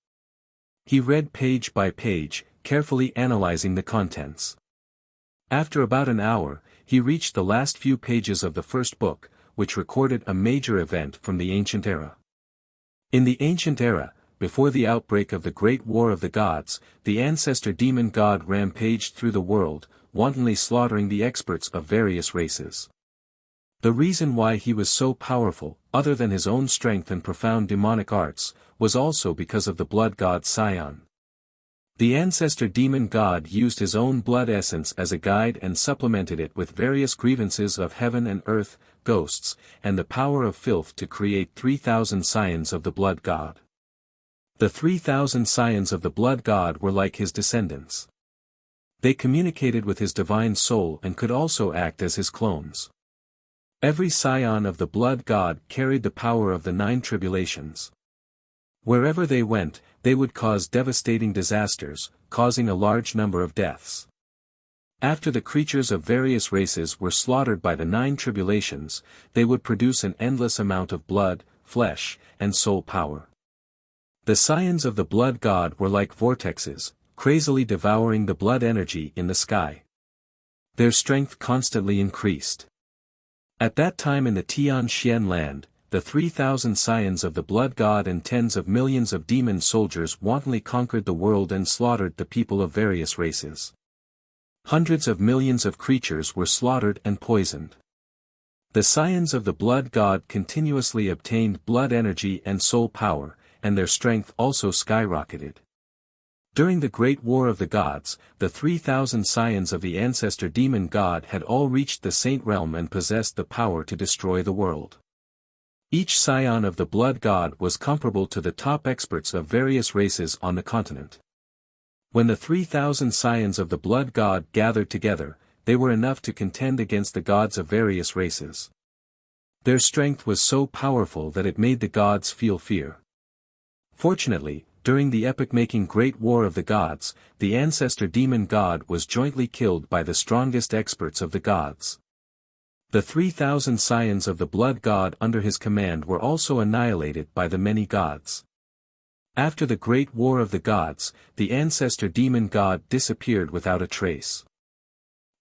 He read page by page, carefully analyzing the contents. After about an hour, he reached the last few pages of the first book, which recorded a major event from the ancient era. In the ancient era, before the outbreak of the Great War of the Gods, the ancestor demon god rampaged through the world, wantonly slaughtering the experts of various races. The reason why he was so powerful, other than his own strength and profound demonic arts, was also because of the blood god Scion. The ancestor demon god used his own blood essence as a guide and supplemented it with various grievances of heaven and earth, ghosts, and the power of filth to create 3,000 scions of the blood god. The 3,000 scions of the blood god were like his descendants. They communicated with his divine soul and could also act as his clones. Every scion of the blood god carried the power of the 9 tribulations. Wherever they went, they would cause devastating disasters, causing a large number of deaths. After the creatures of various races were slaughtered by the 9 tribulations, they would produce an endless amount of blood, flesh, and soul power. The scions of the blood god were like vortexes, crazily devouring the blood energy in the sky. Their strength constantly increased. At that time in the Tianxian land, the 3,000 scions of the blood god and tens of millions of demon soldiers wantonly conquered the world and slaughtered the people of various races. Hundreds of millions of creatures were slaughtered and poisoned. The scions of the blood god continuously obtained blood energy and soul power, and their strength also skyrocketed. During the Great War of the Gods, the 3,000 scions of the ancestor demon god had all reached the Saint Realm and possessed the power to destroy the world. Each scion of the blood god was comparable to the top experts of various races on the continent. When the 3,000 scions of the blood god gathered together, they were enough to contend against the gods of various races. Their strength was so powerful that it made the gods feel fear. Fortunately, during the epoch-making Great War of the Gods, the ancestor demon god was jointly killed by the strongest experts of the gods. The 3,000 scions of the blood god under his command were also annihilated by the many gods. After the Great War of the Gods, the ancestor demon god disappeared without a trace.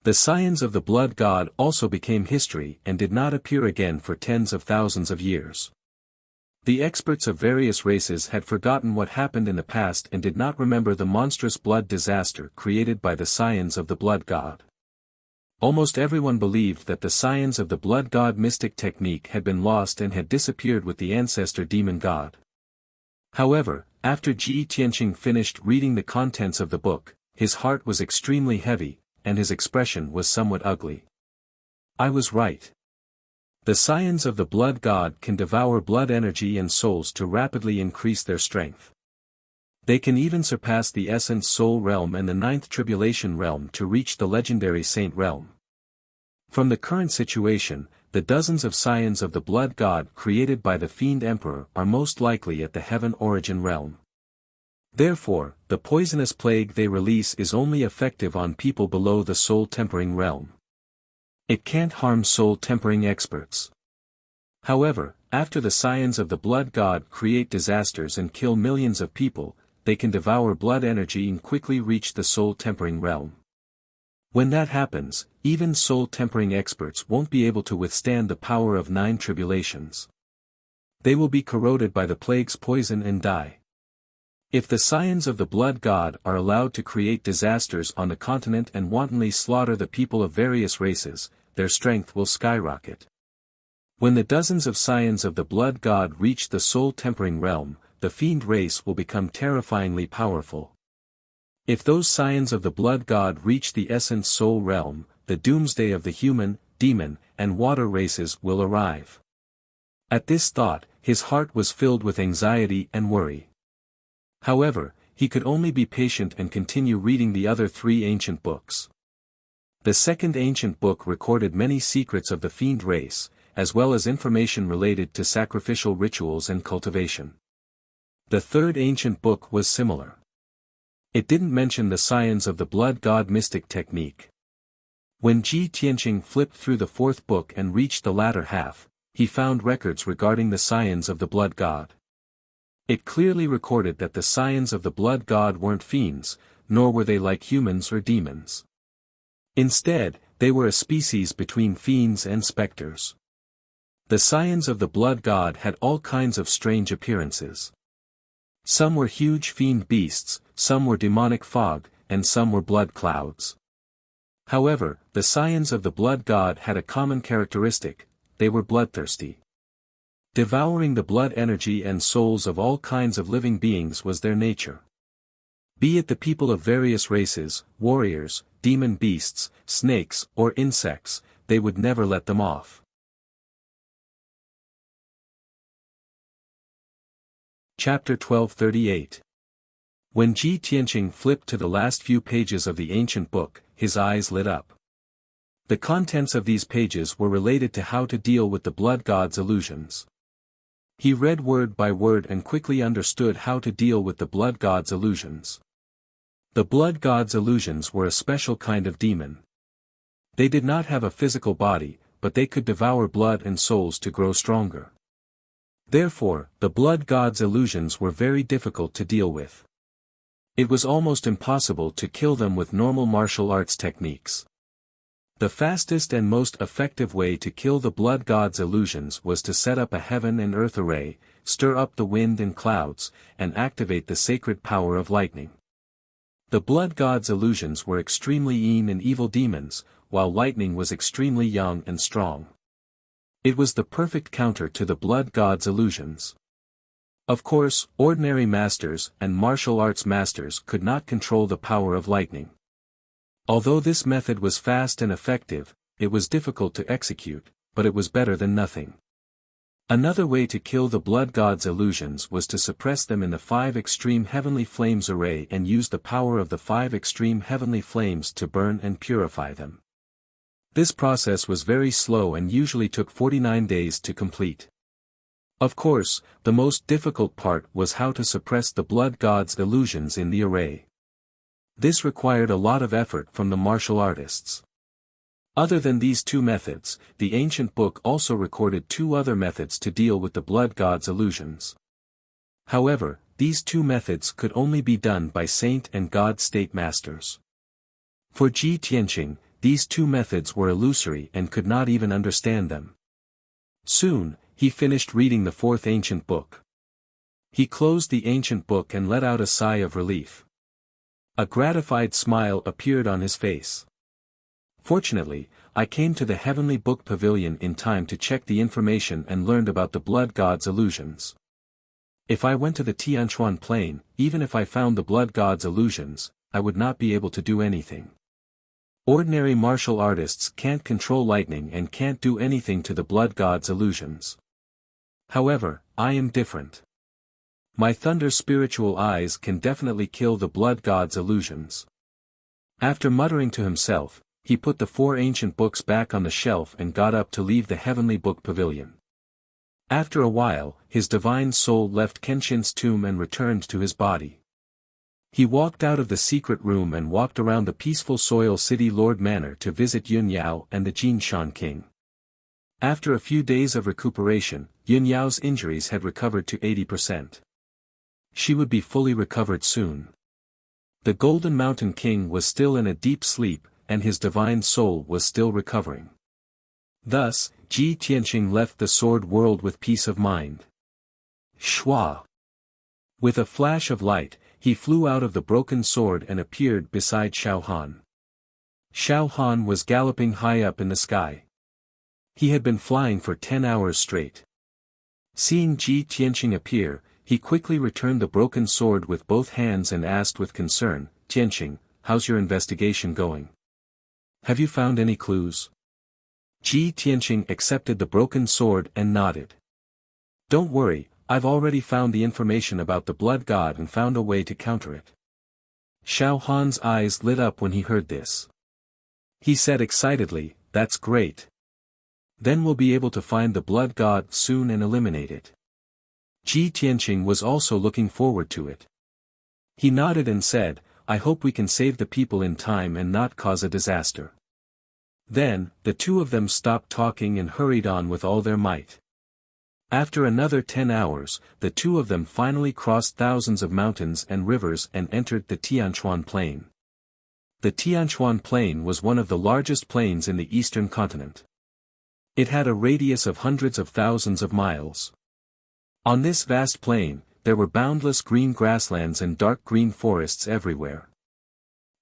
The scions of the blood god also became history and did not appear again for tens of thousands of years. The experts of various races had forgotten what happened in the past and did not remember the monstrous blood disaster created by the scions of the blood god. Almost everyone believed that the scions of the blood god mystic technique had been lost and had disappeared with the ancestor demon god. However, after Ji Tianqing finished reading the contents of the book, his heart was extremely heavy, and his expression was somewhat ugly. I was right. The scions of the blood god can devour blood energy and souls to rapidly increase their strength. They can even surpass the essence soul realm and the 9th tribulation realm to reach the legendary saint realm. From the current situation, the dozens of scions of the blood god created by the fiend emperor are most likely at the heaven origin realm. Therefore, the poisonous plague they release is only effective on people below the soul tempering realm. It can't harm soul tempering experts. However, after the scions of the blood god create disasters and kill millions of people, they can devour blood energy and quickly reach the soul tempering realm. When that happens, even soul tempering experts won't be able to withstand the power of 9 tribulations. They will be corroded by the plague's poison and die. If the scions of the blood god are allowed to create disasters on the continent and wantonly slaughter the people of various races, their strength will skyrocket. When the dozens of scions of the blood god reach the soul tempering realm, the fiend race will become terrifyingly powerful. If those scions of the blood god reach the essence soul realm, the doomsday of the human, demon, and water races will arrive. At this thought, his heart was filled with anxiety and worry. However, he could only be patient and continue reading the other 3 ancient books. The second ancient book recorded many secrets of the fiend race, as well as information related to sacrificial rituals and cultivation. The third ancient book was similar. It didn't mention the scions of the blood god mystic technique. When Ji Tianqing flipped through the 4th book and reached the latter half, he found records regarding the scions of the blood god. It clearly recorded that the scions of the blood god weren't fiends, nor were they like humans or demons. Instead, they were a species between fiends and specters. The scions of the blood god had all kinds of strange appearances. Some were huge fiend beasts, some were demonic fog, and some were blood clouds. However, the scions of the blood god had a common characteristic: they were bloodthirsty. Devouring the blood energy and souls of all kinds of living beings was their nature. Be it the people of various races, warriors, demon beasts, snakes, or insects, they would never let them off. Chapter 1238. When Ji Tianqing flipped to the last few pages of the ancient book, his eyes lit up. The contents of these pages were related to how to deal with the blood god's illusions. He read word by word and quickly understood how to deal with the blood god's illusions. The blood god's illusions were a special kind of demon. They did not have a physical body, but they could devour blood and souls to grow stronger. Therefore, the blood god's illusions were very difficult to deal with. It was almost impossible to kill them with normal martial arts techniques. The fastest and most effective way to kill the blood god's illusions was to set up a heaven and earth array, stir up the wind and clouds, and activate the sacred power of lightning. The blood god's illusions were extremely mean and evil demons, while lightning was extremely young and strong. It was the perfect counter to the blood god's illusions. Of course, ordinary masters and martial arts masters could not control the power of lightning. Although this method was fast and effective, it was difficult to execute, but it was better than nothing. Another way to kill the blood god's illusions was to suppress them in the 5 extreme heavenly flames array and use the power of the 5 extreme heavenly flames to burn and purify them. This process was very slow and usually took 49 days to complete. Of course, the most difficult part was how to suppress the blood god's illusions in the array. This required a lot of effort from the martial artists. Other than these 2 methods, the ancient book also recorded 2 other methods to deal with the blood god's illusions. However, these 2 methods could only be done by saint and god state masters. For Ji Tianqing, these 2 methods were illusory and could not even understand them. Soon, he finished reading the 4th ancient book. He closed the ancient book and let out a sigh of relief. A gratified smile appeared on his face. Fortunately, I came to the heavenly book pavilion in time to check the information and learned about the blood god's illusions. If I went to the Tianquan plain, even if I found the blood god's illusions, I would not be able to do anything. Ordinary martial artists can't control lightning and can't do anything to the blood god's illusions. However, I am different. My thunder spiritual eyes can definitely kill the blood god's illusions. After muttering to himself, he put the 4 ancient books back on the shelf and got up to leave the heavenly book pavilion. After a while, his divine soul left Kenshin's tomb and returned to his body. He walked out of the secret room and walked around the peaceful Soil City Lord Manor to visit Yun Yao and the Jinshan King. After a few days of recuperation, Yun Yao's injuries had recovered to 80%. She would be fully recovered soon. The Golden Mountain King was still in a deep sleep, and his divine soul was still recovering. Thus, Ji Tianqing left the sword world with peace of mind. Shua! With a flash of light, he flew out of the broken sword and appeared beside Xiao Han. Xiao Han was galloping high up in the sky. He had been flying for 10 hours straight. Seeing Ji Tianqing appear, he quickly returned the broken sword with both hands and asked with concern, "Tianqing, how's your investigation going? Have you found any clues?" Ji Tianqing accepted the broken sword and nodded. "Don't worry, I've already found the information about the blood god and found a way to counter it." Xiao Han's eyes lit up when he heard this. He said excitedly, "That's great. Then we'll be able to find the blood god soon and eliminate it." Ji Tianqing was also looking forward to it. He nodded and said, "I hope we can save the people in time and not cause a disaster." Then, the 2 of them stopped talking and hurried on with all their might. After another 10 hours, the 2 of them finally crossed thousands of mountains and rivers and entered the Tianquan Plain. The Tianquan Plain was one of the largest plains in the eastern continent. It had a radius of hundreds of thousands of miles. On this vast plain, there were boundless green grasslands and dark green forests everywhere.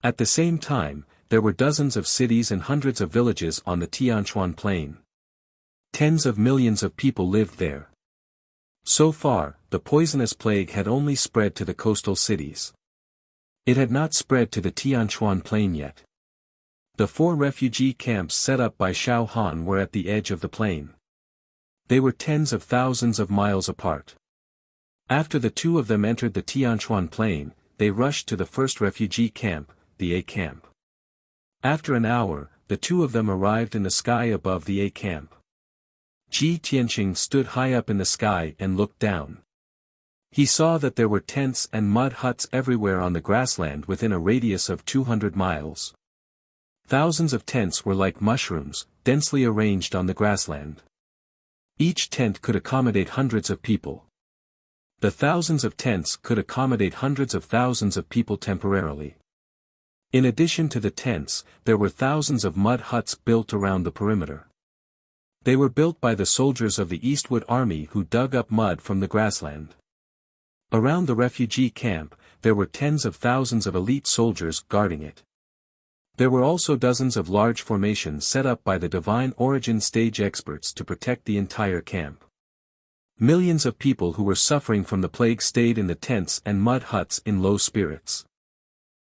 At the same time, there were dozens of cities and hundreds of villages on the Tianquan Plain. Tens of millions of people lived there. So far, the poisonous plague had only spread to the coastal cities. It had not spread to the Tianchuan plain yet. The 4 refugee camps set up by Xiao Han were at the edge of the plain. They were tens of thousands of miles apart. After the 2 of them entered the Tianchuan plain, they rushed to the first refugee camp, the A camp. After an hour, the 2 of them arrived in the sky above the A camp. Ji Tianqing stood high up in the sky and looked down. He saw that there were tents and mud huts everywhere on the grassland within a radius of 200 miles. Thousands of tents were like mushrooms, densely arranged on the grassland. Each tent could accommodate hundreds of people. The thousands of tents could accommodate hundreds of thousands of people temporarily. In addition to the tents, there were thousands of mud huts built around the perimeter. They were built by the soldiers of the Eastwood Army who dug up mud from the grassland. Around the refugee camp, there were tens of thousands of elite soldiers guarding it. There were also dozens of large formations set up by the Divine Origin stage experts to protect the entire camp. Millions of people who were suffering from the plague stayed in the tents and mud huts in low spirits.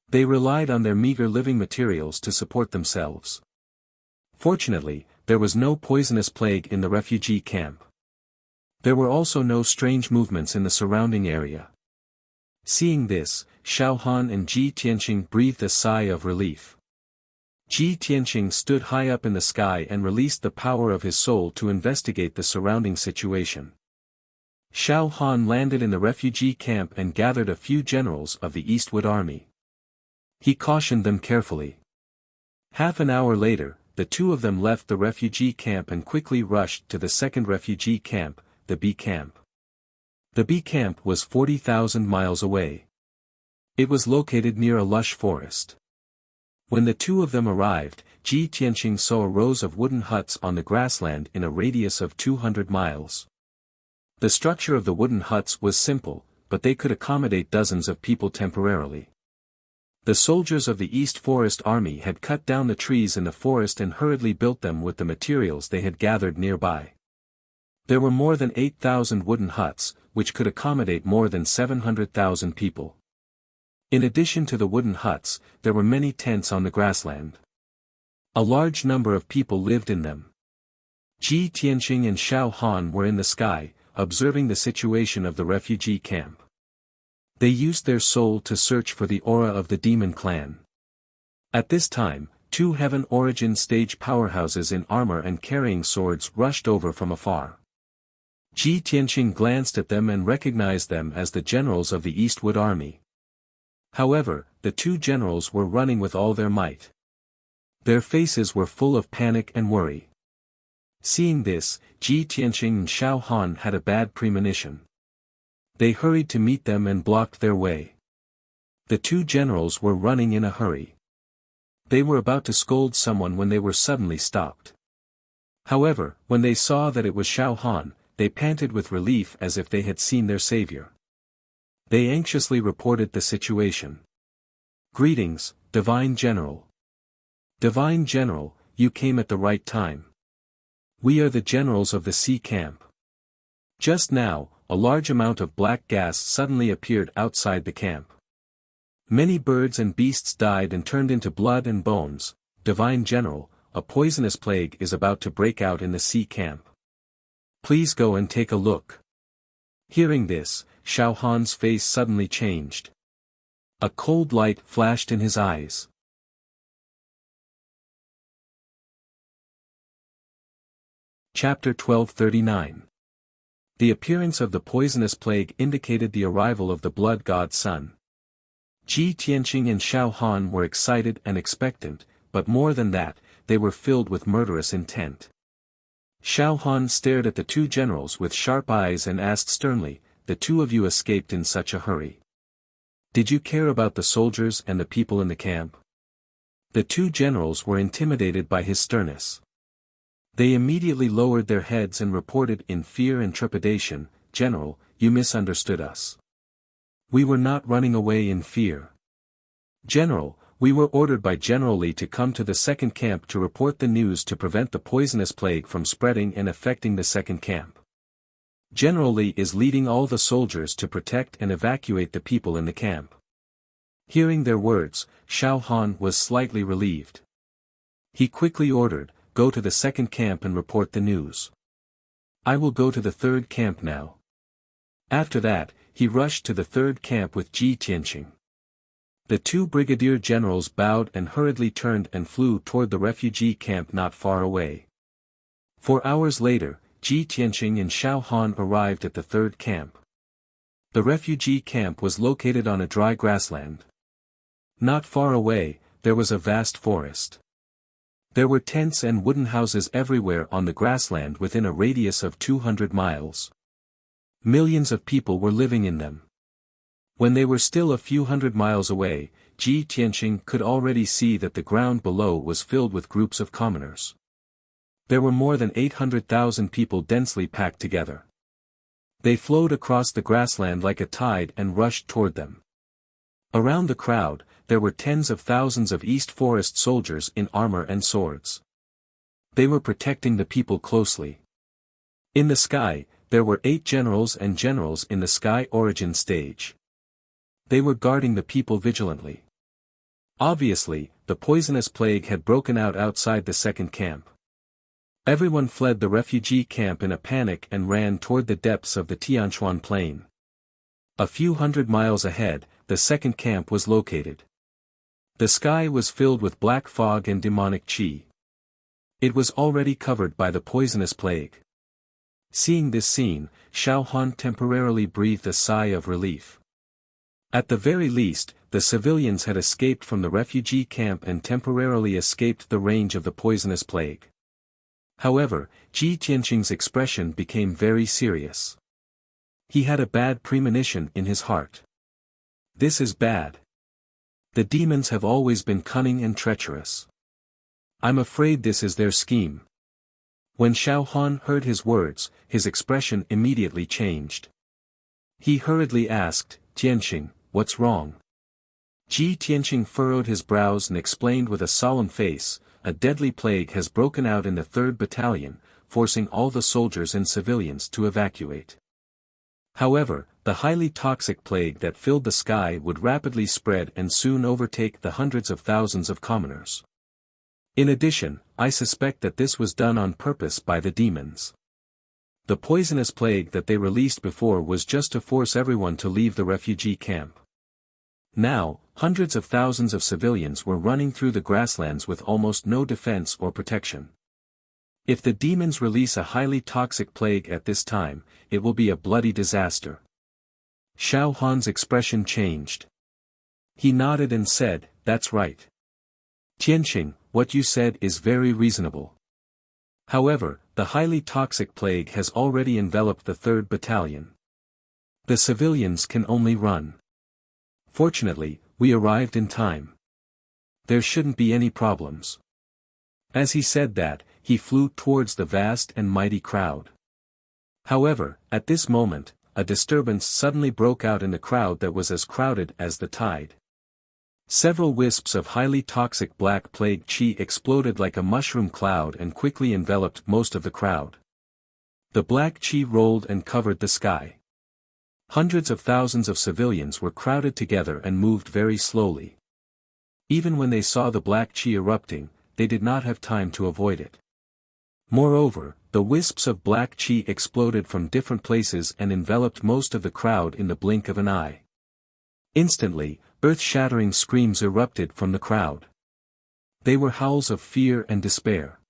They relied on their meager living materials to support themselves. Fortunately, there was no poisonous plague in the refugee camp. There were also no strange movements in the surrounding area. Seeing this, Xiao Han and Ji Tianqing breathed a sigh of relief. Ji Tianqing stood high up in the sky and released the power of his soul to investigate the surrounding situation. Xiao Han landed in the refugee camp and gathered a few generals of the Eastwood Army. He cautioned them carefully. Half an hour later, the 2 of them left the refugee camp and quickly rushed to the second refugee camp, the B camp. The B camp was 40,000 miles away. It was located near a lush forest. When the 2 of them arrived, Ji Tianqing saw rows of wooden huts on the grassland in a radius of 200 miles. The structure of the wooden huts was simple, but they could accommodate dozens of people temporarily. The soldiers of the East Forest Army had cut down the trees in the forest and hurriedly built them with the materials they had gathered nearby. There were more than 8,000 wooden huts, which could accommodate more than 700,000 people. In addition to the wooden huts, there were many tents on the grassland. A large number of people lived in them. Ji Tianqing and Xiao Han were in the sky, observing the situation of the refugee camp. They used their soul to search for the aura of the demon clan. At this time, 2 Heaven Origin stage powerhouses in armor and carrying swords rushed over from afar. Ji Tianqing glanced at them and recognized them as the generals of the Eastwood Army. However, the 2 generals were running with all their might. Their faces were full of panic and worry. Seeing this, Ji Tianqing and Xiao Han had a bad premonition. They hurried to meet them and blocked their way. The 2 generals were running in a hurry. They were about to scold someone when they were suddenly stopped. However, when they saw that it was Xiao Han, they panted with relief as if they had seen their savior. They anxiously reported the situation. "Greetings, Divine General. Divine General, you came at the right time. We are the generals of the C camp. Just now, a large amount of black gas suddenly appeared outside the camp. Many birds and beasts died and turned into blood and bones. Divine General, a poisonous plague is about to break out in the C camp. Please go and take a look." Hearing this, Xiao Han's face suddenly changed. A cold light flashed in his eyes. Chapter 1239. The appearance of the poisonous plague indicated the arrival of the blood god's son. Ji Tianqing and Xiao Han were excited and expectant, but more than that, they were filled with murderous intent. Xiao Han stared at the 2 generals with sharp eyes and asked sternly, "The 2 of you escaped in such a hurry. Did you care about the soldiers and the people in the camp?" The 2 generals were intimidated by his sternness. They immediately lowered their heads and reported in fear and trepidation, "General, you misunderstood us. We were not running away in fear. General, we were ordered by General Li to come to the second camp to report the news to prevent the poisonous plague from spreading and affecting the second camp. General Li is leading all the soldiers to protect and evacuate the people in the camp." Hearing their words, Xiao Han was slightly relieved. He quickly ordered, "Go to the second camp and report the news." "I will go to the third camp now." After that, he rushed to the third camp with Ji Tianqing. The two brigadier generals bowed and hurriedly turned and flew toward the refugee camp not far away. 4 hours later, Ji Tianqing and Xiao Han arrived at the third camp. The refugee camp was located on a dry grassland. Not far away, there was a vast forest. There were tents and wooden houses everywhere on the grassland within a radius of 200 miles. Millions of people were living in them. When they were still a few hundred miles away, Ji Tianqing could already see that the ground below was filled with groups of commoners. There were more than 800,000 people densely packed together. They flowed across the grassland like a tide and rushed toward them. Around the crowd, there were tens of thousands of East Forest soldiers in armor and swords. They were protecting the people closely. In the sky, there were 8 generals and generals in the sky origin stage. They were guarding the people vigilantly. Obviously, the poisonous plague had broken out outside the second camp. Everyone fled the refugee camp in a panic and ran toward the depths of the Tianchuan plain. A few hundred miles ahead, the second camp was located. The sky was filled with black fog and demonic qi. It was already covered by the poisonous plague. Seeing this scene, Xiao Han temporarily breathed a sigh of relief. At the very least, the civilians had escaped from the refugee camp and temporarily escaped the range of the poisonous plague. However, Ji Tianqing's expression became very serious. He had a bad premonition in his heart. This is bad. The demons have always been cunning and treacherous. I'm afraid this is their scheme. When Xiao Han heard his words, his expression immediately changed. He hurriedly asked, "Tianqing, what's wrong?" Ji Tianqing furrowed his brows and explained with a solemn face, "A deadly plague has broken out in the 3rd Battalion, forcing all the soldiers and civilians to evacuate. However, the highly toxic plague that filled the sky would rapidly spread and soon overtake the hundreds of thousands of commoners. In addition, I suspect that this was done on purpose by the demons. The poisonous plague that they released before was just to force everyone to leave the refugee camp. Now, hundreds of thousands of civilians were running through the grasslands with almost no defense or protection. If the demons release a highly toxic plague at this time, it will be a bloody disaster." Xiao Han's expression changed. He nodded and said, "That's right. Tianqing, what you said is very reasonable. However, the highly toxic plague has already enveloped the 3rd Battalion. The civilians can only run. Fortunately, we arrived in time. There shouldn't be any problems." As he said that, he flew towards the vast and mighty crowd. However, at this moment, a disturbance suddenly broke out in the crowd that was as crowded as the tide. Several wisps of highly toxic black plague qi exploded like a mushroom cloud and quickly enveloped most of the crowd. The black qi rolled and covered the sky. Hundreds of thousands of civilians were crowded together and moved very slowly. Even when they saw the black qi erupting, they did not have time to avoid it. Moreover, the wisps of black qi exploded from different places and enveloped most of the crowd in the blink of an eye. Instantly, earth-shattering screams erupted from the crowd. They were howls of fear and despair.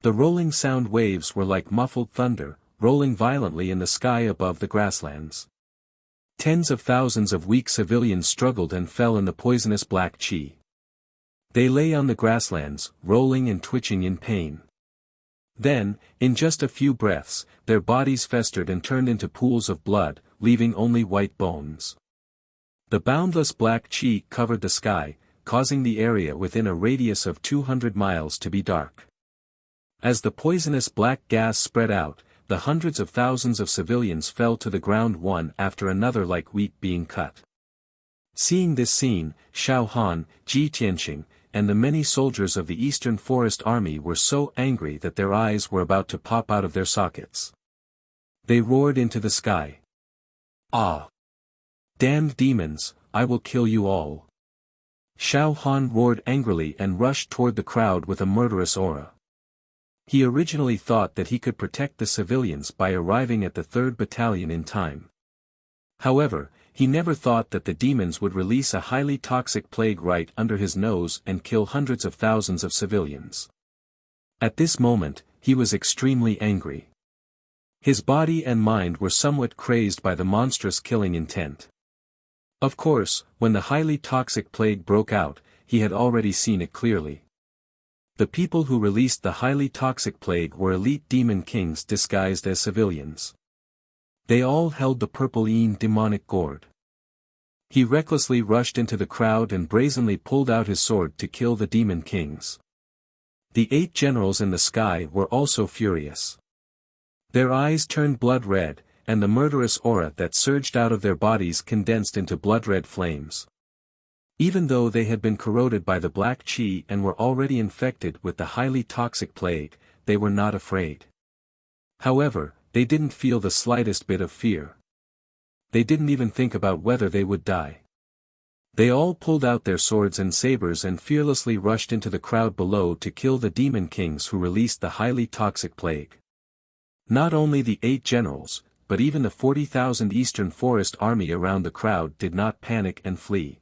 The rolling sound waves were like muffled thunder, rolling violently in the sky above the grasslands. Tens of thousands of weak civilians struggled and fell in the poisonous black qi. They lay on the grasslands, rolling and twitching in pain. Then, in just a few breaths, their bodies festered and turned into pools of blood, leaving only white bones. The boundless black qi covered the sky, causing the area within a radius of 200 miles to be dark. As the poisonous black gas spread out, the hundreds of thousands of civilians fell to the ground one after another like wheat being cut. Seeing this scene, Xiao Han, Ji Tianqing, and the many soldiers of the Eastern Forest Army were so angry that their eyes were about to pop out of their sockets. They roared into the sky. "Ah! Damned demons, I will kill you all." Xiao Han roared angrily and rushed toward the crowd with a murderous aura. He originally thought that he could protect the civilians by arriving at the 3rd Battalion in time. However, he never thought that the demons would release a highly toxic plague right under his nose and kill hundreds of thousands of civilians. At this moment, he was extremely angry. His body and mind were somewhat crazed by the monstrous killing intent. Of course, when the highly toxic plague broke out, he had already seen it clearly. The people who released the highly toxic plague were elite demon kings disguised as civilians. They all held the purple demonic gourd. He recklessly rushed into the crowd and brazenly pulled out his sword to kill the demon kings. The 8 generals in the sky were also furious. Their eyes turned blood red, and the murderous aura that surged out of their bodies condensed into blood-red flames. Even though they had been corroded by the black chi and were already infected with the highly toxic plague, they were not afraid. However, they didn't feel the slightest bit of fear. They didn't even think about whether they would die. They all pulled out their swords and sabers and fearlessly rushed into the crowd below to kill the demon kings who released the highly toxic plague. Not only the 8 generals, but even the 40,000 Eastern Forest army around the crowd did not panic and flee.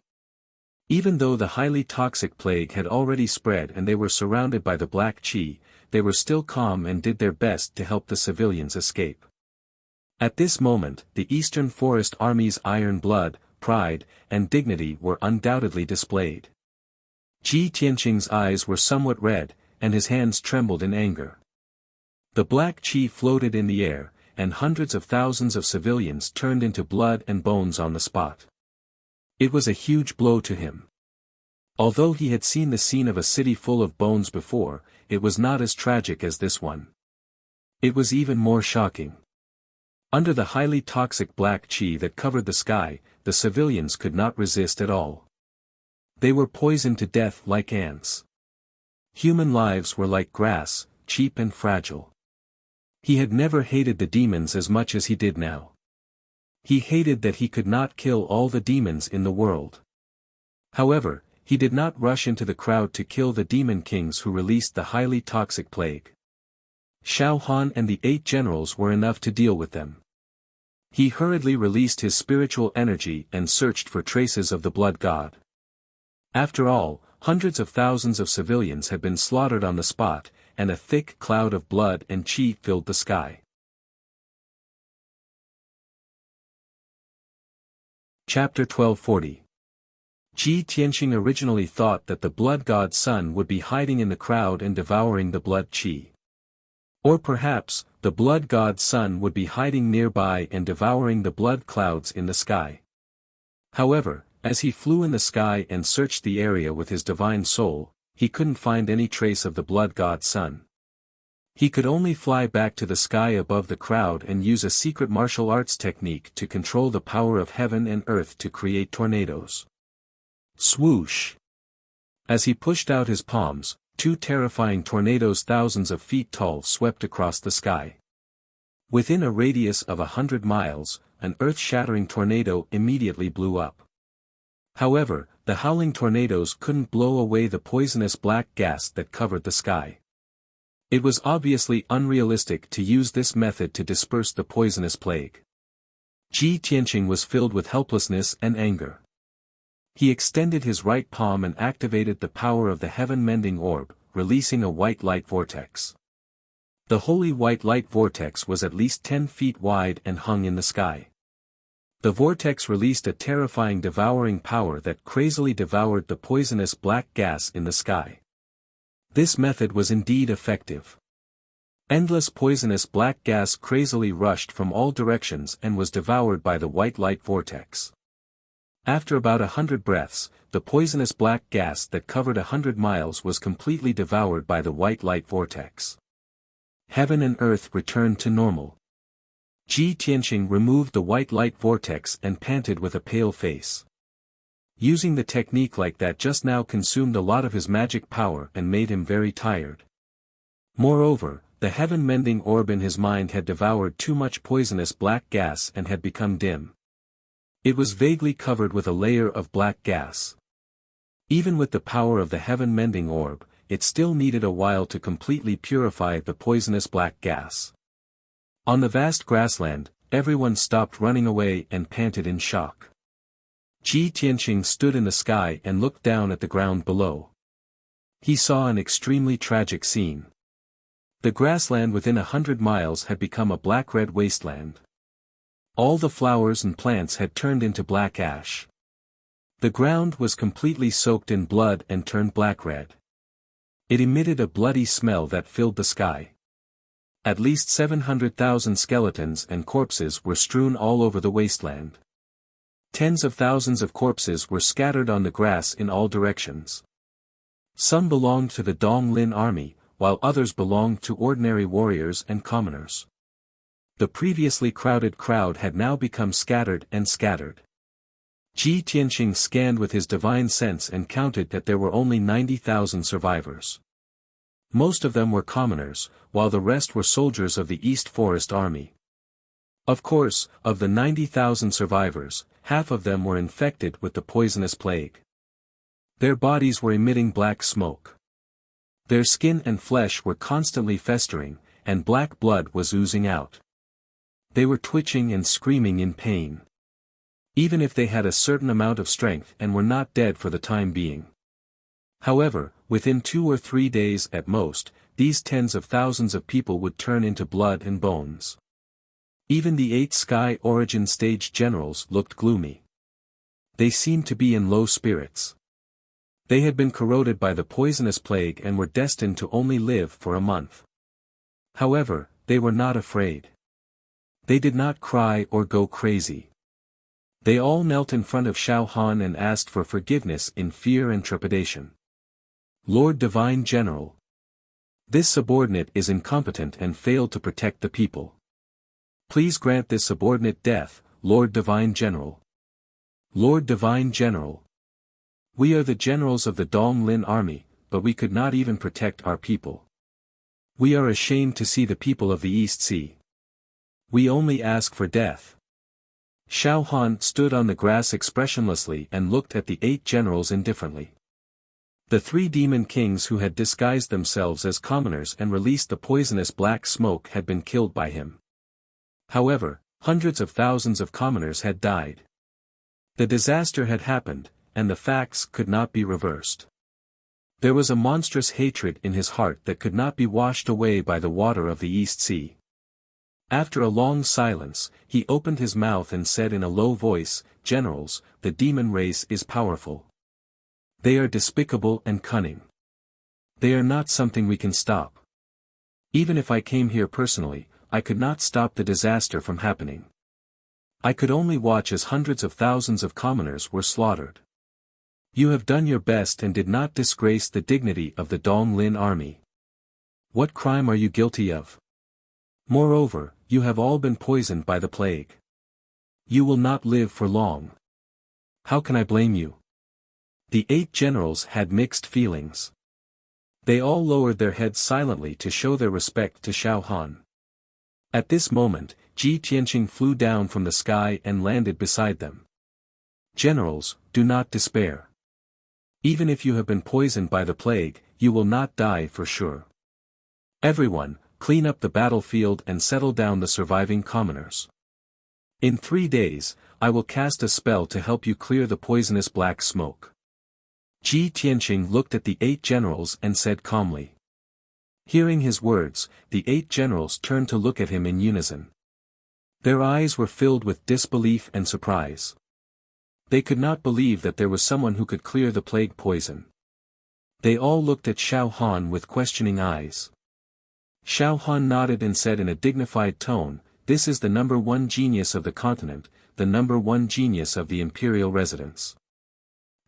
Even though the highly toxic plague had already spread and they were surrounded by the black chi, they were still calm and did their best to help the civilians escape. At this moment, the Eastern Forest Army's iron blood, pride, and dignity were undoubtedly displayed. Ji Tianqing's eyes were somewhat red, and his hands trembled in anger. The black chi floated in the air, and hundreds of thousands of civilians turned into blood and bones on the spot. It was a huge blow to him. Although he had seen the scene of a city full of bones before, it was not as tragic as this one. It was even more shocking. Under the highly toxic black chi that covered the sky, the civilians could not resist at all. They were poisoned to death like ants. Human lives were like grass, cheap and fragile. He had never hated the demons as much as he did now. He hated that he could not kill all the demons in the world. However, he did not rush into the crowd to kill the demon kings who released the highly toxic plague. Xiao Han and the 8 generals were enough to deal with them. He hurriedly released his spiritual energy and searched for traces of the blood god. After all, hundreds of thousands of civilians had been slaughtered on the spot, and a thick cloud of blood and chi filled the sky. Chapter 1240. Ji Tianqing originally thought that the blood god's son would be hiding in the crowd and devouring the blood chi. Or perhaps, the blood god's son would be hiding nearby and devouring the blood clouds in the sky. However, as he flew in the sky and searched the area with his divine soul, he couldn't find any trace of the blood god's son. He could only fly back to the sky above the crowd and use a secret martial arts technique to control the power of heaven and earth to create tornadoes. Swoosh! As he pushed out his palms, 2 terrifying tornadoes thousands of feet tall swept across the sky. Within a radius of 100 miles, an earth-shattering tornado immediately blew up. However, the howling tornadoes couldn't blow away the poisonous black gas that covered the sky. It was obviously unrealistic to use this method to disperse the poisonous plague. Ji Tianqing was filled with helplessness and anger. He extended his right palm and activated the power of the heaven-mending orb, releasing a white light vortex. The holy white light vortex was at least 10 feet wide and hung in the sky. The vortex released a terrifying devouring power that crazily devoured the poisonous black gas in the sky. This method was indeed effective. Endless poisonous black gas crazily rushed from all directions and was devoured by the white light vortex. After about 100 breaths, the poisonous black gas that covered 100 miles was completely devoured by the white light vortex. Heaven and earth returned to normal. Ji Tianqing removed the white light vortex and panted with a pale face. Using the technique like that just now consumed a lot of his magic power and made him very tired. Moreover, the heaven-mending orb in his mind had devoured too much poisonous black gas and had become dim. It was vaguely covered with a layer of black gas. Even with the power of the heaven-mending orb, it still needed a while to completely purify the poisonous black gas. On the vast grassland, everyone stopped running away and panted in shock. Ji Tianqing stood in the sky and looked down at the ground below. He saw an extremely tragic scene. The grassland within 100 miles had become a black-red wasteland. All the flowers and plants had turned into black ash. The ground was completely soaked in blood and turned black-red. It emitted a bloody smell that filled the sky. At least 700,000 skeletons and corpses were strewn all over the wasteland. Tens of thousands of corpses were scattered on the grass in all directions. Some belonged to the Donglin army, while others belonged to ordinary warriors and commoners. The previously crowded crowd had now become scattered and scattered. Ji Tianqing scanned with his divine sense and counted that there were only 90,000 survivors. Most of them were commoners, while the rest were soldiers of the East Forest Army. Of course, of the 90,000 survivors, half of them were infected with the poisonous plague. Their bodies were emitting black smoke. Their skin and flesh were constantly festering, and black blood was oozing out. They were twitching and screaming in pain. Even if they had a certain amount of strength and were not dead for the time being. However, within 2 or 3 days at most, these tens of thousands of people would turn into blood and bones. Even the 8 Sky Origin Stage generals looked gloomy. They seemed to be in low spirits. They had been corroded by the poisonous plague and were destined to only live for a month. However, they were not afraid. They did not cry or go crazy. They all knelt in front of Xiao Han and asked for forgiveness in fear and trepidation. Lord Divine General. This subordinate is incompetent and failed to protect the people. Please grant this subordinate death, Lord Divine General. Lord Divine General. We are the generals of the Donglin army, but we could not even protect our people. We are ashamed to see the people of the East Sea. We only ask for death. Xiao Han stood on the grass expressionlessly and looked at the 8 generals indifferently. The 3 demon kings who had disguised themselves as commoners and released the poisonous black smoke had been killed by him. However, hundreds of thousands of commoners had died. The disaster had happened, and the facts could not be reversed. There was a monstrous hatred in his heart that could not be washed away by the water of the East Sea. After a long silence, he opened his mouth and said in a low voice, "Generals, the demon race is powerful. They are despicable and cunning. They are not something we can stop. Even if I came here personally, I could not stop the disaster from happening. I could only watch as hundreds of thousands of commoners were slaughtered. You have done your best and did not disgrace the dignity of the Donglin army. What crime are you guilty of? Moreover, you have all been poisoned by the plague. You will not live for long. How can I blame you?" The 8 generals had mixed feelings. They all lowered their heads silently to show their respect to Xiao Han. At this moment, Ji Tianqing flew down from the sky and landed beside them. "Generals, do not despair. Even if you have been poisoned by the plague, you will not die for sure. Everyone, clean up the battlefield and settle down the surviving commoners. In 3 days, I will cast a spell to help you clear the poisonous black smoke." Ji Tianqing looked at the 8 generals and said calmly. Hearing his words, the 8 generals turned to look at him in unison. Their eyes were filled with disbelief and surprise. They could not believe that there was someone who could clear the plague poison. They all looked at Xiao Han with questioning eyes. Xiao Han nodded and said in a dignified tone, "This is the #1 genius of the continent, the #1 genius of the imperial residence.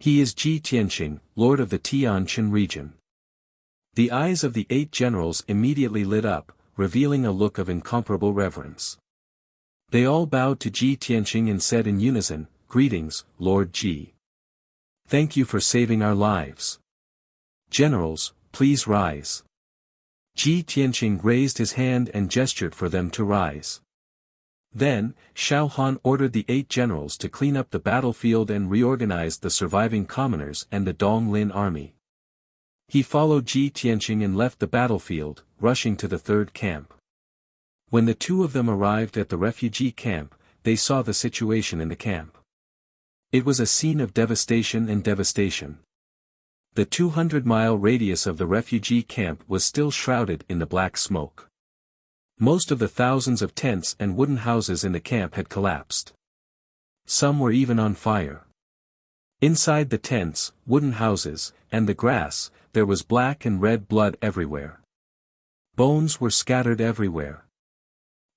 He is Ji Tianqing, lord of the Tianjin region." The eyes of the 8 generals immediately lit up, revealing a look of incomparable reverence. They all bowed to Ji Tianqing and said in unison, "Greetings, Lord Ji. Thank you for saving our lives. Generals, please rise." Ji Tianqing raised his hand and gestured for them to rise. Then, Xiao Han ordered the 8 generals to clean up the battlefield and reorganized the surviving commoners and the Dong Lin army. He followed Ji Tianqing and left the battlefield, rushing to the third camp. When the two of them arrived at the refugee camp, they saw the situation in the camp. It was a scene of devastation and devastation. The 200-mile radius of the refugee camp was still shrouded in the black smoke. Most of the thousands of tents and wooden houses in the camp had collapsed. Some were even on fire. Inside the tents, wooden houses, and the grass, there was black and red blood everywhere. Bones were scattered everywhere.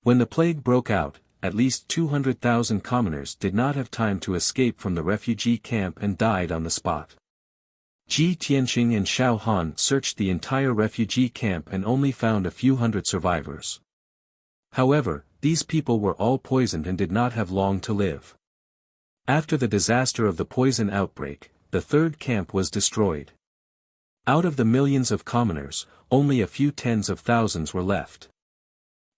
When the plague broke out, at least 200,000 commoners did not have time to escape from the refugee camp and died on the spot. Ji Tianqing and Xiao Han searched the entire refugee camp and only found a few hundred survivors. However, these people were all poisoned and did not have long to live. After the disaster of the poison outbreak, the third camp was destroyed. Out of the millions of commoners, only a few tens of thousands were left.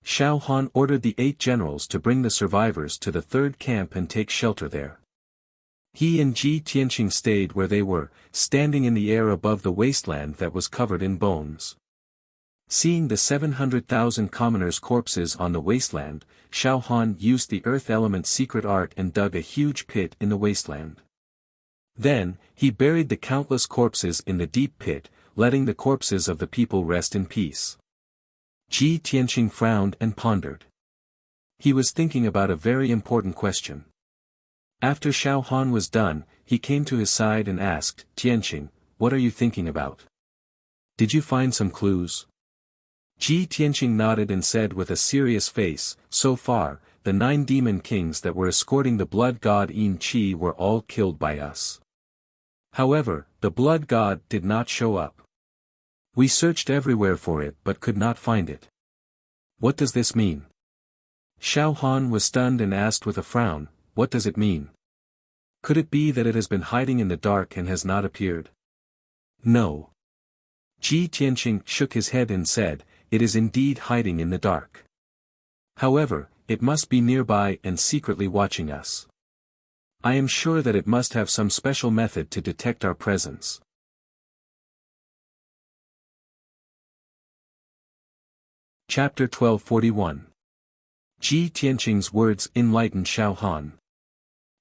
Xiao Han ordered the 8 generals to bring the survivors to the third camp and take shelter there. He and Ji Tianqing stayed where they were, standing in the air above the wasteland that was covered in bones. Seeing the 700,000 commoners' corpses on the wasteland, Xiao Han used the earth element's secret art and dug a huge pit in the wasteland. Then, he buried the countless corpses in the deep pit, letting the corpses of the people rest in peace. Ji Tianqing frowned and pondered. He was thinking about a very important question. After Xiao Han was done, he came to his side and asked, "Tianqing, what are you thinking about? Did you find some clues?" Ji Tianqing nodded and said with a serious face, "So far, the 9 demon kings that were escorting the blood god Yin Qi were all killed by us. However, the blood god did not show up. We searched everywhere for it but could not find it. What does this mean?" Xiao Han was stunned and asked with a frown, "What does it mean? Could it be that it has been hiding in the dark and has not appeared?" "No." Ji Tianqing shook his head and said, "It is indeed hiding in the dark. However, it must be nearby and secretly watching us. I am sure that it must have some special method to detect our presence." Chapter 1241. Ji Tianqing's words enlightened Xiao Han.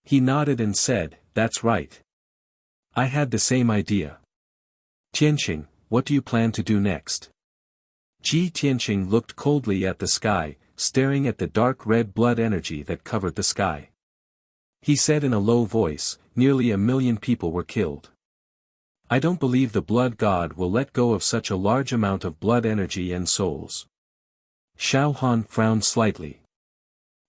He nodded and said, "That's right. I had the same idea. Tianqing, what do you plan to do next?" Ji Tianqing looked coldly at the sky, staring at the dark red blood energy that covered the sky. He said in a low voice, "Nearly 1,000,000 people were killed. I don't believe the blood god will let go of such a large amount of blood energy and souls." Xiao Han frowned slightly.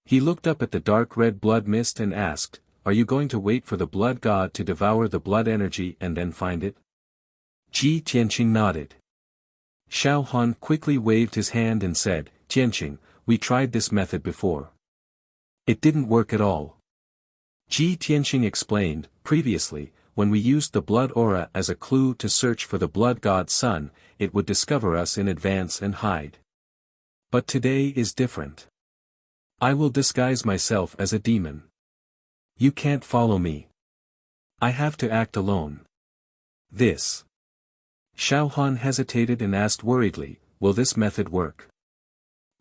He looked up at the dark red blood mist and asked, "Are you going to wait for the blood god to devour the blood energy and then find it?" Ji Tianqing nodded. Xiao Han quickly waved his hand and said, "Tianqing, we tried this method before. It didn't work at all." Ji Tianqing explained, "Previously, when we used the blood aura as a clue to search for the blood god's son, it would discover us in advance and hide. But today is different. I will disguise myself as a demon. You can't follow me. I have to act alone. This." Xiao Han hesitated and asked worriedly, "Will this method work?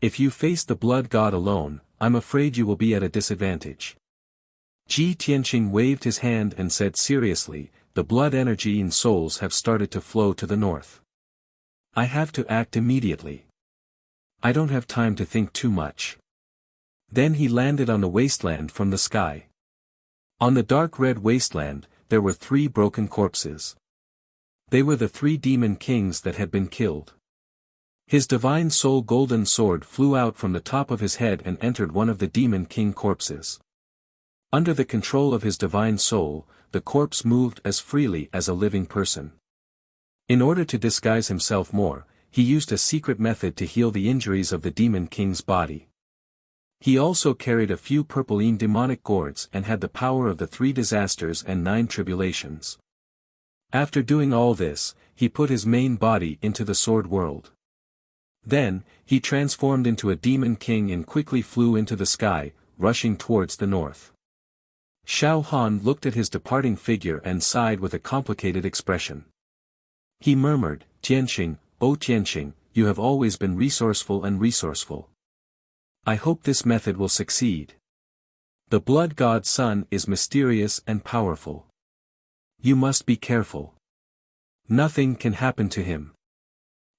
If you face the blood god alone, I'm afraid you will be at a disadvantage." Ji Tianqing waved his hand and said seriously, "The blood energy and souls have started to flow to the north. I have to act immediately. I don't have time to think too much." Then he landed on the wasteland from the sky. On the dark red wasteland, there were 3 broken corpses. They were the 3 demon kings that had been killed. His divine soul golden sword flew out from the top of his head and entered one of the demon king corpses. Under the control of his divine soul, the corpse moved as freely as a living person. In order to disguise himself more, he used a secret method to heal the injuries of the demon king's body. He also carried a few purpline demonic gourds and had the power of the 3 disasters and 9 tribulations. After doing all this, he put his main body into the sword world. Then, he transformed into a demon king and quickly flew into the sky, rushing towards the north. Xiao Han looked at his departing figure and sighed with a complicated expression. He murmured, "Tianqing, oh Tianqing, you have always been resourceful and resourceful. I hope this method will succeed. The blood god's son is mysterious and powerful. You must be careful. Nothing can happen to him."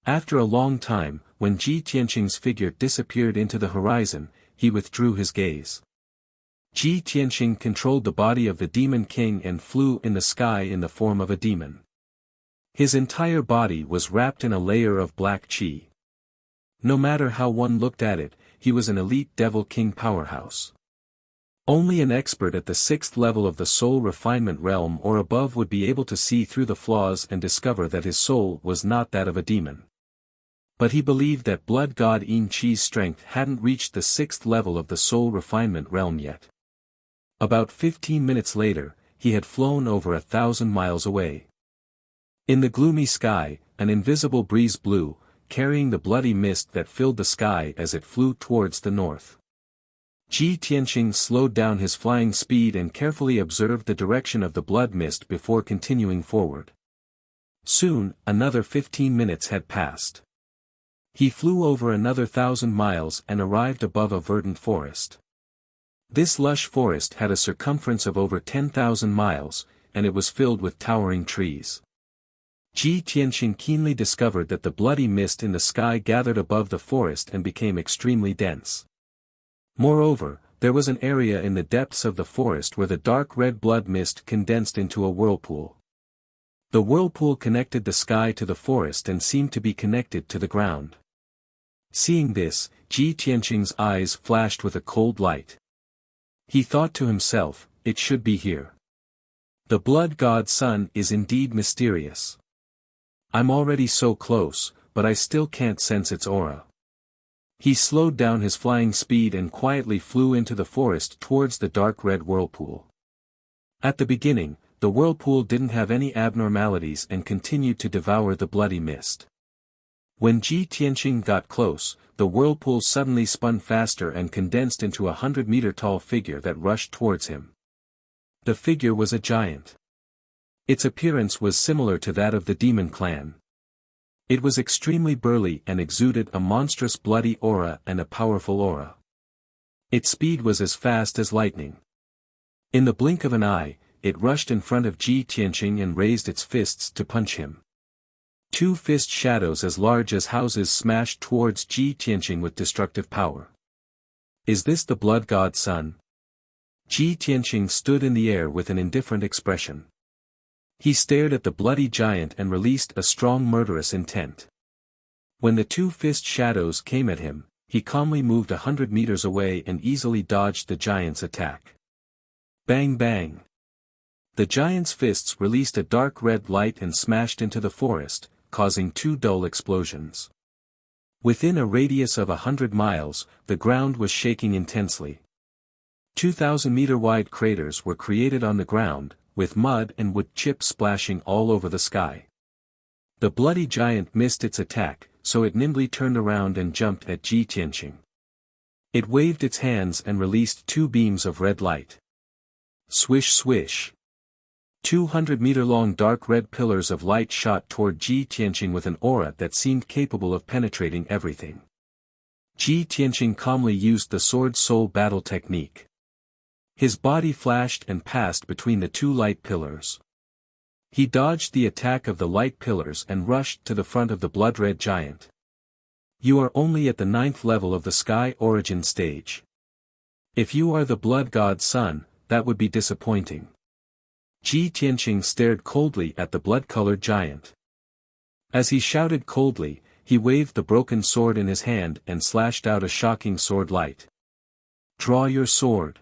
After a long time, when Ji Tianqing's figure disappeared into the horizon, he withdrew his gaze. Ji Tianqing controlled the body of the demon king and flew in the sky in the form of a demon. His entire body was wrapped in a layer of black qi. No matter how one looked at it, he was an elite devil king powerhouse. Only an expert at the 6th level of the soul refinement realm or above would be able to see through the flaws and discover that his soul was not that of a demon. But he believed that blood god Yin Qi's strength hadn't reached the 6th level of the soul refinement realm yet. About 15 minutes later, he had flown over 1,000 miles away. In the gloomy sky, an invisible breeze blew, carrying the bloody mist that filled the sky as it flew towards the north. Ji Tianqing slowed down his flying speed and carefully observed the direction of the blood mist before continuing forward. Soon, another 15 minutes had passed. He flew over another 1,000 miles and arrived above a verdant forest. This lush forest had a circumference of over 10,000 miles, and it was filled with towering trees. Ji Tianqing keenly discovered that the bloody mist in the sky gathered above the forest and became extremely dense. Moreover, there was an area in the depths of the forest where the dark red blood mist condensed into a whirlpool. The whirlpool connected the sky to the forest and seemed to be connected to the ground. Seeing this, Ji Tianqing's eyes flashed with a cold light. He thought to himself, "It should be here. The blood god's son is indeed mysterious. I'm already so close, but I still can't sense its aura." He slowed down his flying speed and quietly flew into the forest towards the dark red whirlpool. At the beginning, the whirlpool didn't have any abnormalities and continued to devour the bloody mist. When Ji Tianqing got close, the whirlpool suddenly spun faster and condensed into a 100-meter-tall figure that rushed towards him. The figure was a giant. Its appearance was similar to that of the demon clan. It was extremely burly and exuded a monstrous bloody aura and a powerful aura. Its speed was as fast as lightning. In the blink of an eye, it rushed in front of Ji Tianqing and raised its fists to punch him. 2 fist shadows as large as houses smashed towards Ji Tianqing with destructive power. Is this the blood god's son? Ji Tianqing stood in the air with an indifferent expression. He stared at the bloody giant and released a strong murderous intent. When the 2 fist shadows came at him, he calmly moved 100 meters away and easily dodged the giant's attack. Bang bang! The giant's fists released a dark red light and smashed into the forest, causing 2 dull explosions. Within a radius of 100 miles, the ground was shaking intensely. 2,000-meter-wide craters were created on the ground, with mud and wood chips splashing all over the sky. The bloody giant missed its attack, so it nimbly turned around and jumped at Ji Tianqing. It waved its hands and released 2 beams of red light. Swish swish! 200-meter-long dark red pillars of light shot toward Ji Tianqing with an aura that seemed capable of penetrating everything. Ji Tianqing calmly used the sword soul battle technique. His body flashed and passed between the 2 light pillars. He dodged the attack of the light pillars and rushed to the front of the blood-red giant. You are only at the 9th level of the sky origin stage. If you are the blood god's son, that would be disappointing. Ji Tianqing stared coldly at the blood-colored giant. As he shouted coldly, he waved the broken sword in his hand and slashed out a shocking sword light. Draw your sword.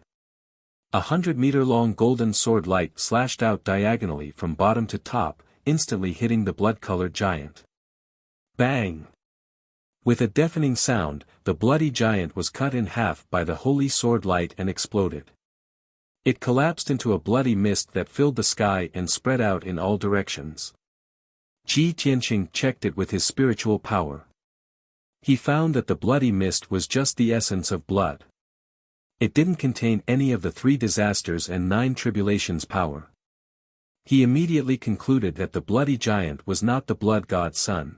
100-meter-long golden sword light slashed out diagonally from bottom to top, instantly hitting the blood-colored giant. Bang! With a deafening sound, the bloody giant was cut in half by the holy sword light and exploded. It collapsed into a bloody mist that filled the sky and spread out in all directions. Ji Tianqing checked it with his spiritual power. He found that the bloody mist was just the essence of blood. It didn't contain any of the 3 disasters and 9 tribulations power. He immediately concluded that the bloody giant was not the blood god's son.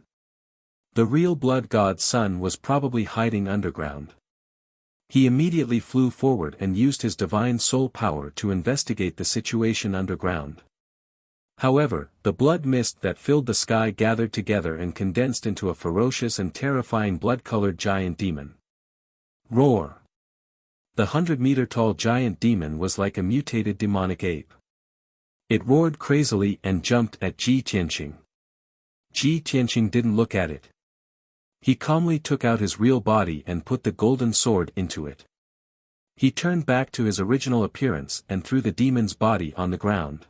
The real blood god's son was probably hiding underground. He immediately flew forward and used his divine soul power to investigate the situation underground. However, the blood mist that filled the sky gathered together and condensed into a ferocious and terrifying blood-colored giant demon. Roar! The 100-meter-tall giant demon was like a mutated demonic ape. It roared crazily and jumped at Ji Tianqing. Ji Tianqing didn't look at it. He calmly took out his real body and put the golden sword into it. He turned back to his original appearance and threw the demon's body on the ground.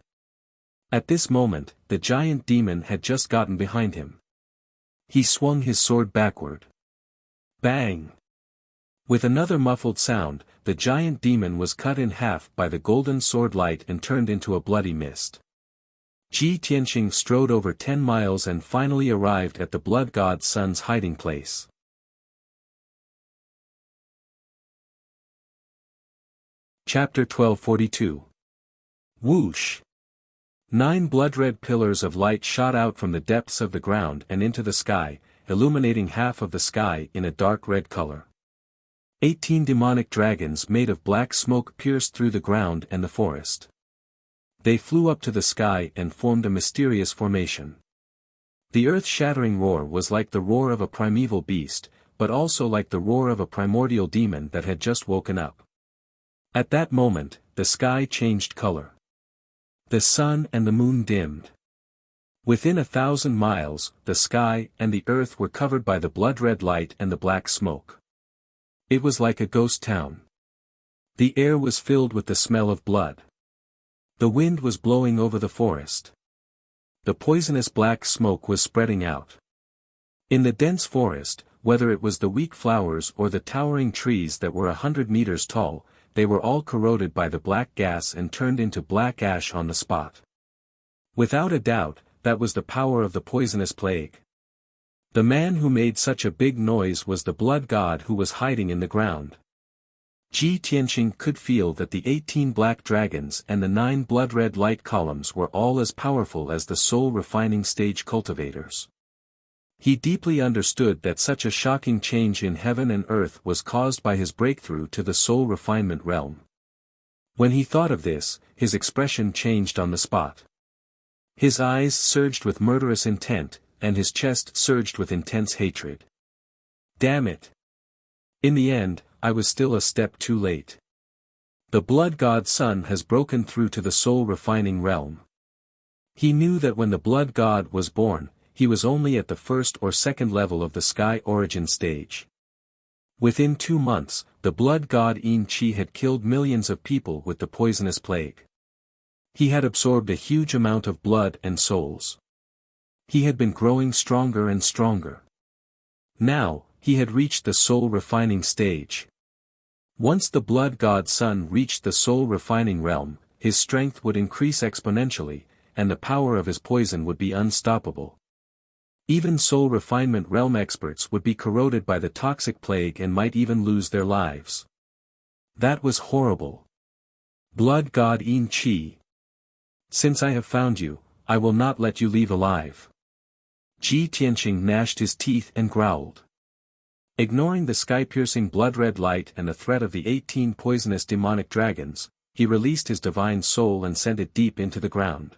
At this moment, the giant demon had just gotten behind him. He swung his sword backward. Bang! With another muffled sound, the giant demon was cut in half by the golden sword light and turned into a bloody mist. Ji Tianqing strode over 10 miles and finally arrived at the blood god's son's hiding place. Chapter 1242. Whoosh! 9 blood-red pillars of light shot out from the depths of the ground and into the sky, illuminating half of the sky in a dark red color. 18 demonic dragons made of black smoke pierced through the ground and the forest. They flew up to the sky and formed a mysterious formation. The earth-shattering roar was like the roar of a primeval beast, but also like the roar of a primordial demon that had just woken up. At that moment, the sky changed color. The sun and the moon dimmed. Within 1,000 miles, the sky and the earth were covered by the blood-red light and the black smoke. It was like a ghost town. The air was filled with the smell of blood. The wind was blowing over the forest. The poisonous black smoke was spreading out. In the dense forest, whether it was the weak flowers or the towering trees that were 100 meters tall, they were all corroded by the black gas and turned into black ash on the spot. Without a doubt, that was the power of the poisonous plague. The man who made such a big noise was the blood god who was hiding in the ground. Ji Tianqing could feel that the 18 black dragons and the 9 blood-red light columns were all as powerful as the soul-refining stage cultivators. He deeply understood that such a shocking change in heaven and earth was caused by his breakthrough to the soul refinement realm. When he thought of this, his expression changed on the spot. His eyes surged with murderous intent, and his chest surged with intense hatred. Damn it! In the end, I was still a step too late. The blood god's son has broken through to the soul-refining realm. He knew that when the blood god was born, he was only at the first or second level of the sky origin stage. Within 2 months, the blood god Yin Qi had killed millions of people with the poisonous plague. He had absorbed a huge amount of blood and souls. He had been growing stronger and stronger. Now, he had reached the soul-refining stage. Once the blood god's son reached the soul-refining realm, his strength would increase exponentially, and the power of his poison would be unstoppable. Even soul-refinement realm experts would be corroded by the toxic plague and might even lose their lives. That was horrible. Blood god Yin Qi. Since I have found you, I will not let you leave alive. Ji Tianqing gnashed his teeth and growled. Ignoring the sky-piercing blood-red light and the threat of the 18 poisonous demonic dragons, he released his divine soul and sent it deep into the ground.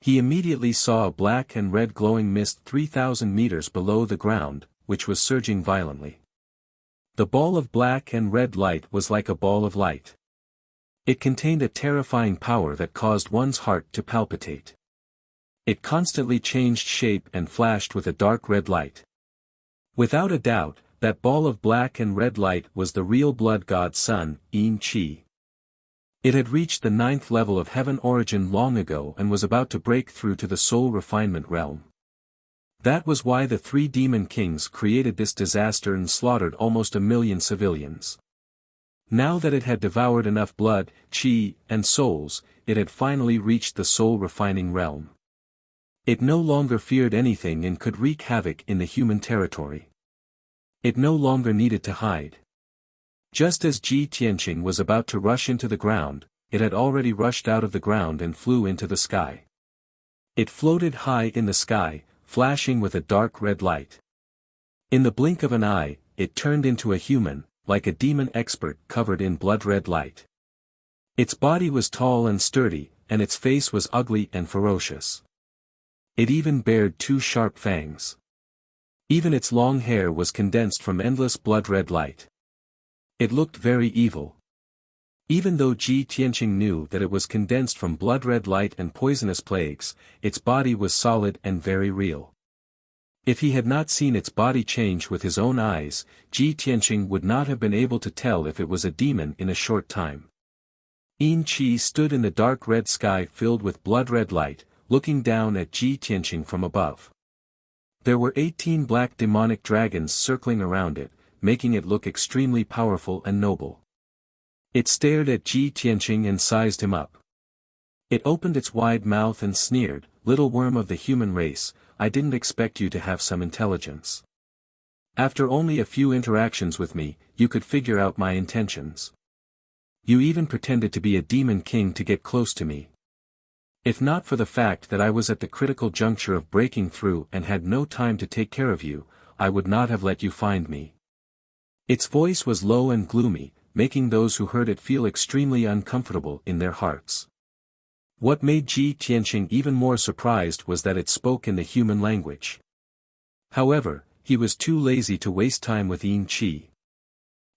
He immediately saw a black and red glowing mist 3,000 meters below the ground, which was surging violently. The ball of black and red light was like a ball of light. It contained a terrifying power that caused one's heart to palpitate. It constantly changed shape and flashed with a dark red light. Without a doubt, that ball of black and red light was the real blood god's son, Yin Qi. It had reached the 9th level of heaven origin long ago and was about to break through to the soul refinement realm. That was why the 3 demon kings created this disaster and slaughtered almost 1 million civilians. Now that it had devoured enough blood, qi, and souls, it had finally reached the soul refining realm. It no longer feared anything and could wreak havoc in the human territory. It no longer needed to hide. Just as Ji Tianqing was about to rush into the ground, it had already rushed out of the ground and flew into the sky. It floated high in the sky, flashing with a dark red light. In the blink of an eye, it turned into a human, like a demon expert covered in blood-red light. Its body was tall and sturdy, and its face was ugly and ferocious. It even bared 2 sharp fangs. Even its long hair was condensed from endless blood-red light. It looked very evil. Even though Ji Tianqing knew that it was condensed from blood-red light and poisonous plagues, its body was solid and very real. If he had not seen its body change with his own eyes, Ji Tianqing would not have been able to tell if it was a demon in a short time. Yin Qi stood in the dark red sky filled with blood-red light, looking down at Ji Tianqing from above. There were 18 black demonic dragons circling around it, making it look extremely powerful and noble. It stared at Ji Tianqing and sized him up. It opened its wide mouth and sneered, "Little worm of the human race, I didn't expect you to have some intelligence. After only a few interactions with me, you could figure out my intentions. You even pretended to be a demon king to get close to me. If not for the fact that I was at the critical juncture of breaking through and had no time to take care of you, I would not have let you find me." Its voice was low and gloomy, making those who heard it feel extremely uncomfortable in their hearts. What made Ji Tianqing even more surprised was that it spoke in the human language. However, he was too lazy to waste time with Yin Qi.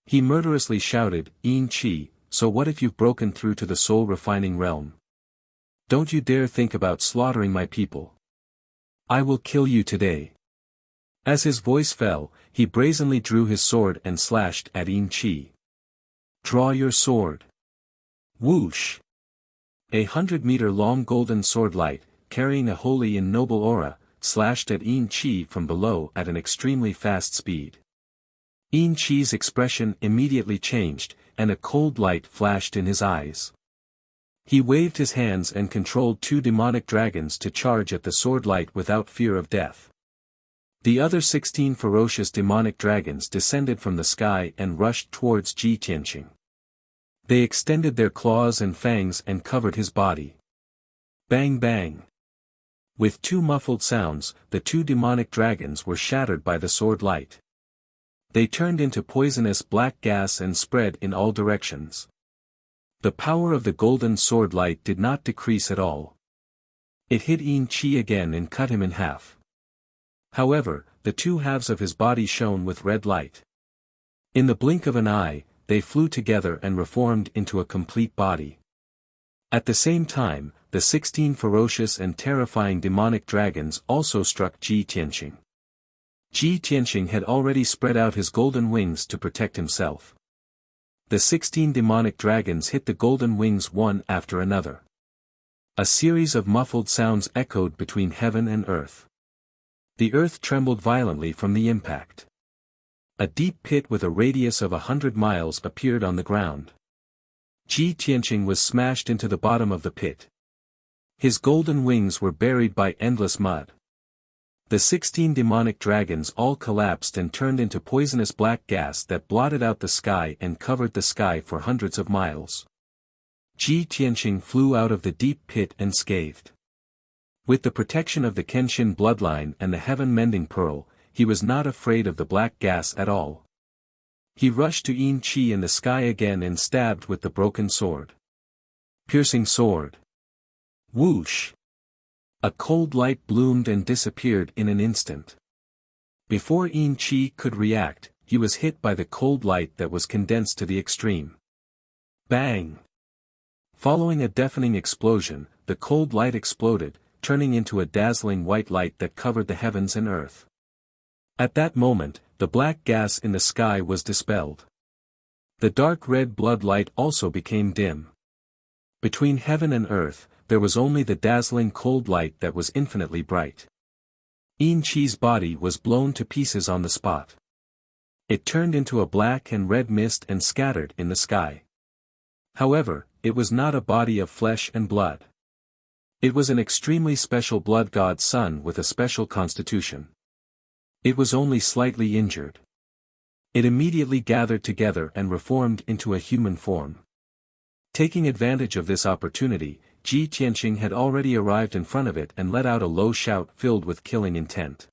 He murderously shouted, "Yin Qi, so what if you've broken through to the soul-refining realm? Don't you dare think about slaughtering my people. I will kill you today." As his voice fell, he brazenly drew his sword and slashed at Yin Qi. "Draw your sword." Whoosh! 100-meter-long golden sword light, carrying a holy and noble aura, slashed at Yin Qi from below at an extremely fast speed. Yin Qi's expression immediately changed, and a cold light flashed in his eyes. He waved his hands and controlled 2 demonic dragons to charge at the sword light without fear of death. The other 16 ferocious demonic dragons descended from the sky and rushed towards Ji Tianqing. They extended their claws and fangs and covered his body. Bang bang! With 2 muffled sounds, the 2 demonic dragons were shattered by the sword light. They turned into poisonous black gas and spread in all directions. The power of the golden sword light did not decrease at all. It hit Yin Qi again and cut him in half. However, the 2 halves of his body shone with red light. In the blink of an eye, they flew together and reformed into a complete body. At the same time, the 16 ferocious and terrifying demonic dragons also struck Ji Tianqing. Ji Tianqing had already spread out his golden wings to protect himself. The 16 demonic dragons hit the golden wings one after another. A series of muffled sounds echoed between heaven and earth. The earth trembled violently from the impact. A deep pit with a radius of 100 miles appeared on the ground. Ji Tianqing was smashed into the bottom of the pit. His golden wings were buried by endless mud. The 16 demonic dragons all collapsed and turned into poisonous black gas that blotted out the sky and covered the sky for hundreds of miles. Ji Tianqing flew out of the deep pit unscathed. With the protection of the Kenshin bloodline and the heaven-mending pearl, he was not afraid of the black gas at all. He rushed to Yin Qi in the sky again and stabbed with the broken sword. Piercing sword. Whoosh! A cold light bloomed and disappeared in an instant. Before Yin Qi could react, he was hit by the cold light that was condensed to the extreme. Bang! Following a deafening explosion, the cold light exploded, turning into a dazzling white light that covered the heavens and earth. At that moment, the black gas in the sky was dispelled. The dark red blood light also became dim. Between heaven and earth, there was only the dazzling cold light that was infinitely bright. Yin Qi's body was blown to pieces on the spot. It turned into a black and red mist and scattered in the sky. However, it was not a body of flesh and blood. It was an extremely special blood god's son with a special constitution. It was only slightly injured. It immediately gathered together and reformed into a human form. Taking advantage of this opportunity, Ji Tianqing had already arrived in front of it and let out a low shout filled with killing intent.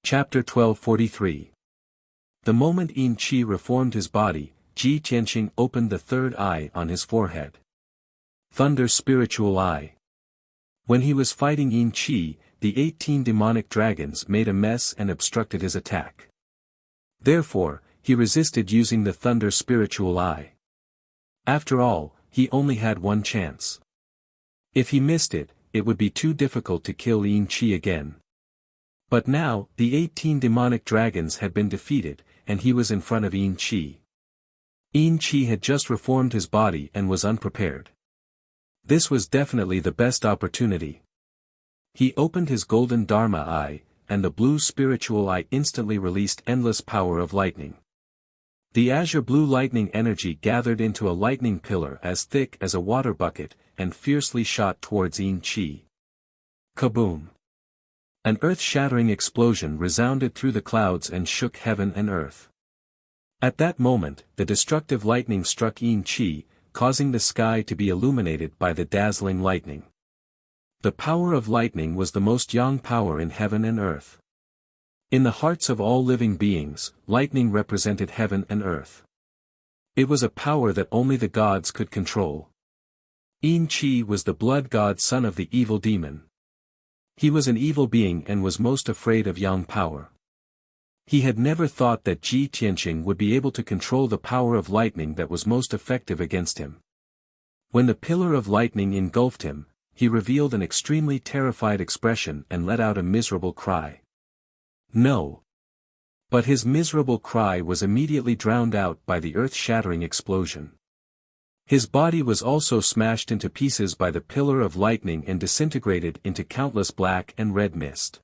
Chapter 1243. The moment Yin Qi reformed his body, Ji Tianqing opened the third eye on his forehead. Thunder Spiritual Eye. When he was fighting Yin Qi, the 18 demonic dragons made a mess and obstructed his attack. Therefore, he resisted using the Thunder Spiritual Eye. After all, he only had one chance. If he missed it, it would be too difficult to kill Yin Qi again. But now, the 18 demonic dragons had been defeated, and he was in front of Yin Qi. Yin Qi had just reformed his body and was unprepared. This was definitely the best opportunity. He opened his golden Dharma eye, and the blue spiritual eye instantly released endless power of lightning. The azure blue lightning energy gathered into a lightning pillar as thick as a water bucket, and fiercely shot towards Yin Qi. Kaboom! An earth-shattering explosion resounded through the clouds and shook heaven and earth. At that moment, the destructive lightning struck Yin Qi, causing the sky to be illuminated by the dazzling lightning. The power of lightning was the most yang power in heaven and earth. In the hearts of all living beings, lightning represented heaven and earth. It was a power that only the gods could control. Yin Qi was the blood god son of the evil demon. He was an evil being and was most afraid of yang power. He had never thought that Ji Tianqing would be able to control the power of lightning that was most effective against him. When the pillar of lightning engulfed him, he revealed an extremely terrified expression and let out a miserable cry. No. But his miserable cry was immediately drowned out by the earth-shattering explosion. His body was also smashed into pieces by the pillar of lightning and disintegrated into countless black and red mist.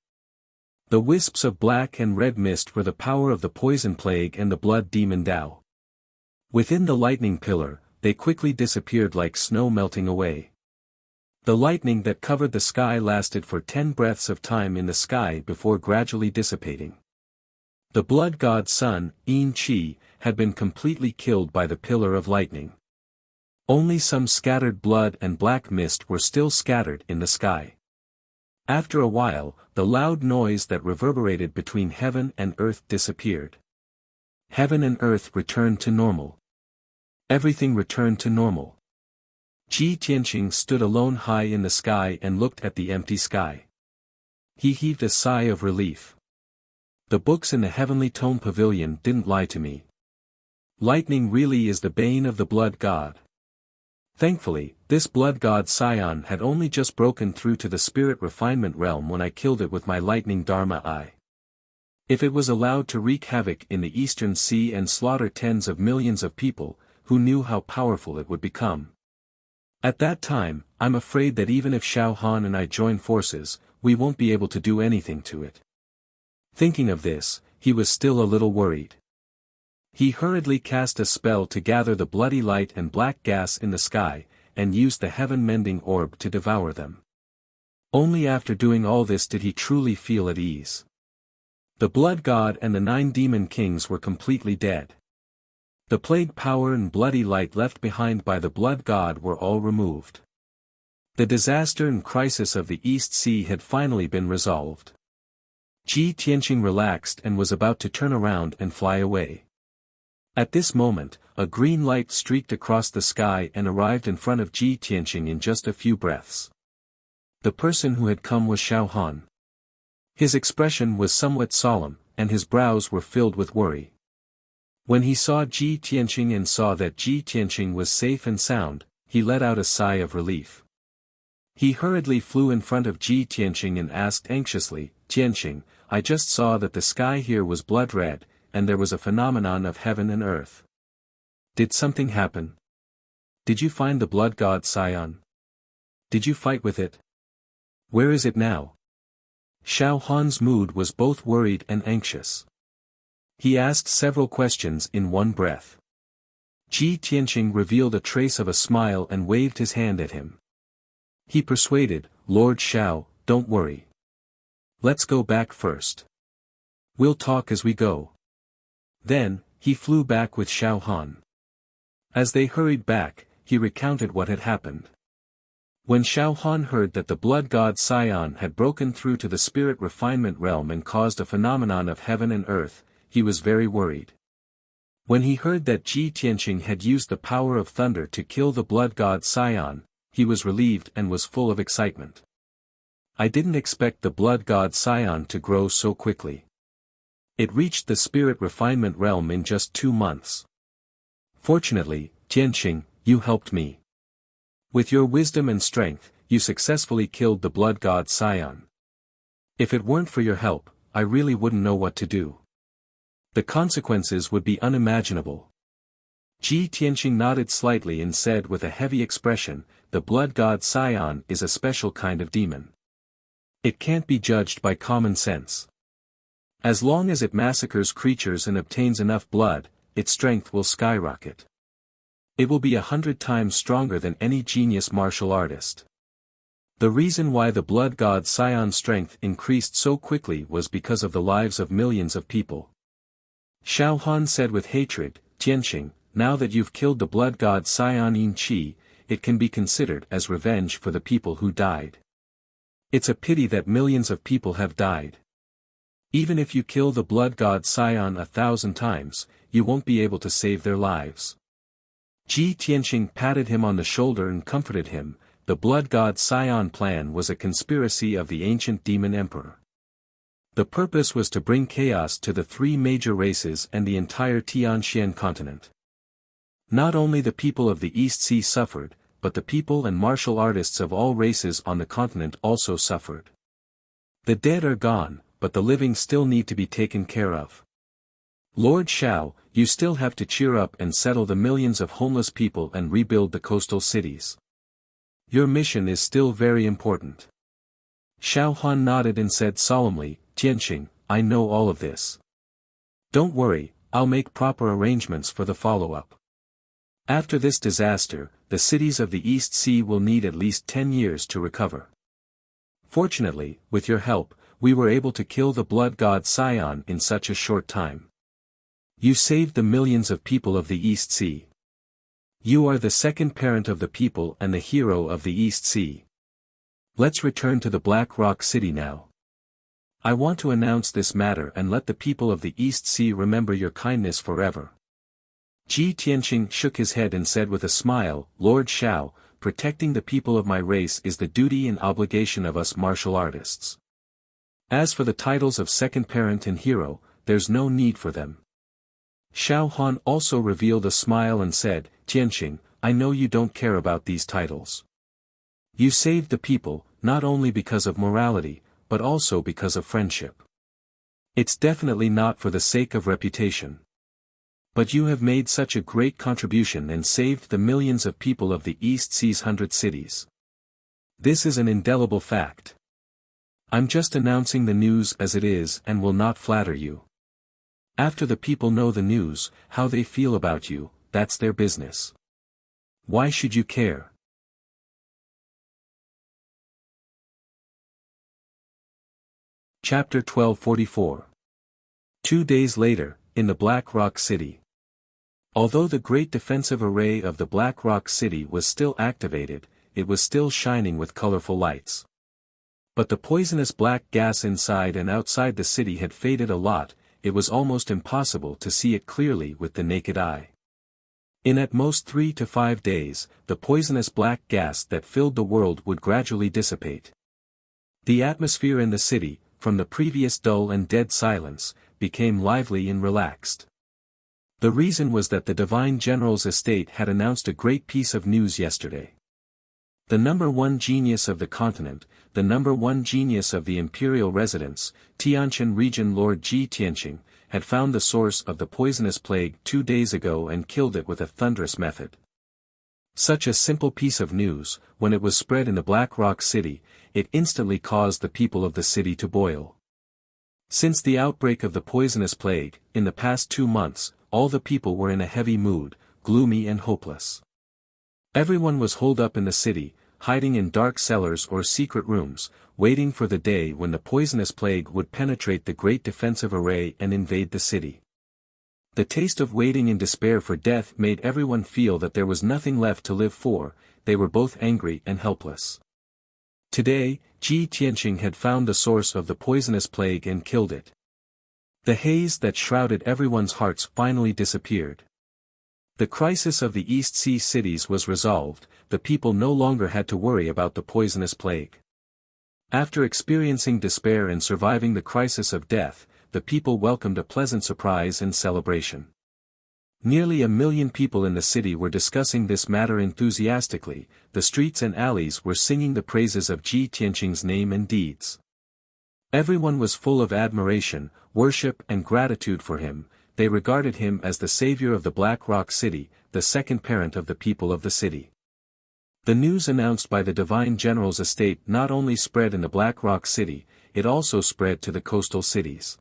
The wisps of black and red mist were the power of the poison plague and the blood demon Dao. Within the lightning pillar, they quickly disappeared like snow melting away. The lightning that covered the sky lasted for 10 breaths of time in the sky before gradually dissipating. The blood god's son, Yin Qi, had been completely killed by the pillar of lightning. Only some scattered blood and black mist were still scattered in the sky. After a while, the loud noise that reverberated between heaven and earth disappeared. Heaven and earth returned to normal. Everything returned to normal. Ji Tianqing stood alone high in the sky and looked at the empty sky. He heaved a sigh of relief. The books in the heavenly tome pavilion didn't lie to me. Lightning really is the bane of the blood god. Thankfully, this blood god scion had only just broken through to the spirit refinement realm when I killed it with my lightning Dharma eye. If it was allowed to wreak havoc in the eastern sea and slaughter tens of millions of people, who knew how powerful it would become? At that time, I'm afraid that even if Xiao Han and I join forces, we won't be able to do anything to it. Thinking of this, he was still a little worried. He hurriedly cast a spell to gather the bloody light and black gas in the sky, and used the heaven-mending orb to devour them. Only after doing all this did he truly feel at ease. The blood god and the 9 demon kings were completely dead. The plague power and bloody light left behind by the blood god were all removed. The disaster and crisis of the East Sea had finally been resolved. Ji Tianqing relaxed and was about to turn around and fly away. At this moment, a green light streaked across the sky and arrived in front of Ji Tianqing in just a few breaths. The person who had come was Xiao Han. His expression was somewhat solemn, and his brows were filled with worry. When he saw Ji Tianqing and saw that Ji Tianqing was safe and sound, he let out a sigh of relief. He hurriedly flew in front of Ji Tianqing and asked anxiously, "Tianqing, I just saw that the sky here was blood red, and there was a phenomenon of heaven and earth. Did something happen? Did you find the blood god Scion? Did you fight with it? Where is it now?" Xiao Han's mood was both worried and anxious. He asked several questions in one breath. Ji Tianqing revealed a trace of a smile and waved his hand at him. He persuaded, "Lord Xiao, don't worry. Let's go back first. We'll talk as we go. Then, he flew back with Xiao Han. As they hurried back, he recounted what had happened. When Xiao Han heard that the blood god Sion had broken through to the spirit refinement realm and caused a phenomenon of heaven and earth, he was very worried. When he heard that Ji Tianqing had used the power of thunder to kill the blood god Sion, he was relieved and was full of excitement. I didn't expect the blood god Sion to grow so quickly. It reached the spirit refinement realm in just 2 months. Fortunately, Tianqing, you helped me. With your wisdom and strength, you successfully killed the blood god Sion. If it weren't for your help, I really wouldn't know what to do. The consequences would be unimaginable. Ji Tianqing nodded slightly and said with a heavy expression, the blood god Sion is a special kind of demon. It can't be judged by common sense. As long as it massacres creatures and obtains enough blood, its strength will skyrocket. It will be 100 times stronger than any genius martial artist. The reason why the blood god Sion's strength increased so quickly was because of the lives of millions of people. Xiao Han said with hatred, Tianqing, now that you've killed the blood god Sion Yin Qi, it can be considered as revenge for the people who died. It's a pity that millions of people have died. Even if you kill the blood god Sion 1,000 times, you won't be able to save their lives. Ji Tianqing patted him on the shoulder and comforted him. The blood god Sion plan was a conspiracy of the ancient demon emperor. The purpose was to bring chaos to the 3 major races and the entire Tianxian continent. Not only the people of the East Sea suffered, but the people and martial artists of all races on the continent also suffered. The dead are gone, but the living still need to be taken care of. Lord Xiao, you still have to cheer up and settle the millions of homeless people and rebuild the coastal cities. Your mission is still very important. Xiao Han nodded and said solemnly, Tianqing, I know all of this. Don't worry, I'll make proper arrangements for the follow-up. After this disaster, the cities of the East Sea will need at least 10 years to recover. Fortunately, with your help, we were able to kill the blood god Sion in such a short time. You saved the millions of people of the East Sea. You are the second parent of the people and the hero of the East Sea. Let's return to the Black Rock City now. I want to announce this matter and let the people of the East Sea remember your kindness forever. Ji Tianqing shook his head and said with a smile, Lord Xiao, protecting the people of my race is the duty and obligation of us martial artists. As for the titles of second parent and hero, there's no need for them. Xiao Han also revealed a smile and said, Tianqing, I know you don't care about these titles. You saved the people, not only because of morality, but also because of friendship. It's definitely not for the sake of reputation. But you have made such a great contribution and saved the millions of people of the East Sea's 100 cities. This is an indelible fact. I'm just announcing the news as it is and will not flatter you. After the people know the news, how they feel about you, that's their business. Why should you care? Chapter 1244. 2 days later, in the Black Rock City. Although the great defensive array of the Black Rock City was still activated, it was still shining with colorful lights. But the poisonous black gas inside and outside the city had faded a lot. It was almost impossible to see it clearly with the naked eye. In at most 3 to 5 days, the poisonous black gas that filled the world would gradually dissipate. The atmosphere in the city, from the previous dull and dead silence, became lively and relaxed. The reason was that the Divine General's estate had announced a great piece of news yesterday. The #1 genius of the continent, the #1 genius of the imperial residence, Tianqian region Lord Ji Tianqing, had found the source of the poisonous plague 2 days ago and killed it with a thunderous method. Such a simple piece of news, when it was spread in the Black Rock City, it instantly caused the people of the city to boil. Since the outbreak of the poisonous plague, in the past 2 months, all the people were in a heavy mood, gloomy and hopeless. Everyone was holed up in the city, hiding in dark cellars or secret rooms, waiting for the day when the poisonous plague would penetrate the great defensive array and invade the city. The taste of waiting in despair for death made everyone feel that there was nothing left to live for. They were both angry and helpless. Today, Ji Tianqing had found the source of the poisonous plague and killed it. The haze that shrouded everyone's hearts finally disappeared. The crisis of the East Sea cities was resolved. The people no longer had to worry about the poisonous plague. After experiencing despair and surviving the crisis of death, the people welcomed a pleasant surprise and celebration. Nearly 1 million people in the city were discussing this matter enthusiastically. The streets and alleys were singing the praises of Ji Tianqing's name and deeds. Everyone was full of admiration, worship and gratitude for him. They regarded him as the savior of the Black Rock City, the second parent of the people of the city. The news announced by the Divine General's estate not only spread in the Black Rock City, it also spread to the coastal cities.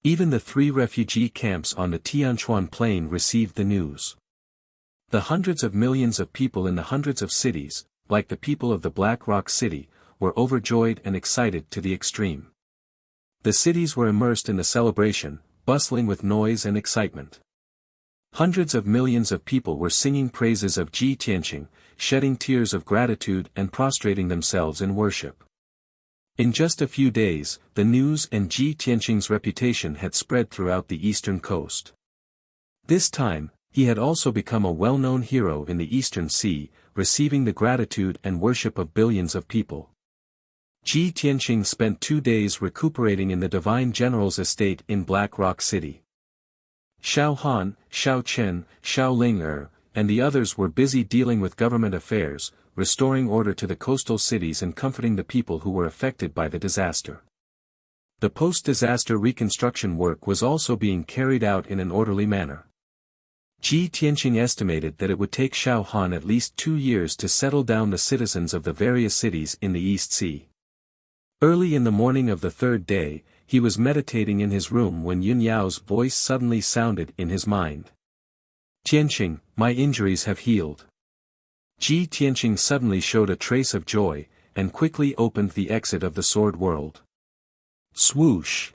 Even the 3 refugee camps on the Tianchuan Plain received the news. The hundreds of millions of people in the hundreds of cities, like the people of the Black Rock City, were overjoyed and excited to the extreme. The cities were immersed in the celebration, bustling with noise and excitement. Hundreds of millions of people were singing praises of Ji Tianqing, shedding tears of gratitude and prostrating themselves in worship. In just a few days, the news and Ji Tianqing's reputation had spread throughout the eastern coast. This time, he had also become a well-known hero in the Eastern Sea, receiving the gratitude and worship of billions of people. Ji Tianqing spent 2 days recuperating in the Divine General's estate in Black Rock City. Xiao Han, Xiao Chen, Xiao Ling and the others were busy dealing with government affairs, restoring order to the coastal cities and comforting the people who were affected by the disaster. The post-disaster reconstruction work was also being carried out in an orderly manner. Ji Tianqing estimated that it would take Xiao Han at least 2 years to settle down the citizens of the various cities in the East Sea. Early in the morning of the 3rd day, he was meditating in his room when Yun Yao's voice suddenly sounded in his mind. Tianqing, my injuries have healed. Ji Tianqing suddenly showed a trace of joy, and quickly opened the exit of the sword world. Swoosh!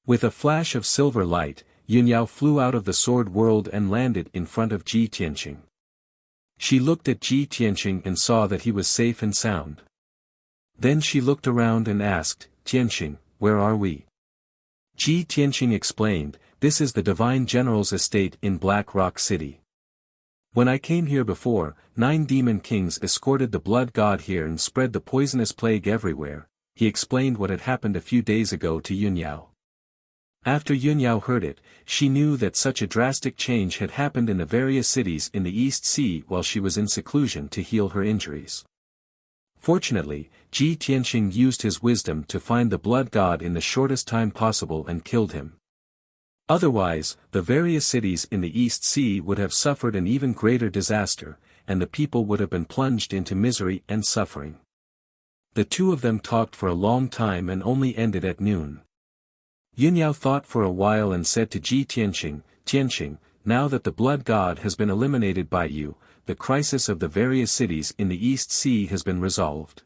With a flash of silver light, Yun Yao flew out of the sword world and landed in front of Ji Tianqing. She looked at Ji Tianqing and saw that he was safe and sound. Then she looked around and asked, Tianqing, where are we? Ji Tianqing explained, this is the Divine General's estate in Black Rock City. When I came here before, 9 demon kings escorted the blood god here and spread the poisonous plague everywhere. He explained what had happened a few days ago to Yun Yao. After Yun Yao heard it, she knew that such a drastic change had happened in the various cities in the East Sea while she was in seclusion to heal her injuries. Fortunately, Ji Tianqing used his wisdom to find the blood god in the shortest time possible and killed him. Otherwise, the various cities in the East Sea would have suffered an even greater disaster, and the people would have been plunged into misery and suffering. The two of them talked for a long time and only ended at noon. Yun Yao thought for a while and said to Ji Tianqing, Tianqing, now that the blood god has been eliminated by you, the crisis of the various cities in the East Sea has been resolved.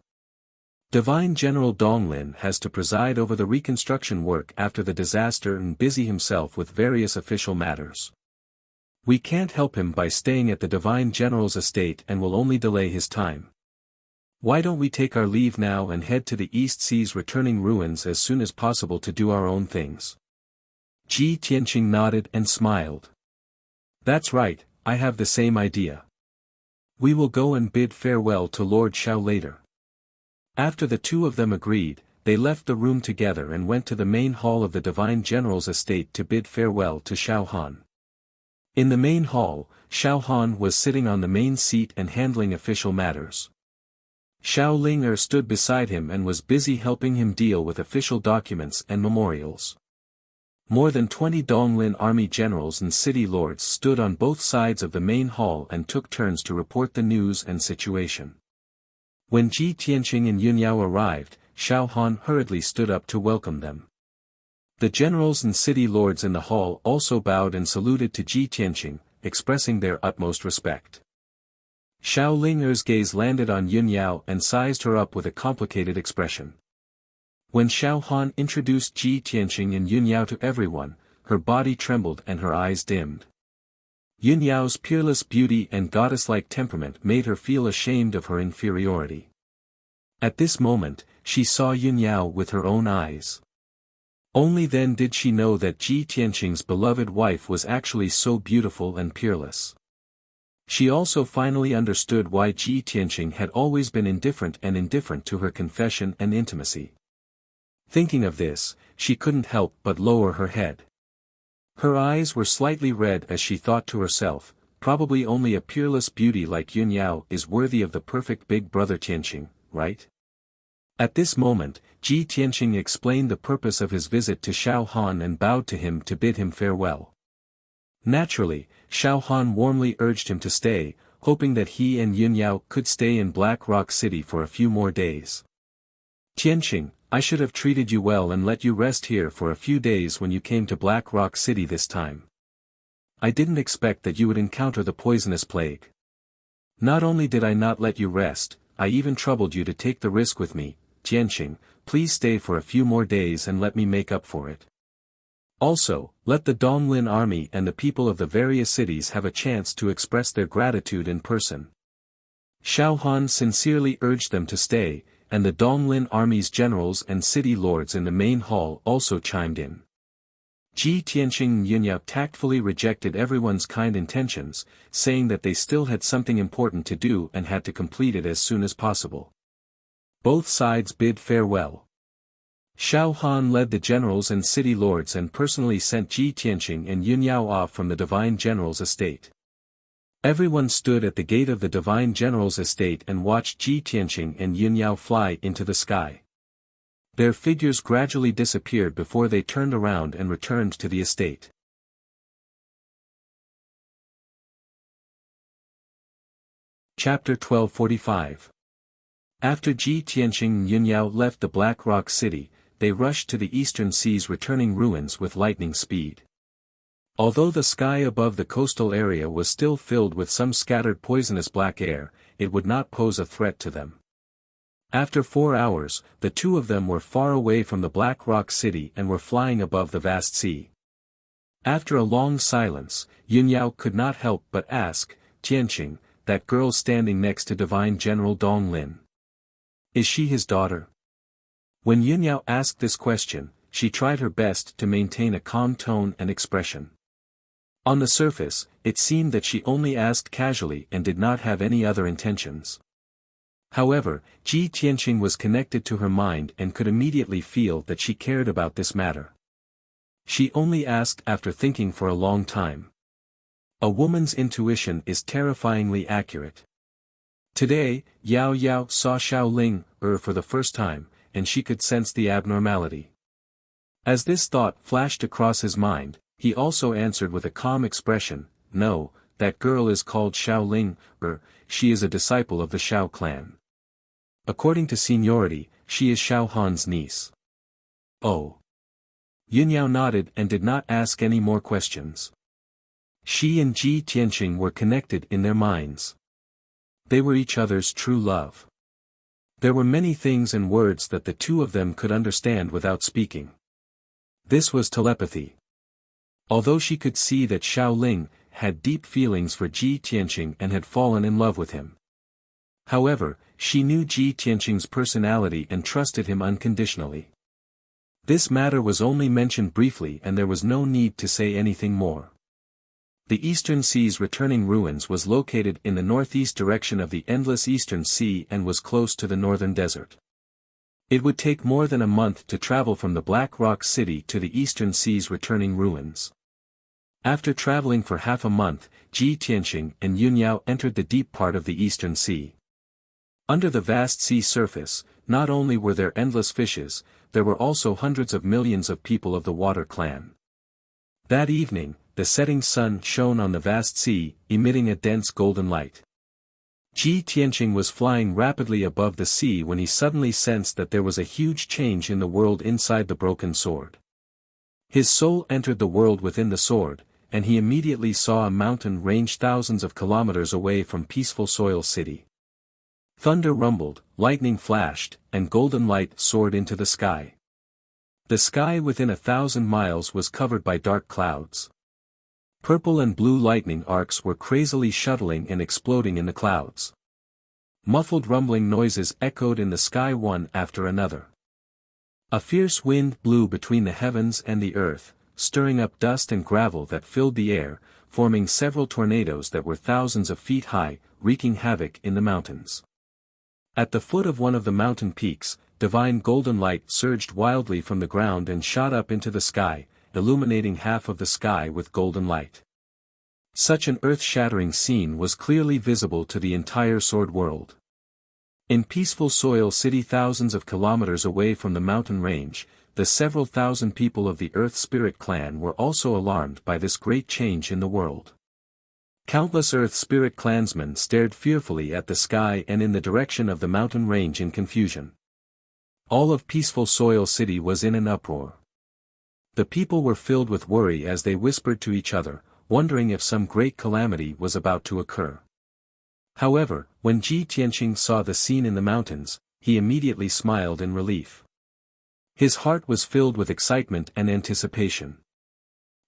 Divine General Donglin has to preside over the reconstruction work after the disaster and busy himself with various official matters. We can't help him by staying at the Divine General's estate and will only delay his time. Why don't we take our leave now and head to the East Sea's returning ruins as soon as possible to do our own things? Ji Tianqing nodded and smiled. That's right, I have the same idea. We will go and bid farewell to Lord Xiao later. After the two of them agreed, they left the room together and went to the main hall of the Divine General's estate to bid farewell to Xiao Han. In the main hall, Xiao Han was sitting on the main seat and handling official matters. Xiao Ling stood beside him and was busy helping him deal with official documents and memorials. More than 20 Donglin army generals and city lords stood on both sides of the main hall and took turns to report the news and situation. When Ji Tianqing and Yun Yao arrived, Xiao Han hurriedly stood up to welcome them. The generals and city lords in the hall also bowed and saluted to Ji Tianqing, expressing their utmost respect. Xiao Ling's gaze landed on Yun Yao and sized her up with a complicated expression. When Xiao Han introduced Ji Tianqing and Yun Yao to everyone, her body trembled and her eyes dimmed. Yun Yao's peerless beauty and goddess-like temperament made her feel ashamed of her inferiority. At this moment, she saw Yun Yao with her own eyes. Only then did she know that Ji Tianqing's beloved wife was actually so beautiful and peerless. She also finally understood why Ji Tianqing had always been indifferent to her confession and intimacy. Thinking of this, she couldn't help but lower her head. Her eyes were slightly red as she thought to herself, probably only a peerless beauty like Yun Yao is worthy of the perfect big brother Tianqing, right? At this moment, Ji Tianqing explained the purpose of his visit to Xiao Han and bowed to him to bid him farewell. Naturally, Xiao Han warmly urged him to stay, hoping that he and Yun Yao could stay in Black Rock City for a few more days. Tianqing, I should have treated you well and let you rest here for a few days when you came to Black Rock City this time. I didn't expect that you would encounter the poisonous plague. Not only did I not let you rest, I even troubled you to take the risk with me. Tianqing, please stay for a few more days and let me make up for it. Also, let the Donglin army and the people of the various cities have a chance to express their gratitude in person. Xiao Han sincerely urged them to stay, and the Donglin army's generals and city lords in the main hall also chimed in. Ji Tianqing and Yun Yao tactfully rejected everyone's kind intentions, saying that they still had something important to do and had to complete it as soon as possible. Both sides bid farewell. Xiao Han led the generals and city lords and personally sent Ji Tianqing and Yun Yao off from the Divine General's estate. Everyone stood at the gate of the Divine General's estate and watched Ji Tianqing and Yun Yao fly into the sky. Their figures gradually disappeared before they turned around and returned to the estate. Chapter 1245. After Ji Tianqing and Yun Yao left the Black Rock City, they rushed to the eastern sea's returning ruins with lightning speed. Although the sky above the coastal area was still filled with some scattered poisonous black air, it would not pose a threat to them. After 4 hours, the two of them were far away from the Black Rock City and were flying above the vast sea. After a long silence, Yun Yao could not help but ask, Tianqing, that girl standing next to Divine General Donglin. Is she his daughter? When Yun Yao asked this question, she tried her best to maintain a calm tone and expression. On the surface, it seemed that she only asked casually and did not have any other intentions. However, Ji Tianqing was connected to her mind and could immediately feel that she cared about this matter. She only asked after thinking for a long time. A woman's intuition is terrifyingly accurate. Today, Yao Yao saw Xiao Ling for the first time, and she could sense the abnormality. As this thought flashed across his mind, he also answered with a calm expression, no, that girl is called Xiao Ling, she is a disciple of the Xiao clan. According to seniority, she is Xiao Han's niece. Oh. Yun Yao nodded and did not ask any more questions. She and Ji Tianqing were connected in their minds. They were each other's true love. There were many things and words that the two of them could understand without speaking. This was telepathy. Although she could see that Xiao Ling had deep feelings for Ji Tianqing and had fallen in love with him. However, she knew Ji Tianqing's personality and trusted him unconditionally. This matter was only mentioned briefly and there was no need to say anything more. The Eastern Sea's returning ruins was located in the northeast direction of the endless Eastern Sea and was close to the northern desert. It would take more than a month to travel from the Black Rock City to the Eastern Sea's returning ruins. After traveling for half a month, Ji Tianqing and Yun Yao entered the deep part of the Eastern Sea. Under the vast sea surface, not only were there endless fishes, there were also hundreds of millions of people of the Water Clan. That evening, the setting sun shone on the vast sea, emitting a dense golden light. Ji Tianqing was flying rapidly above the sea when he suddenly sensed that there was a huge change in the world inside the broken sword. His soul entered the world within the sword, and he immediately saw a mountain range thousands of kilometers away from peaceful Soil City. Thunder rumbled, lightning flashed, and golden light soared into the sky. The sky within 1,000 miles was covered by dark clouds. Purple and blue lightning arcs were crazily shuttling and exploding in the clouds. Muffled rumbling noises echoed in the sky one after another. A fierce wind blew between the heavens and the earth, stirring up dust and gravel that filled the air, forming several tornadoes that were thousands of feet high, wreaking havoc in the mountains. At the foot of one of the mountain peaks, divine golden light surged wildly from the ground and shot up into the sky, illuminating half of the sky with golden light. Such an earth-shattering scene was clearly visible to the entire Sword World. In peaceful Soil City, thousands of kilometers away from the mountain range, the several thousand people of the Earth Spirit clan were also alarmed by this great change in the world. Countless Earth Spirit clansmen stared fearfully at the sky and in the direction of the mountain range in confusion. All of peaceful Soil City was in an uproar. The people were filled with worry as they whispered to each other, wondering if some great calamity was about to occur. However, when Ji Tianqing saw the scene in the mountains, he immediately smiled in relief. His heart was filled with excitement and anticipation.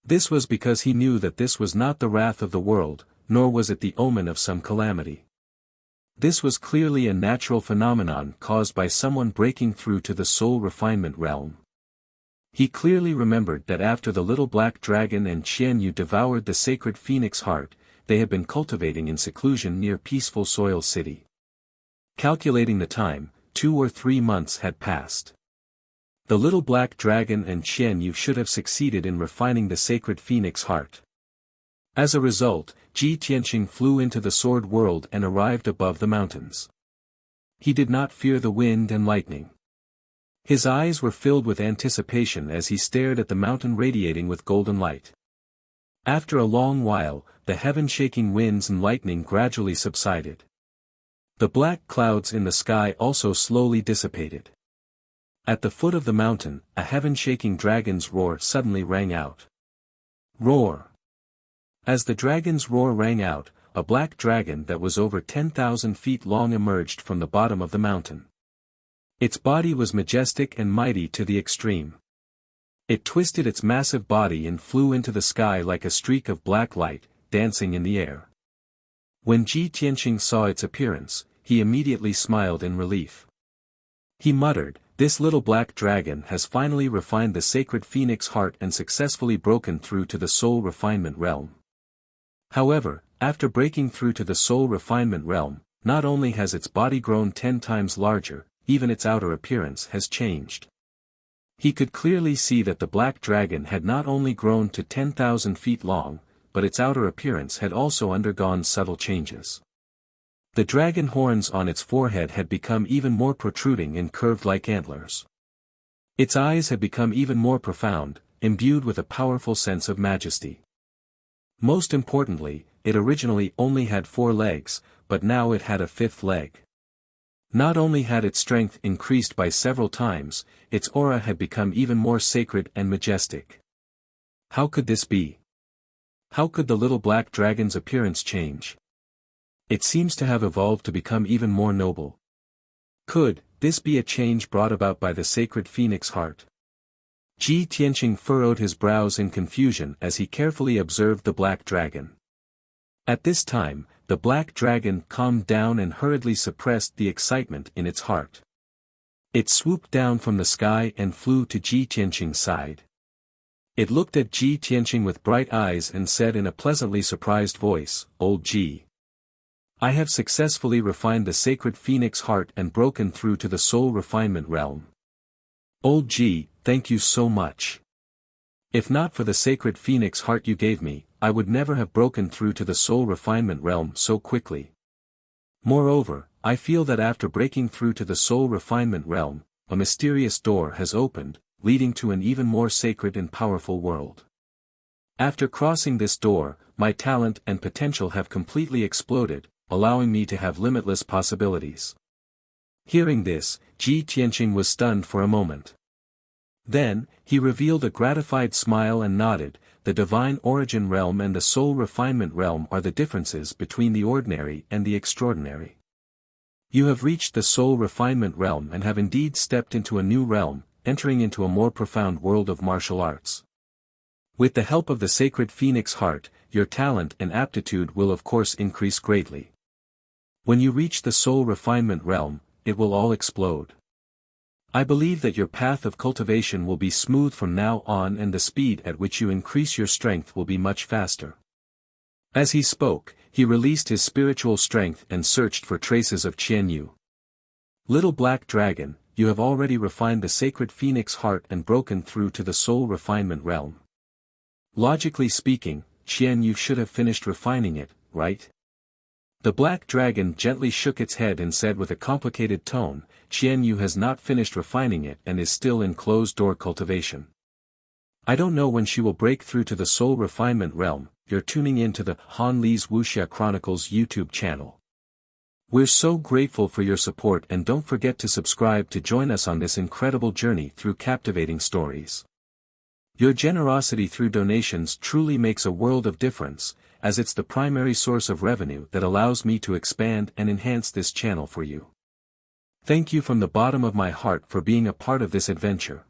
This was because he knew that this was not the wrath of the world, nor was it the omen of some calamity. This was clearly a natural phenomenon caused by someone breaking through to the soul refinement realm. He clearly remembered that after the little black dragon and Qian Yu devoured the sacred phoenix heart, they had been cultivating in seclusion near peaceful Soil City. Calculating the time, 2 or 3 months had passed. The little black dragon and Qian Yu should have succeeded in refining the sacred phoenix heart. As a result, Ji Tianqing flew into the Sword World and arrived above the mountains. He did not fear the wind and lightning. His eyes were filled with anticipation as he stared at the mountain radiating with golden light. After a long while, the heaven-shaking winds and lightning gradually subsided. The black clouds in the sky also slowly dissipated. At the foot of the mountain, a heaven-shaking dragon's roar suddenly rang out. Roar! As the dragon's roar rang out, a black dragon that was over 10,000 feet long emerged from the bottom of the mountain. Its body was majestic and mighty to the extreme. It twisted its massive body and flew into the sky like a streak of black light, dancing in the air. When Ji Tianqing saw its appearance, he immediately smiled in relief. He muttered, "This little black dragon has finally refined the sacred phoenix heart and successfully broken through to the soul refinement realm." However, after breaking through to the soul refinement realm, not only has its body grown 10 times larger, even its outer appearance has changed. He could clearly see that the black dragon had not only grown to 10,000 feet long, but its outer appearance had also undergone subtle changes. The dragon horns on its forehead had become even more protruding and curved like antlers. Its eyes had become even more profound, imbued with a powerful sense of majesty. Most importantly, it originally only had 4 legs, but now it had a 5th leg. Not only had its strength increased by several times, its aura had become even more sacred and majestic. How could this be? How could the little black dragon's appearance change? It seems to have evolved to become even more noble. Could this be a change brought about by the sacred phoenix heart? Ji Tianqing furrowed his brows in confusion as he carefully observed the black dragon. At this time, the black dragon calmed down and hurriedly suppressed the excitement in its heart. It swooped down from the sky and flew to Ji Tianqing's side. It looked at Ji Tianqing with bright eyes and said in a pleasantly surprised voice, "Old Ji, I have successfully refined the sacred phoenix heart and broken through to the soul refinement realm. Old Ji, thank you so much. If not for the sacred phoenix heart you gave me, I would never have broken through to the soul refinement realm so quickly. Moreover, I feel that after breaking through to the soul refinement realm, a mysterious door has opened, leading to an even more sacred and powerful world. After crossing this door, my talent and potential have completely exploded, allowing me to have limitless possibilities." Hearing this, Ji Tianqing was stunned for a moment. Then, he revealed a gratified smile and nodded, the divine origin realm and the soul refinement realm are the differences between the ordinary and the extraordinary. You have reached the soul refinement realm and have indeed stepped into a new realm, entering into a more profound world of martial arts. With the help of the sacred phoenix heart, your talent and aptitude will of course increase greatly. When you reach the soul refinement realm, it will all explode. I believe that your path of cultivation will be smooth from now on and the speed at which you increase your strength will be much faster. As he spoke, he released his spiritual strength and searched for traces of Qianyu. Little black dragon, you have already refined the sacred phoenix heart and broken through to the soul refinement realm. Logically speaking, Qianyu should have finished refining it, right? The black dragon gently shook its head and said with a complicated tone, Qianyu has not finished refining it and is still in closed-door cultivation. I don't know when she will break through to the soul refinement realm. You're tuning in to the Han Li's Wuxia Chronicles YouTube channel. We're so grateful for your support and don't forget to subscribe to join us on this incredible journey through captivating stories. Your generosity through donations truly makes a world of difference, as it's the primary source of revenue that allows me to expand and enhance this channel for you. Thank you from the bottom of my heart for being a part of this adventure.